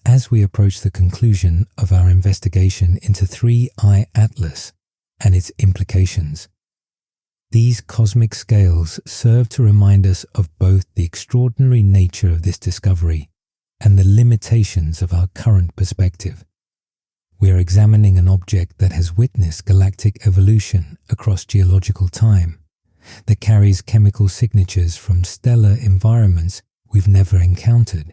As we approach the conclusion of our investigation into 3I Atlas and its implications, these cosmic scales serve to remind us of both the extraordinary nature of this discovery and the limitations of our current perspective. We are examining an object that has witnessed galactic evolution across geological time, that carries chemical signatures from stellar environments we've never encountered,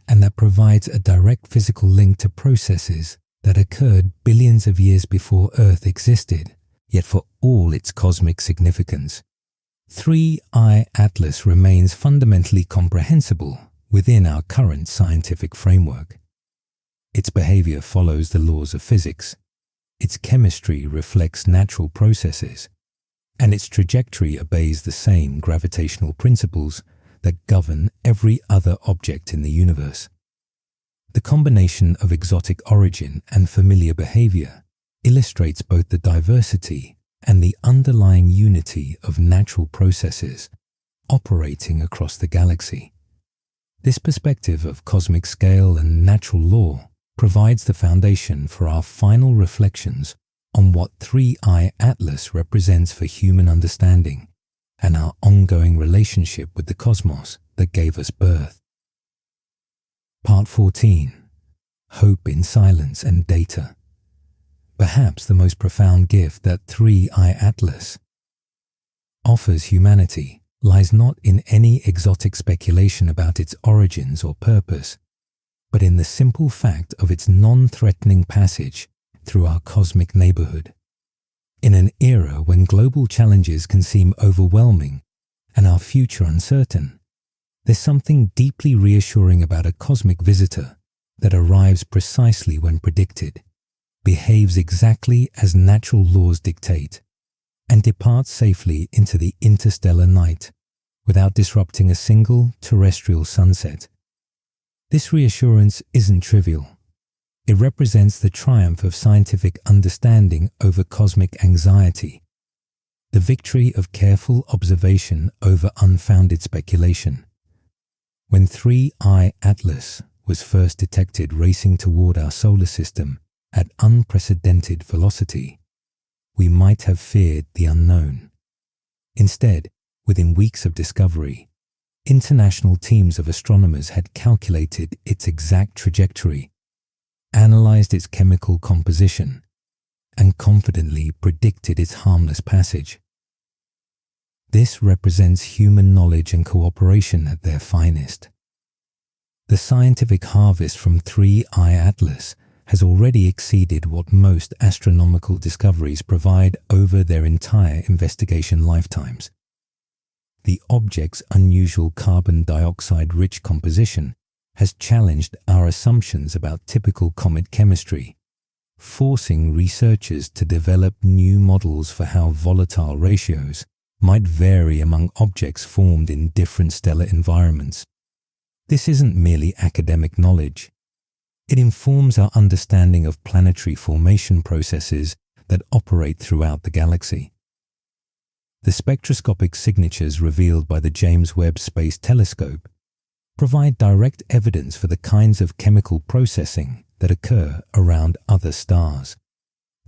and that provides a direct physical link to processes that occurred billions of years before Earth existed, yet for all its cosmic significance, 3I Atlas remains fundamentally comprehensible within our current scientific framework. Its behavior follows the laws of physics, its chemistry reflects natural processes, and its trajectory obeys the same gravitational principles that govern every other object in the universe. The combination of exotic origin and familiar behavior illustrates both the diversity and the underlying unity of natural processes operating across the galaxy. This perspective of cosmic scale and natural law provides the foundation for our final reflections on what 3I Atlas represents for human understanding and our ongoing relationship with the cosmos that gave us birth. Part 14. Hope in Silence and Data. Perhaps the most profound gift that 3I Atlas offers humanity lies not in any exotic speculation about its origins or purpose, but in the simple fact of its non-threatening passage through our cosmic neighborhood. In an era when global challenges can seem overwhelming and our future uncertain, there's something deeply reassuring about a cosmic visitor that arrives precisely when predicted, behaves exactly as natural laws dictate, and departs safely into the interstellar night without disrupting a single terrestrial sunset. This reassurance isn't trivial. It represents the triumph of scientific understanding over cosmic anxiety, the victory of careful observation over unfounded speculation. When 3I Atlas was first detected racing toward our solar system at unprecedented velocity, we might have feared the unknown. Instead, within weeks of discovery, international teams of astronomers had calculated its exact trajectory analyzed its chemical composition, and confidently predicted its harmless passage. This represents human knowledge and cooperation at their finest. The scientific harvest from 3I Atlas has already exceeded what most astronomical discoveries provide over their entire investigation lifetimes. The object's unusual carbon dioxide-rich composition has challenged our assumptions about typical comet chemistry, forcing researchers to develop new models for how volatile ratios might vary among objects formed in different stellar environments. This isn't merely academic knowledge. It informs our understanding of planetary formation processes that operate throughout the galaxy. The spectroscopic signatures revealed by the James Webb Space Telescope provide direct evidence for the kinds of chemical processing that occur around other stars.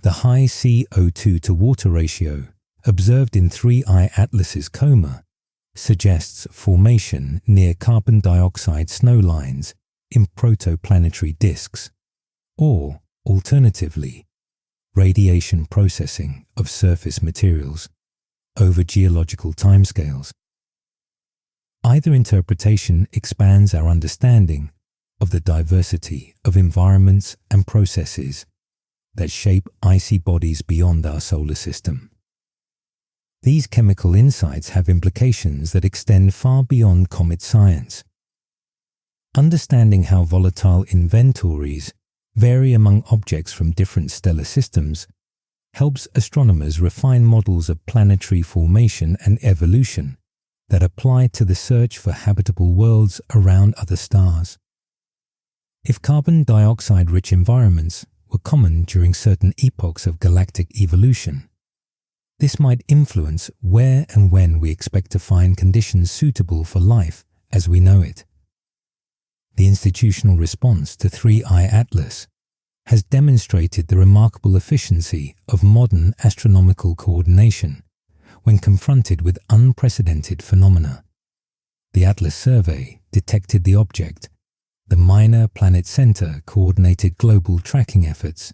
The high CO2 to water ratio observed in 3I Atlas's coma suggests formation near carbon dioxide snowlines in protoplanetary disks, or, alternatively, radiation processing of surface materials over geological timescales. Either interpretation expands our understanding of the diversity of environments and processes that shape icy bodies beyond our solar system. These chemical insights have implications that extend far beyond comet science. Understanding how volatile inventories vary among objects from different stellar systems helps astronomers refine models of planetary formation and evolution that apply to the search for habitable worlds around other stars. If carbon dioxide-rich environments were common during certain epochs of galactic evolution, this might influence where and when we expect to find conditions suitable for life as we know it. The institutional response to 3I Atlas has demonstrated the remarkable efficiency of modern astronomical coordination when confronted with unprecedented phenomena. The Atlas survey detected the object. The Minor Planet Center coordinated global tracking efforts.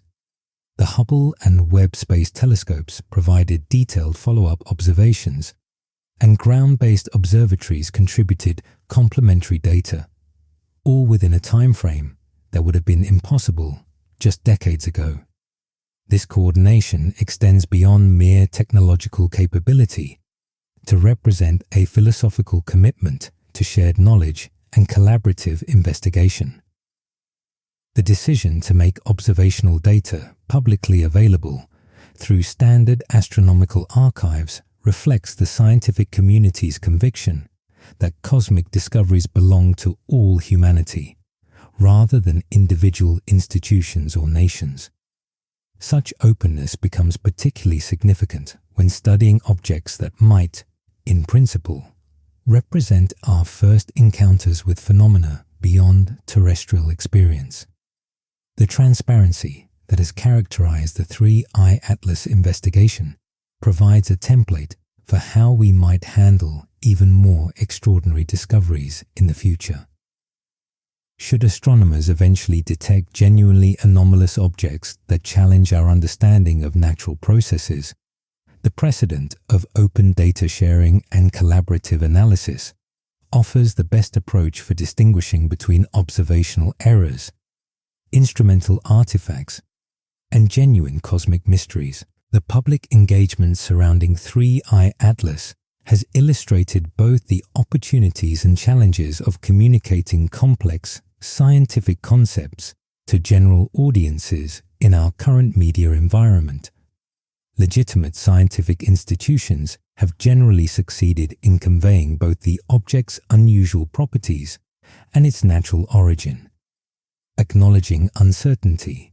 The Hubble and Webb Space Telescopes provided detailed follow-up observations, and ground-based observatories contributed complementary data, all within a time frame that would have been impossible just decades ago. This coordination extends beyond mere technological capability to represent a philosophical commitment to shared knowledge and collaborative investigation. The decision to make observational data publicly available through standard astronomical archives reflects the scientific community's conviction that cosmic discoveries belong to all humanity, rather than individual institutions or nations. Such openness becomes particularly significant when studying objects that might, in principle, represent our first encounters with phenomena beyond terrestrial experience. The transparency that has characterized the 3I Atlas investigation provides a template for how we might handle even more extraordinary discoveries in the future. Should astronomers eventually detect genuinely anomalous objects that challenge our understanding of natural processes, the precedent of open data sharing and collaborative analysis offers the best approach for distinguishing between observational errors, instrumental artifacts, and genuine cosmic mysteries. The public engagement surrounding 3I Atlas has illustrated both the opportunities and challenges of communicating complex scientific concepts to general audiences in our current media environment. Legitimate scientific institutions have generally succeeded in conveying both the object's unusual properties and its natural origin, acknowledging uncertainty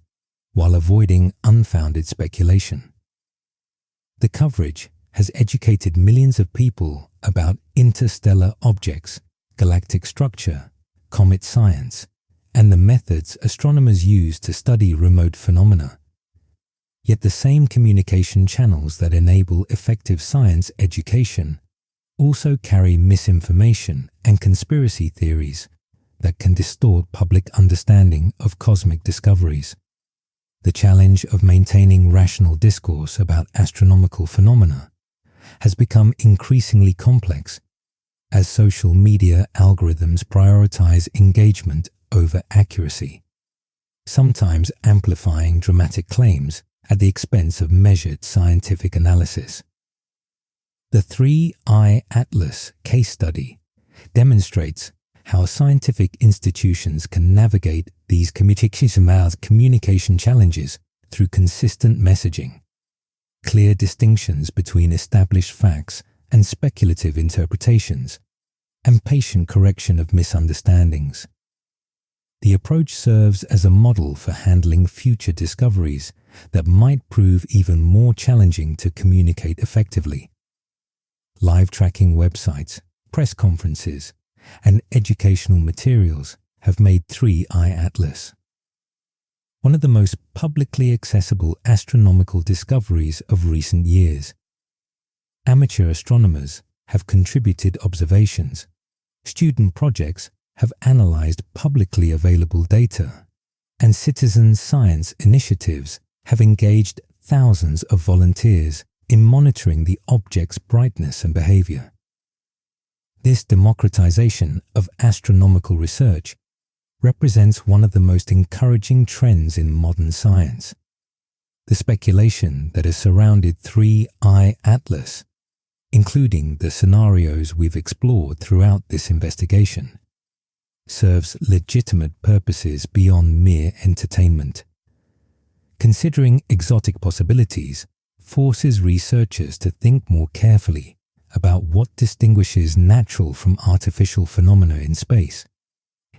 while avoiding unfounded speculation. The coverage has educated millions of people about interstellar objects, galactic structure, comet science, and the methods astronomers use to study remote phenomena. Yet the same communication channels that enable effective science education also carry misinformation and conspiracy theories that can distort public understanding of cosmic discoveries. The challenge of maintaining rational discourse about astronomical phenomena has become increasingly complex as social media algorithms prioritize engagement over accuracy, sometimes amplifying dramatic claims at the expense of measured scientific analysis. The 3-Eye Atlas case study demonstrates how scientific institutions can navigate these communication challenges through consistent messaging, clear distinctions between established facts and speculative interpretations, and patient correction of misunderstandings. The approach serves as a model for handling future discoveries that might prove even more challenging to communicate effectively. Live tracking websites, press conferences, and educational materials have made 3-Eye Atlas one of the most publicly accessible astronomical discoveries of recent years. Amateur astronomers have contributed observations. Student projects have analyzed publicly available data, and citizen science initiatives have engaged thousands of volunteers in monitoring the object's brightness and behavior. This democratization of astronomical research represents one of the most encouraging trends in modern science. The speculation that has surrounded 3-Eye Atlas, including the scenarios we've explored throughout this investigation, serves legitimate purposes beyond mere entertainment. Considering exotic possibilities forces researchers to think more carefully about what distinguishes natural from artificial phenomena in space,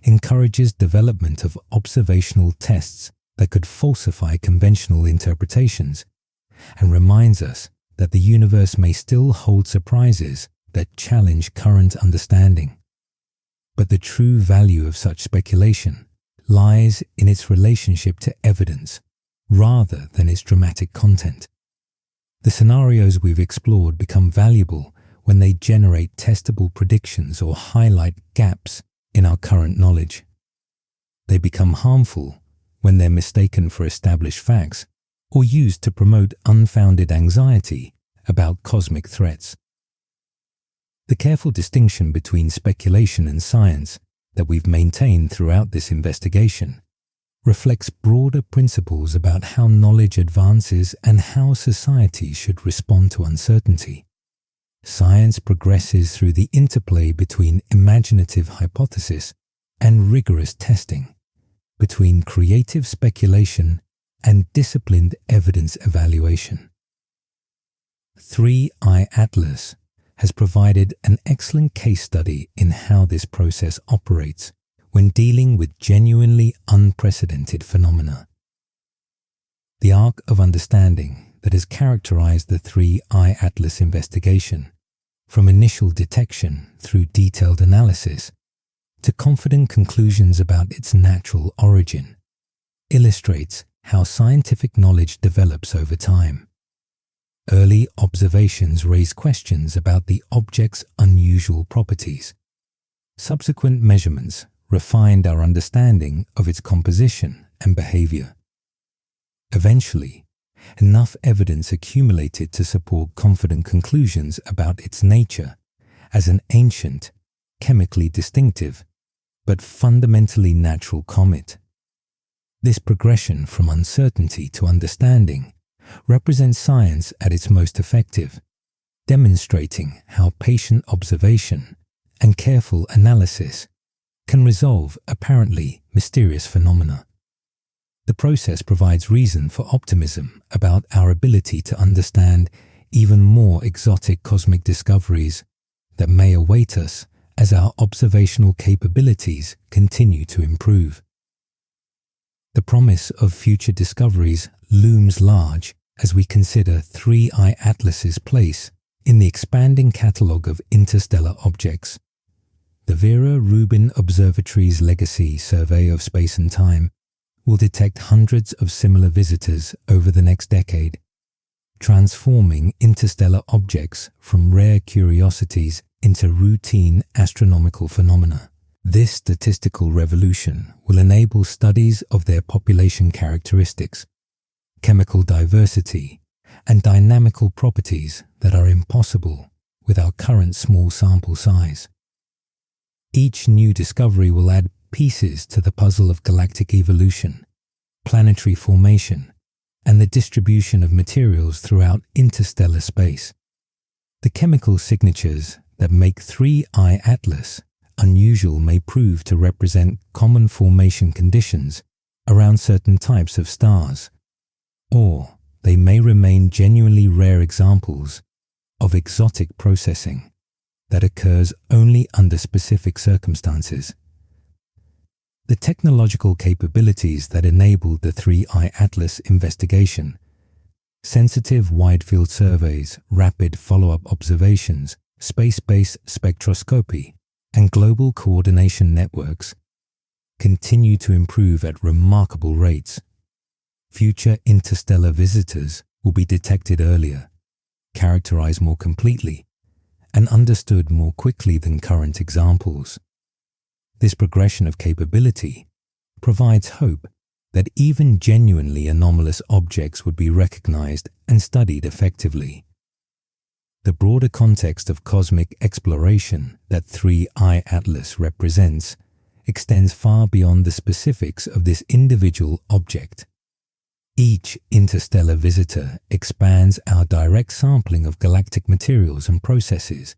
encourages development of observational tests that could falsify conventional interpretations, and reminds us that the universe may still hold surprises that challenge current understanding. But the true value of such speculation lies in its relationship to evidence rather than its dramatic content. The scenarios we've explored become valuable when they generate testable predictions or highlight gaps in our current knowledge. They become harmful when they're mistaken for established facts or used to promote unfounded anxiety about cosmic threats. The careful distinction between speculation and science that we've maintained throughout this investigation reflects broader principles about how knowledge advances and how society should respond to uncertainty. Science progresses through the interplay between imaginative hypothesis and rigorous testing, between creative speculation and disciplined evidence evaluation. 3-Eye Atlas has provided an excellent case study in how this process operates when dealing with genuinely unprecedented phenomena. The arc of understanding that has characterized the 3-Eye Atlas investigation, from initial detection through detailed analysis to confident conclusions about its natural origin, illustrates how scientific knowledge develops over time. Early observations raise questions about the object's unusual properties. Subsequent measurements refined our understanding of its composition and behavior. Eventually, enough evidence accumulated to support confident conclusions about its nature as an ancient, chemically distinctive, but fundamentally natural comet. This progression from uncertainty to understanding represents science at its most effective, demonstrating how patient observation and careful analysis can resolve apparently mysterious phenomena. The process provides reason for optimism about our ability to understand even more exotic cosmic discoveries that may await us as our observational capabilities continue to improve. The promise of future discoveries looms large as we consider 3-Eye Atlas's place in the expanding catalogue of interstellar objects. The Vera Rubin Observatory's Legacy Survey of Space and Time will detect hundreds of similar visitors over the next decade, transforming interstellar objects from rare curiosities into routine astronomical phenomena. This statistical revolution will enable studies of their population characteristics, chemical diversity, and dynamical properties that are impossible with our current small sample size. Each new discovery will add pieces to the puzzle of galactic evolution, planetary formation, and the distribution of materials throughout interstellar space. The chemical signatures that make 3I Atlas unusual may prove to represent common formation conditions around certain types of stars, or they may remain genuinely rare examples of exotic processing that occurs only under specific circumstances. The technological capabilities that enabled the 3I Atlas investigation, sensitive wide-field surveys, rapid follow-up observations, space-based spectroscopy, and global coordination networks, continue to improve at remarkable rates. Future interstellar visitors will be detected earlier, characterized more completely, and understood more quickly than current examples. This progression of capability provides hope that even genuinely anomalous objects would be recognized and studied effectively. The broader context of cosmic exploration that 3I Atlas represents extends far beyond the specifics of this individual object. Each interstellar visitor expands our direct sampling of galactic materials and processes,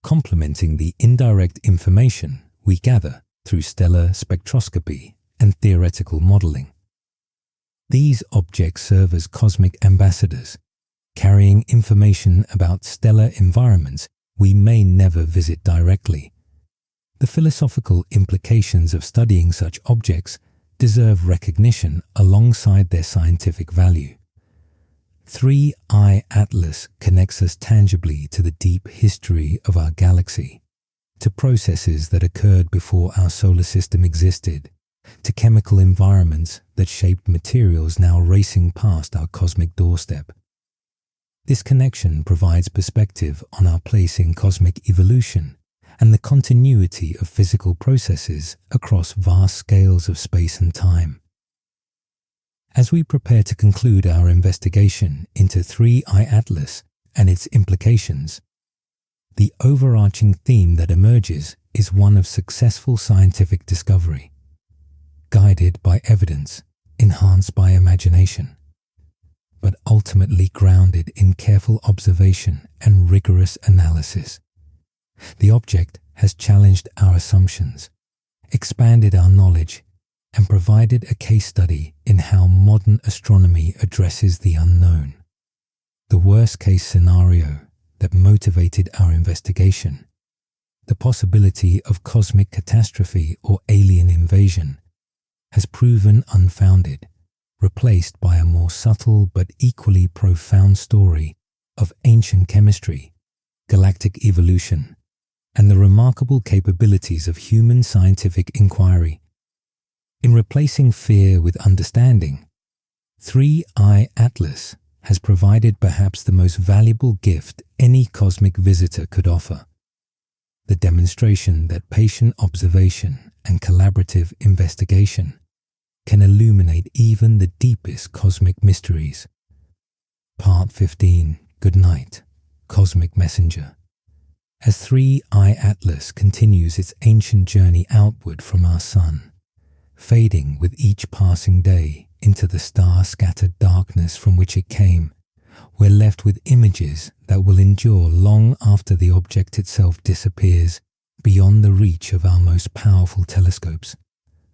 complementing the indirect information we gather through stellar spectroscopy and theoretical modeling. These objects serve as cosmic ambassadors, carrying information about stellar environments we may never visit directly. The philosophical implications of studying such objects deserve recognition alongside their scientific value. 3I Atlas connects us tangibly to the deep history of our galaxy, to processes that occurred before our solar system existed, to chemical environments that shaped materials now racing past our cosmic doorstep. This connection provides perspective on our place in cosmic evolution and the continuity of physical processes across vast scales of space and time. As we prepare to conclude our investigation into 3I Atlas and its implications, the overarching theme that emerges is one of successful scientific discovery, guided by evidence, enhanced by imagination, but ultimately grounded in careful observation and rigorous analysis. The object has challenged our assumptions, expanded our knowledge, and provided a case study in how modern astronomy addresses the unknown. The worst-case scenario that motivated our investigation, the possibility of cosmic catastrophe or alien invasion, has proven unfounded, replaced by a more subtle but equally profound story of ancient chemistry, galactic evolution, and the remarkable capabilities of human scientific inquiry. In replacing fear with understanding, 3I Atlas has provided perhaps the most valuable gift any cosmic visitor could offer: the demonstration that patient observation and collaborative investigation can illuminate even the deepest cosmic mysteries. Part 15. Good night, Cosmic Messenger. As 3I Atlas continues its ancient journey outward from our sun, fading with each passing day into the star-scattered darkness from which it came, we're left with images that will endure long after the object itself disappears beyond the reach of our most powerful telescopes.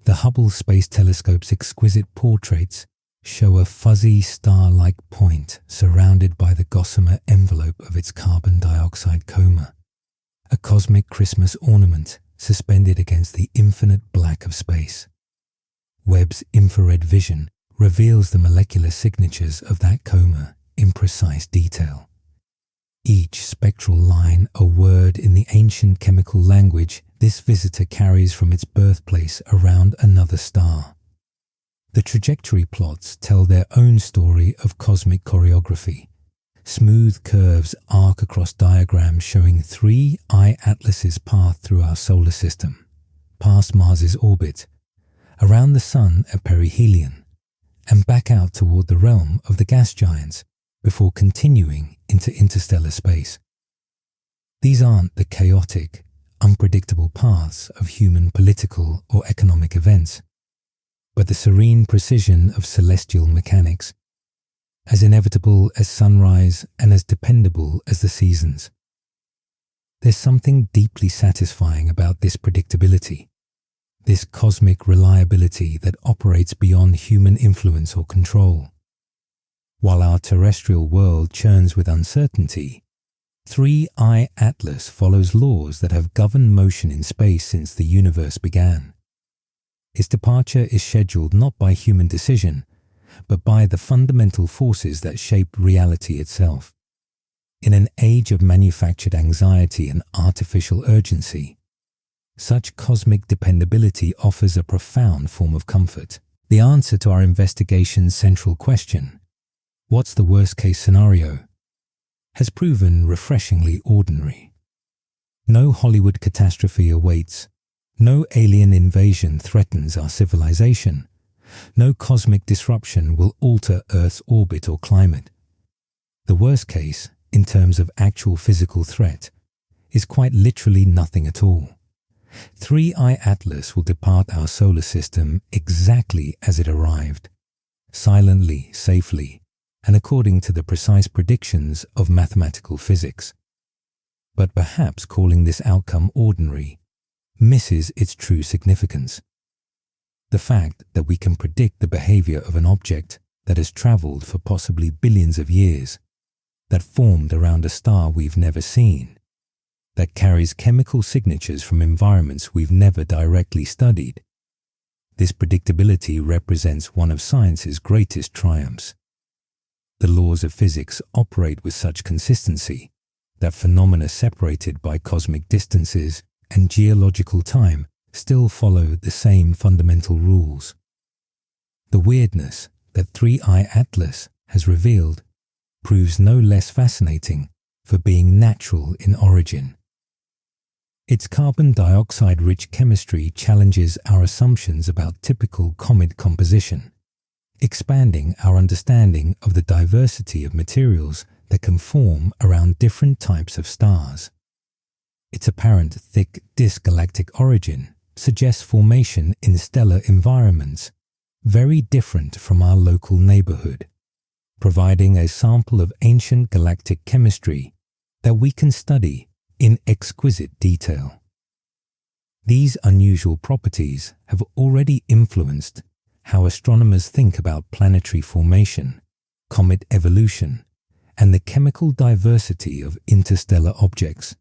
The Hubble Space Telescope's exquisite portraits show a fuzzy star-like point surrounded by the gossamer envelope of its carbon dioxide coma, a cosmic Christmas ornament suspended against the infinite black of space. Webb's infrared vision reveals the molecular signatures of that coma in precise detail. Each spectral line a word in the ancient chemical language this visitor carries from its birthplace around another star. The trajectory plots tell their own story of cosmic choreography. Smooth curves arc across diagrams showing 3I Atlas's path through our solar system, past Mars's orbit, around the Sun at perihelion, and back out toward the realm of the gas giants before continuing into interstellar space. These aren't the chaotic, unpredictable paths of human political or economic events, but the serene precision of celestial mechanics, as inevitable as sunrise and as dependable as the seasons. There's something deeply satisfying about this predictability, this cosmic reliability that operates beyond human influence or control. While our terrestrial world churns with uncertainty, 3I Atlas follows laws that have governed motion in space since the universe began. Its departure is scheduled not by human decision, but by the fundamental forces that shape reality itself. In an age of manufactured anxiety and artificial urgency, such cosmic dependability offers a profound form of comfort. The answer to our investigation's central question, what's the worst-case scenario, has proven refreshingly ordinary. No Hollywood catastrophe awaits. No alien invasion threatens our civilization. No cosmic disruption will alter Earth's orbit or climate. The worst case, in terms of actual physical threat, is quite literally nothing at all. 3I Atlas will depart our solar system exactly as it arrived, silently, safely, and according to the precise predictions of mathematical physics. But perhaps calling this outcome ordinary misses its true significance. The fact that we can predict the behavior of an object that has traveled for possibly billions of years, that formed around a star we've never seen, that carries chemical signatures from environments we've never directly studied. This predictability represents one of science's greatest triumphs. The laws of physics operate with such consistency that phenomena separated by cosmic distances and geological time still follow the same fundamental rules. The weirdness that 3I Atlas has revealed proves no less fascinating for being natural in origin. Its carbon dioxide-rich chemistry challenges our assumptions about typical comet composition, expanding our understanding of the diversity of materials that can form around different types of stars. Its apparent thick disk galactic origin suggests formation in stellar environments very different from our local neighborhood, providing a sample of ancient galactic chemistry that we can study in exquisite detail. These unusual properties have already influenced how astronomers think about planetary formation, comet evolution, and the chemical diversity of interstellar objects.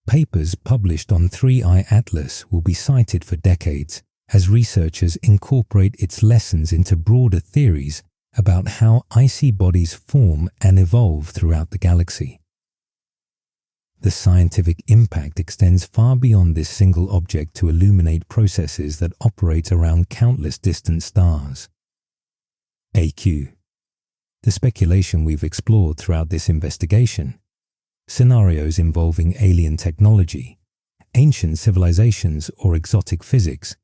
Papers published on 3I Atlas will be cited for decades as researchers incorporate its lessons into broader theories about how icy bodies form and evolve throughout the galaxy. The scientific impact extends far beyond this single object to illuminate processes that operate around countless distant stars. AQ. The speculation we've explored throughout this investigation, scenarios involving alien technology, ancient civilizations, or exotic physics,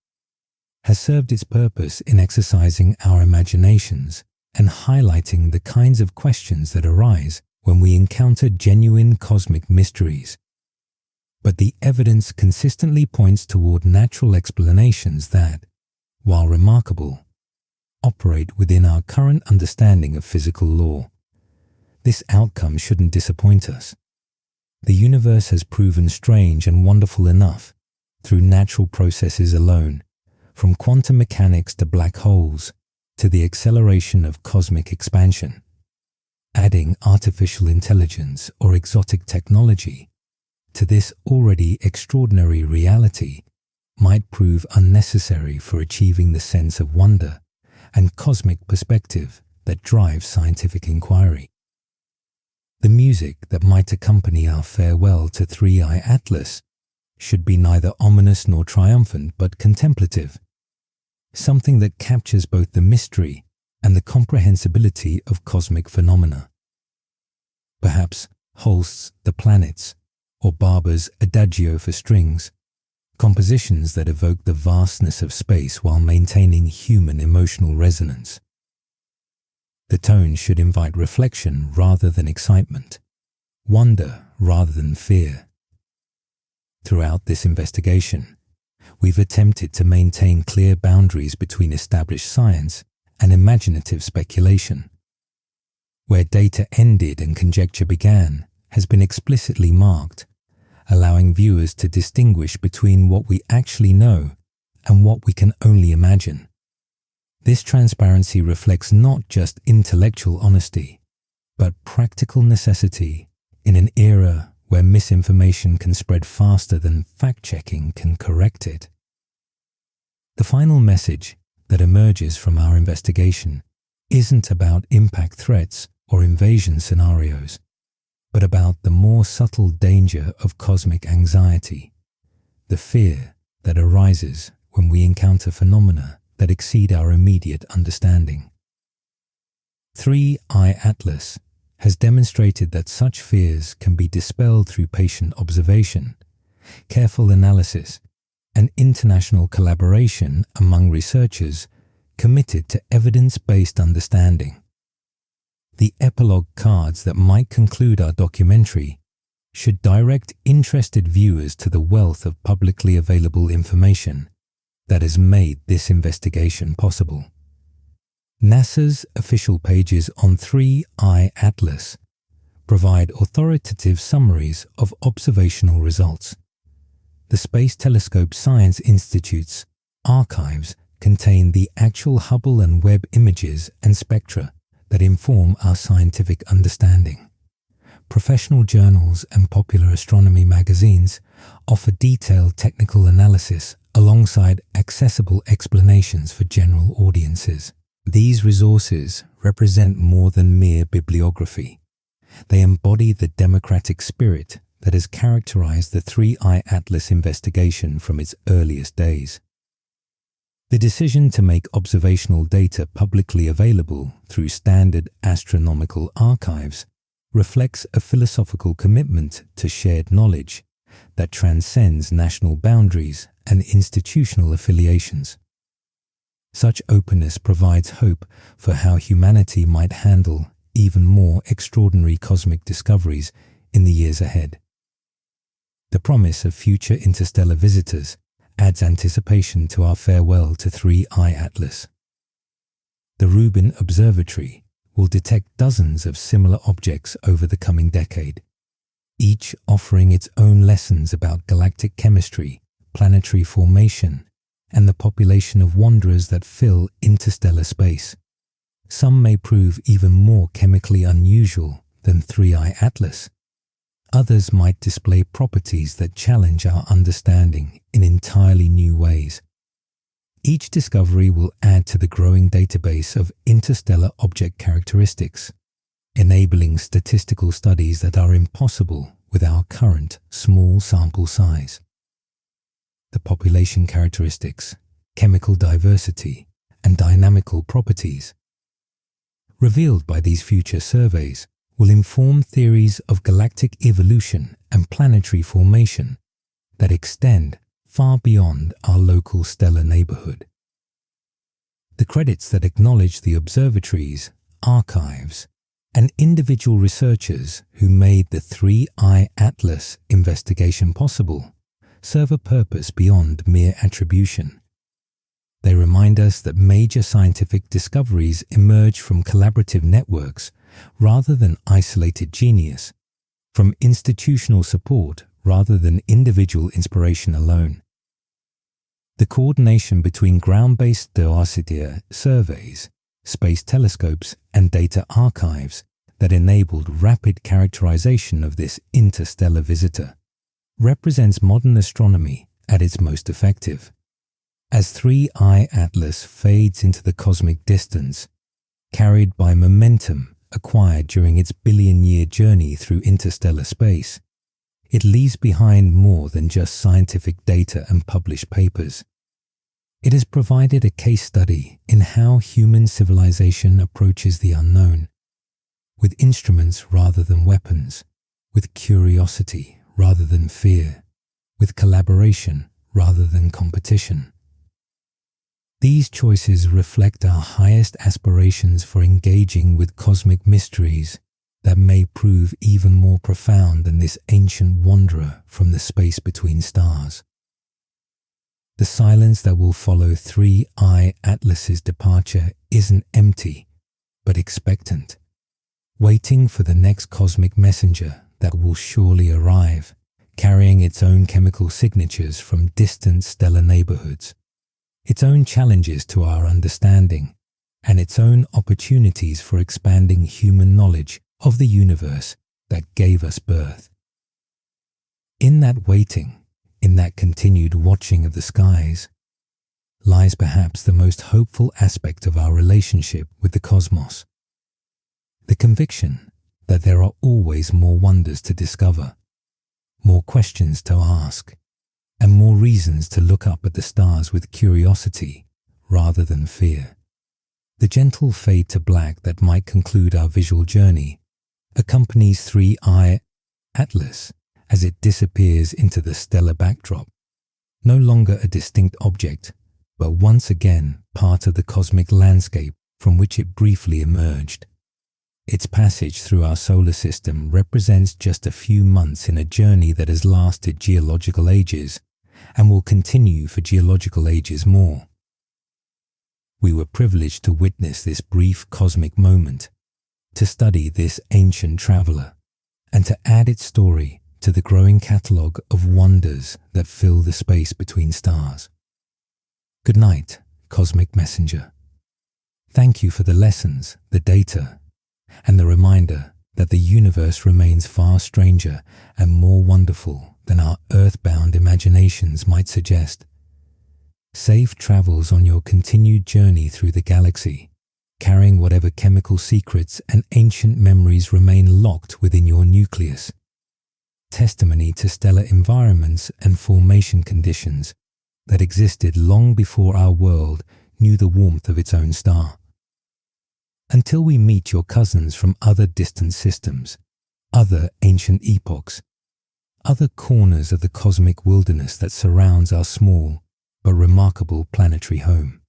has served its purpose in exercising our imaginations and highlighting the kinds of questions that arise when we encounter genuine cosmic mysteries. But the evidence consistently points toward natural explanations that, while remarkable, operate within our current understanding of physical law. This outcome shouldn't disappoint us. The universe has proven strange and wonderful enough through natural processes alone, from quantum mechanics to black holes to the acceleration of cosmic expansion. Adding artificial intelligence or exotic technology to this already extraordinary reality might prove unnecessary for achieving the sense of wonder and cosmic perspective that drives scientific inquiry. The music that might accompany our farewell to 3I Atlas should be neither ominous nor triumphant but contemplative, something that captures both the mystery and the comprehensibility of cosmic phenomena. Perhaps Holst's The Planets or Barber's Adagio for Strings compositions that evoke the vastness of space while maintaining human emotional resonance. The tone should invite reflection rather than excitement, wonder rather than fear. Throughout this investigation, we've attempted to maintain clear boundaries between established science and imaginative speculation. Where data ended and conjecture began has been explicitly marked, allowing viewers to distinguish between what we actually know and what we can only imagine. This transparency reflects not just intellectual honesty, but practical necessity in an era where misinformation can spread faster than fact-checking can correct it. The final message that emerges from our investigation isn't about impact threats or invasion scenarios, but about the more subtle danger of cosmic anxiety, the fear that arises when we encounter phenomena that exceed our immediate understanding. 3-Eye Atlas has demonstrated that such fears can be dispelled through patient observation, careful analysis, and international collaboration among researchers committed to evidence-based understanding. The epilogue cards that might conclude our documentary should direct interested viewers to the wealth of publicly available information that has made this investigation possible. NASA's official pages on 3-Eye Atlas provide authoritative summaries of observational results. The Space Telescope Science Institute's archives contain the actual Hubble and Webb images and spectra that inform our scientific understanding. Professional journals and popular astronomy magazines offer detailed technical analysis alongside accessible explanations for general audiences. These resources represent more than mere bibliography. They embody the democratic spirit that has characterized the 3-Eye Atlas investigation from its earliest days. The decision to make observational data publicly available through standard astronomical archives reflects a philosophical commitment to shared knowledge that transcends national boundaries and institutional affiliations. Such openness provides hope for how humanity might handle even more extraordinary cosmic discoveries in the years ahead. The promise of future interstellar visitors adds anticipation to our farewell to 3-Eye Atlas. The Rubin Observatory will detect dozens of similar objects over the coming decade, each offering its own lessons about galactic chemistry, planetary formation, and the population of wanderers that fill interstellar space. Some may prove even more chemically unusual than 3-Eye Atlas. Others might display properties that challenge our understanding in entirely new ways. Each discovery will add to the growing database of interstellar object characteristics, enabling statistical studies that are impossible with our current small sample size. The population characteristics, chemical diversity, and dynamical properties revealed by these future surveys will inform theories of galactic evolution and planetary formation that extend far beyond our local stellar neighborhood. The credits that acknowledge the observatories, archives, and individual researchers who made the 3-Eye Atlas investigation possible serve a purpose beyond mere attribution. They remind us that major scientific discoveries emerge from collaborative networks rather than isolated genius, from institutional support rather than individual inspiration alone. The coordination between ground-based geodesy surveys, space telescopes, and data archives that enabled rapid characterization of this interstellar visitor represents modern astronomy at its most effective. As 3-Eye Atlas fades into the cosmic distance, carried by momentum acquired during its billion-year journey through interstellar space, it leaves behind more than just scientific data and published papers. It has provided a case study in how human civilization approaches the unknown, with instruments rather than weapons, with curiosity rather than fear, with collaboration rather than competition. These choices reflect our highest aspirations for engaging with cosmic mysteries that may prove even more profound than this ancient wanderer from the space between stars. The silence that will follow 3I Atlas's departure isn't empty, but expectant, waiting for the next cosmic messenger that will surely arrive, carrying its own chemical signatures from distant stellar neighborhoods, its own challenges to our understanding, and its own opportunities for expanding human knowledge of the universe that gave us birth. In that waiting, in that continued watching of the skies, lies perhaps the most hopeful aspect of our relationship with the cosmos. The conviction that there are always more wonders to discover, more questions to ask, and more reasons to look up at the stars with curiosity rather than fear. The gentle fade to black that might conclude our visual journey accompanies 3I Atlas as it disappears into the stellar backdrop, no longer a distinct object, but once again part of the cosmic landscape from which it briefly emerged. Its passage through our solar system represents just a few months in a journey that has lasted geological ages and will continue for geological ages more. We were privileged to witness this brief cosmic moment, to study this ancient traveler, and to add its story to the growing catalogue of wonders that fill the space between stars. Good night, Cosmic Messenger. Thank you for the lessons, the data, and the reminder that the universe remains far stranger and more wonderful than our earthbound imaginations might suggest. Safe travels on your continued journey through the galaxy, carrying whatever chemical secrets and ancient memories remain locked within your nucleus. Testimony to stellar environments and formation conditions that existed long before our world knew the warmth of its own star. Until we meet your cousins from other distant systems, other ancient epochs, other corners of the cosmic wilderness that surrounds our small but remarkable planetary home.